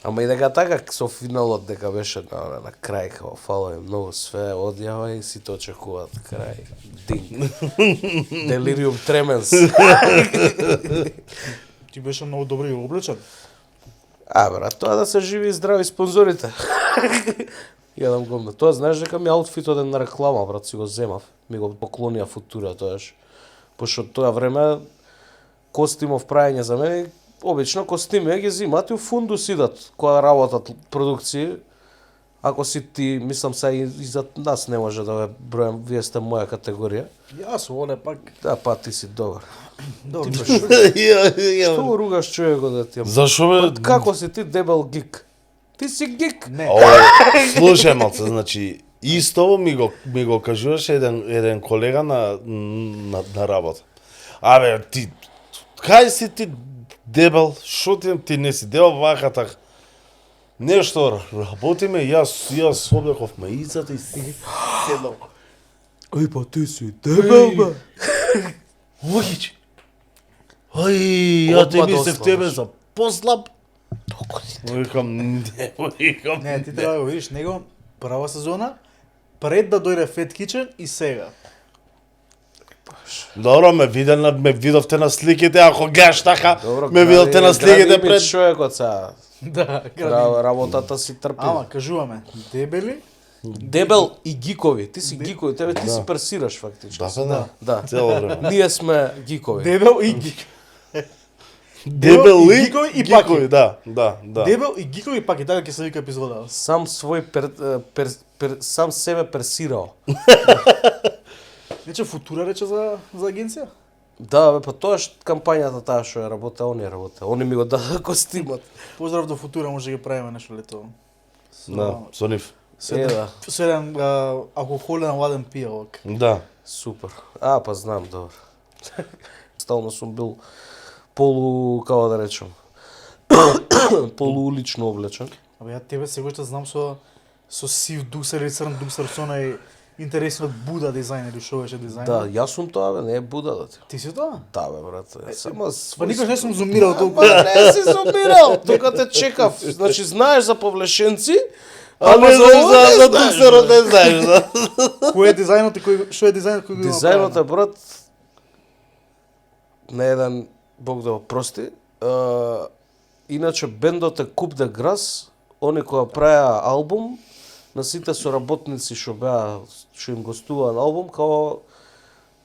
Ама и дека така со финалот дека беше на крај како фало е многу све одјава и сите очекуваат крај. Динг. Делириум тременс. Ти беше многу добро и облечен. Брат, тоа да се живи и здрави спонзорите. Јадам гомна. Тоа знаеш дека ми аутфитот е на реклама, брат, си го земав. Ми го поклонија Футура тоаш. Пошто тоа време костимов прајање за мене, обично костими ги зимат и у фундус идат кога работат продукции. Ако си ти, мислам сега и за нас не може да ве бројам, вие сте моја категорија. Јас оле пак. Да, па ти си добар. Добро. Што го ругаш човекот да ти? Зашо бе? Како си ти дебел гик? Ти си гик. Не. Слушај малце, значи исто ми го кажуваше еден колега на работа. Абе, ти кај си ти дебел, шо ти не си дебел вака так. Нешто работиме, јас облеков маицата и си седнал. Ај па ти си дебел бе. Логич. Ај, ја те Одма мислев дослабаш. тебе за послаб. Викам, не, викам. Не, ти треба да го видиш него прва сезона пред да дојде Fat Kitchen и сега. Добро, ме видовте на сликите, ако гаш така, ме видовте на сликите пред... човекот сега. Да, гради. Работата си трпи. Ама кажуваме, дебели, Дебел и гикови. Ти си гикови, тебе ти си персираш фактички. Да. Да. Цело време. Ние сме гикови. дебел и гик. Дебел и гикови и паки. гикови, да. Дебел и гикови паки, така ќе се вика епизода. Сам сам себе персирао. Нече Футура рече за агенција? Да, бе, па тоа е кампањата таа што ја работа, они работа. Они ми го даде костимот. Поздрав до Футура, може да ги правиме нешто лето. Да, со нив. Со Да. со еден алкохолен ладен пијалок. Да. Супер. Па знам, добро. Стално сум бил како да речем, полуулично облечен. Абе ја тебе сега што знам со сив дуксер или црн дуксер со онај интересен од Буда дизајн или шо беше дизајн. Да, јас сум тоа, бе, не е Буда, да ти. Ти си тоа? Да, бе, брат. Само Па никош не сум зумирал толку. Не си зумирал, тука те чекав. Значи, знаеш за повлешенци, А не за знаеш ово за не знаеш, дуксерот, не знаеш, да. Кој е дизајнот и што е дизајнот кој го има Дизајнот е, направено? брат, на еден, Бог да го прости, иначе бендот е Coup de Grace, они која правеа албум, на сите соработници што им гостуваа на албум, као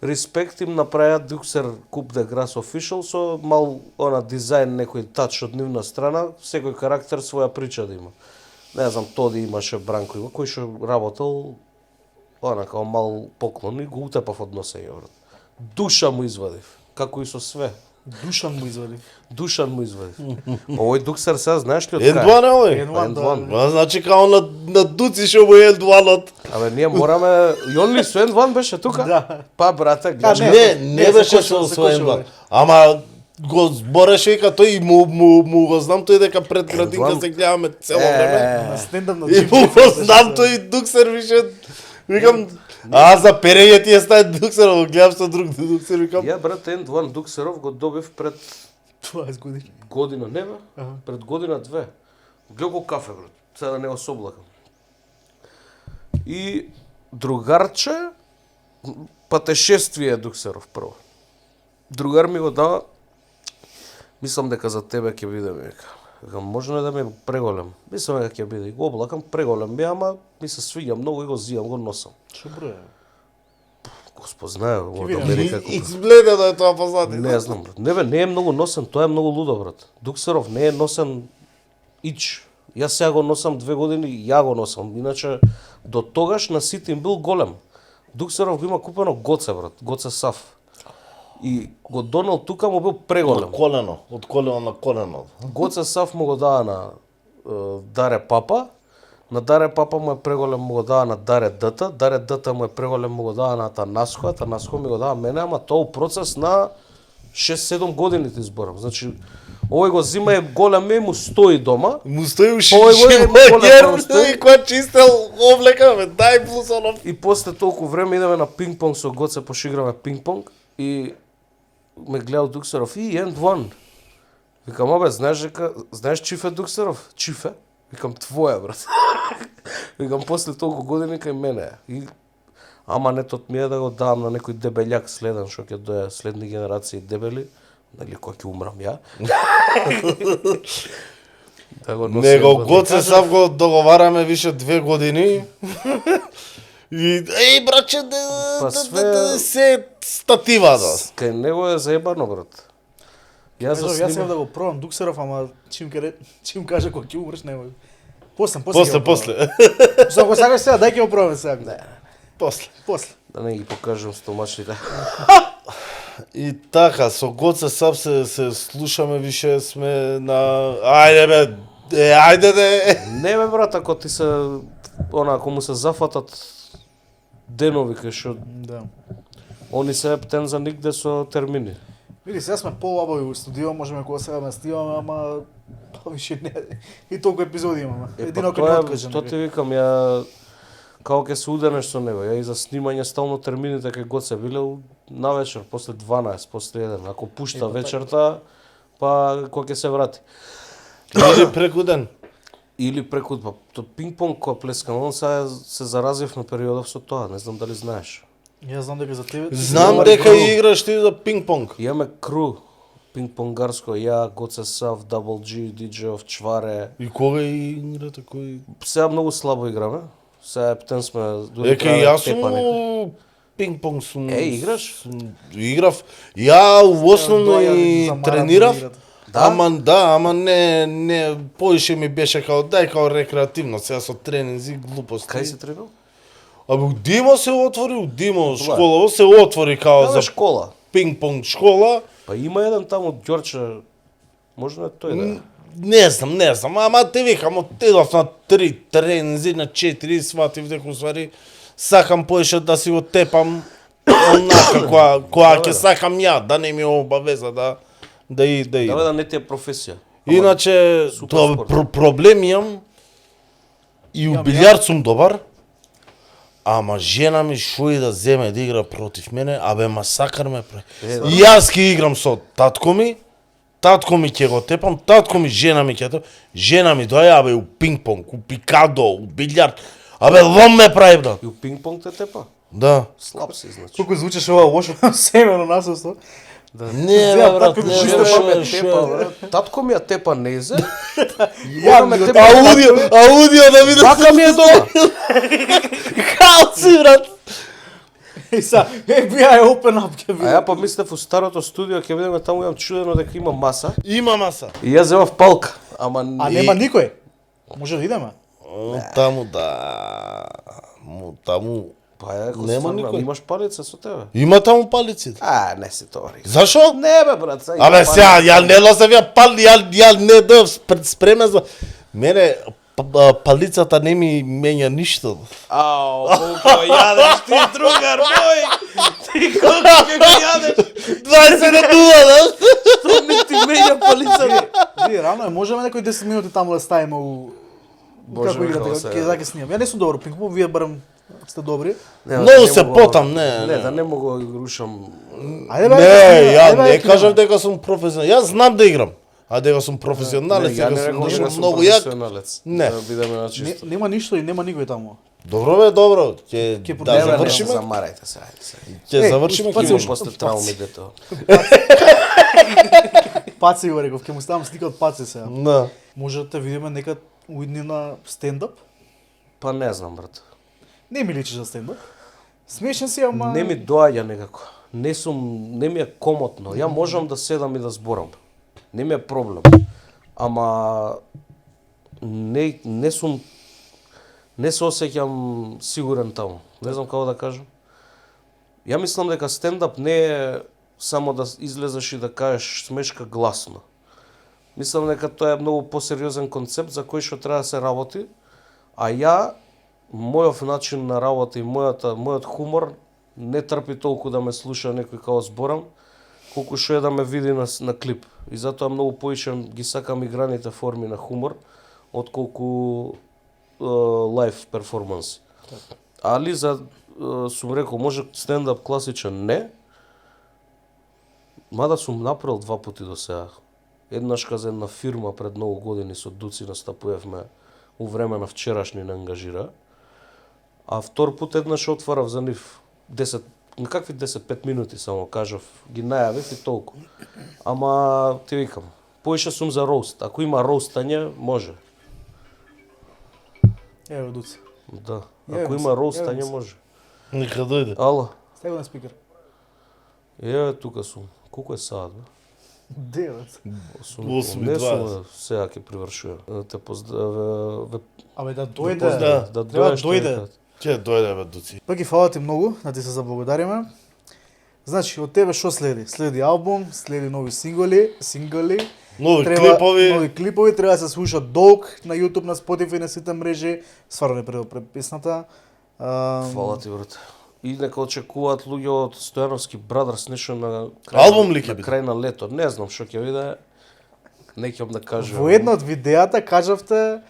респект им направиа Дуксер Coup de Grace Official со мал дизајн, некој тач од нивна страна, секој карактер своја прича да има. Не знам, Тоди имаше, Бранко има, кој што работел као мал поклон и го утепав од носа ја, брат. Душа му извадив, како и со све. Душан му извади. Душан му извадив. Овој Дуксер сега знаеш ли од N2 кај? не ој? N1, да. N1. Значи као на дуци што му е N1-от. Абе, ние мораме... И он ли со N1 беше тука? Да. Па, брате, не. гледаш. Не беше се со кошува, N2. Ама го збореше дека тој и му го знам тој дека пред градинка N1. се гледаме цело време. На стендап на И Джим му Джим го беше знам се. тој Дуксер више. Викам, за перење ти е стај Дуксер, го гледам со друг Дуксер, викам. Ја, брате, N1 Дуксеров го добив пред 20 години. година, не бе? Аха. Пред година-две. Гледај кафе, брат. Сега да не го соблакам. И другарче, патешествие Дуксеров прво. Другар ми го дава, мислам дека за тебе ќе биде, ми вика. Викам, може ли да ми преголем? Мислам дека ќе биде. И го облакам, преголем би, ама ми се свиѓа многу и го зијам, го носам. Што броја? Господ знае, од видам. Америка. Изгледа да е тоа позади. Не знам, брат. Не бе, не е многу носен, тоа е многу лудо, брат. Дуксеров не е носен ич. Јас сега го носам 2 години, ја го носам. Иначе, до тогаш на сите им бил голем. Дуксеров го има купено Гоце, брат. Гоце Сав. И го донел тука, му бил преголем. Од колено на колено. Гоце Сав му го дава на Даре Папа. На Даре Папа му е преголем, му го дава на Даре Дата. Даре Дата му е преголем, му го дава на Атанаско. Атанаско ми го дава мене, ама тоа у процес на 6-7 години ти зборам. Значи, овој го зима е голем и му стои дома. Му стои уши Овој го е голем, стои. и која чистел облека, бе, дај блузонов. И после толку време идеме на пинг-понг со Гоце, пошиграме пинг-понг и ме гледа Дуксеров и N1. Викам, абе, знаеш Чифе Дуксеров? Чифе? Викам, твоја, брат. Викам, после толку години кај мене. И ама нетот ми е да го давам на некој дебељак следен, што ќе дое следни генерации дебели, дали кој ќе умрам ја. Да го носам. Него Гоце сам го договараме више 2 години. И братче, Па све- се статива да. Кај него е заебано, брат. Јас Јас за сега да го пробам Дуксеров, ама чим каже кога ќе умреш не може. После. После. Што ако сакаш сега, дај ќе го пробаме сега. Не. После. да не ги покажам стомачните. И така, со Гоце сам се слушаме, више сме на... Ајде бе, ајде де! Не бе, брат, ако ти се ако му се зафатат денови кај што Да. они се ептен за нигде со термини. Види, сега сме по-лабави у студио, можеме кога сега ме снимаме, ама више не. И толку епизоди имаме. Едино кога не откажем. Тоа ти викам, ја како ќе се уденеш со него, ја и за снимање стално термините кај Гоце биле навечер, после 12, после 1. Ако пушта вечерта, па кога ќе се врати. Или преку ден. Или преку то пинг-понг која плескам, он се заразив на периодов со тоа, не знам дали знаеш. Јас знам дека за тебе... Знам дека играш ти за пинг-понг. Имаме кру пинг-понгарско, ја, Гоце Сав, Double G, DJ-ов, Чваре. И кога играте, кој? Сега многу слабо играме. Сега ептен сме дури Дека треба јас да тепа некој. сум пинг-понг сум. Играш? Играв. Ја у основно и тренирав. Ама не поише ми беше као дај као рекреативно, сега со тренинзи глупости. Кај се тренирал? Абе у Димо се отвори, у Димо школа се отвори као За за школа. пинг-понг школа. Па има еден таму Ѓорче. Можно е тој да е. Не знам, ама те викам, отидов на 3 тренинзи, на 4, сватив дека уствари сакам поише да си го тепам онака која ќе сакам ја, да не ми обавеза да Дабе идам. да не ти е професија. Иначе, супер тоа спорт. проблем имам и у билјард сум добар, ама жена ми шо и да земе да игра против мене, абе масакар ме прави. И јас ќе играм со татко ми ќе го тепам, татко ми, жена ми ќе тепам, жена ми доја, абе, у пинг-понг, у пикадо, у билјард, абе, лом ме прави, брат. И у пинг-понг те тепа? Да. Слаб си, значи. Колку звучеше ова лошо семено насуство. Не, бе, брат, татко ми не, чисто бе, Жена ме бе, тепа, шо. брат. Татко ми ја тепа незе. Ја ме ми тепа. Аудио да видам. Бака ми е дома. Као си, брат. И са, FBI open up ќе А биде. ја па мислев у старото студио ќе видиме таму имам чудено дека има маса. Има маса. И јас земав палка, ама А нема никој. Може да идеме? Таму да. Таму. Па ја, ако Нема стварно, никој. имаш палица со тебе. Има таму палиците. Не си товари. Зашо? Не бе брат, сега. Абе сега, ја не носев ја пали, ја не дов спремен за... Мене палицата не ми менја ништо. Ау, колко јадеш ти другар мој. Ти колко ќе го јадеш. 20 на дула, да? Што не ти менја палицата? Вие рано е, можеме некои 10 минути таму да ставиме у... Боже, Како играте, како се- ќе да снимам. Ја не сум добар у пинг-понг, вие барем сте добри. Многу се потам, не. Не, да не могу да го рушам. Ајде Не, ја ајде, не ајде, кажам дека сум професионален. Јас знам да играм. А дека сум професионалец, ја дека не сум реков дека нешто сум многу јак. професионалец. Не. Да бидеме на Не, чисто. нема ништо и нема никој таму. Добро бе, добро. Ќе Ќе да Не, бе, не, завршиме. замарајте се, ајде се. Ќе завршиме паци, ќе Имам можеме. после трауми дето. Паци го реков, ќе му ставам слика од паци сега. Да. Може да те видиме некад уидни на стендап? Па не знам, брат. Не ми личи за стендап. Смешен си, ама... Не ми доаѓа некако. Не ми е комотно. Ја можам да седам и да зборам. Не ми е проблем. Ама не сум не се осеќам сигурен таму. Не знам како да кажам. Ја мислам дека стендап не е само да излезеш и да кажеш смешка гласно. Мислам дека тоа е многу посериозен концепт за кој што треба да се работи, а ја мојов начин на работа и мојот хумор не трпи толку да ме слуша некој како зборам, колку што е да ме види на клип. И затоа многу поише ги сакам играните форми на хумор, отколку лайв перформанс. Али сум рекол, може стендап класичен не, мада сум направил 2 пати до сега. Еднаш за една фирма пред многу години со Дуци настапувавме у време на вчерашни не ангажира. А втор пут еднаш отварав за нив 10, какви 10-5 минути само кажав, ги најавив и толку. Ама ти викам, поише сум за роуст. Ако има роустање, може. Ево, Дуци. Да. Јавам Ако се, има јавам роустање, се. може. Нека дојде. Ало. Стај го на спикер. Тука сум. Колку е саат, бе? 9. 8:20. 8:20. Не сум, сега ќе привршувам. Да те поздравя. Абе да Поздрав. дојде. Да Треба дојдеш дојде. некад. Ќе дојде бе Дуци. Па ги фала ти многу, да ти се заблагодариме. Значи, од тебе што следи? Следи албум, следи нови синголи, Нови клипови. Нови клипови, треба да се слуша долг на YouTube, на Spotify, на сите мрежи. Стварно не пред песната. Фала ти, брат. и нека очекуваат луѓе од Стојановски Брадерс нешто на Албум ли ќе на биде? крај на лето. Не знам што ќе биде. Не ќе да кажам. Во едно од видеата кажавте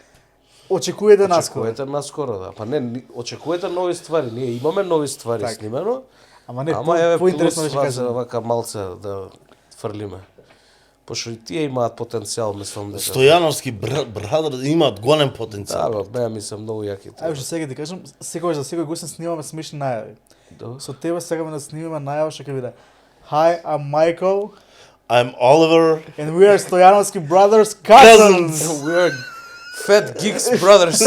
очекувате наскоро. Очекувате наскоро, да. Па не, очекувате нови ствари. Ние имаме нови ствари Така. снимено. Ама не, Ама еве поинтересно да плюс ќе кажам. вака малце да фрлиме. Пошто и тие имаат потенцијал, мислам дека. Стојановски брадер имаат голем потенцијал. Да, бе, ми се многу јаки. Ајде што сега ти кажам, секогаш за секој гост снимаме смешни најави. Да. Со тебе сакаме да снимаме најава што ќе биде. Hi, I'm Michael I'm Oliver. and we are Stojanovski Brothers cousins. We are Fat Geeks Brothers.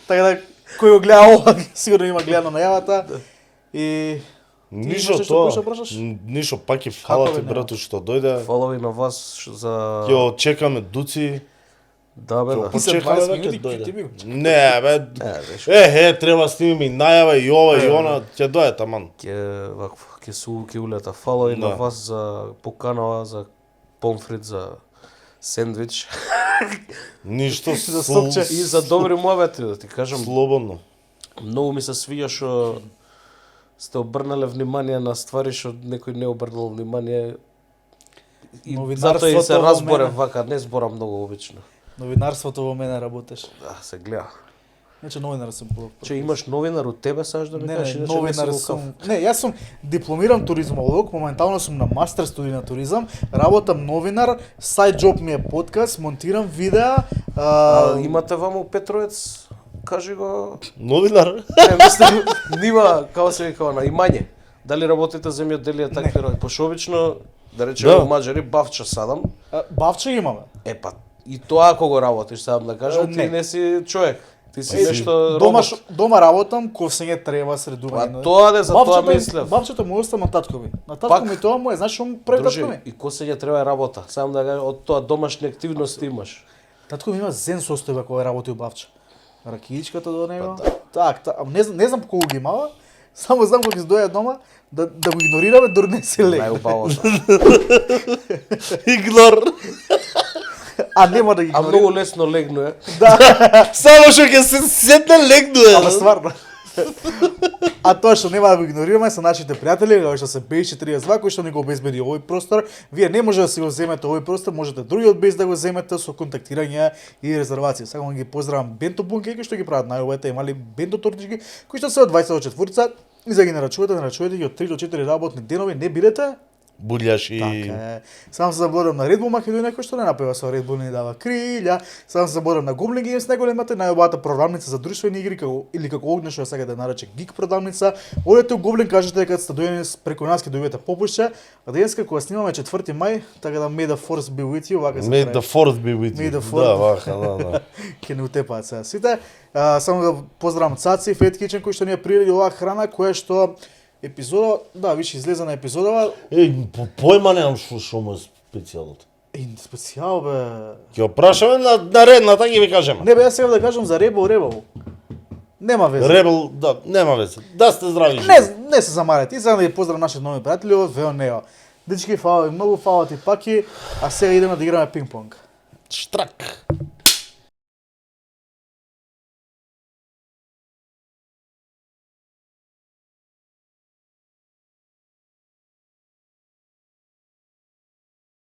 Така да кој го гледа ова, сигурно има гледано најавата. И Ништо имаш што тоа. да прашаш? Ништо пак и фала Како ти бе, брато што дојде. Фолови на вас за... Ќе чекаме Дуци. Да, бе, да. Ти се Почекаме 20 да ќе минути, дојде. ти ми го. Не, бе. веш. Треба снимиме и најава и ова и она, ќе дојде таман. Ќе се улета. Фолови на Да. вас за поканава, за помфрит, за сендвич Ништо За сопче. и за добри муабети, да ти кажам. слободно. Многу ми се свиѓа што сте обрнале внимание на ствари што некој не обрнал внимание. И затоа и се Новинарството во разборев мене. вака, не зборам многу обично. Новинарството во мене работеше. Да, се гледа. Значи новинар сум по. Че имаш новинар од тебе, саш да ми Не, кажеш, не, иначе новинар не си го сум. Не, јас сум дипломиран туризмолог, моментално сум на мастер студија на туризам, работам новинар, сајд джоб ми е подкаст, монтирам видеа, Имате ваму у Петровец, кажи го, Новинар? не мислам, нима, како се вика на имање. Дали работите земјоделие такви работи? Пошто обично, да речеме Да. во Маđари, бавча садам. бавче имаме. Е па, и тоа ако го работиш, садам да кажам, Не. ти не си човек. Ти си Е, нешто Дома, робот. дома работам, косење треба средување. Па тоа де, за тоа мислев. Бавчето му остана на татко ми. На татко Пак. ми тоа му е, знаеш што му прави татко Дружи, ми? и косење треба е работа. Сам да кажам, од тоа домашни активности имаш. Татко ми има зен состојба кога работи у бавче. Ракиичката до него. Па Так, не знам колку ги имава. Само знам кога ќе дојде дома да го игнорираме дори не се легне. Најубавото. Игнор. А нема да ги А игнорираме. многу лесно легнуе. Само што ќе се седне легнуе. Ама стварно. А тоа што нема да го игнорираме се нашите пријатели, кои што се Бејши 32, кои што ни го обезбеди овој простор. Вие не може да си го земете овој простор, можете други од без да го земете со контактирање и резервации. Сакам да ги поздравам Бенто Бунке, кои што ги прават најубавите имали Бенто тортички, кои што се од 20 до 4 и за да ги нарачувате ги од 3 до 4 работни денови, не бидете. Булјаш и... Така е. Само се заборам на Red Bull Македонија, кој што не напева со Red Bull не дава крилја. Само се заборам на Goblin Games, најголемата најубавата продавница за друштвени игри, како, или како огнеш што сега да нарече Geek продавница. Одете у Goblin, кажете дека сте дојдени преку нас ќе добиете попушче. А денеска кога снимаме 4 мај, така да May the Force be with you, вака се May прави. the fourth be with May you. the fourth. Да, вака, да. Ќе не утепаат сега сите. Само да поздравам Цаци, Fat Kitchen, кој што ни ја приреди оваа храна, која што епизода, да, више излезе на епизодава. Појма немам што му е специјалот. Специјал бе. Ќе прашаме на редната ќе ви кажеме. Не бе, јас сега да кажам за Ребел. Нема веза. Ребел, да, нема веќе. Да сте здрави. Не се замарете. И сега да ги поздравам нашите нови пријатели од Веонео. Дечки, фала ви многу, фала ти паки, а сега идеме да играме пинг-понг. Штрак.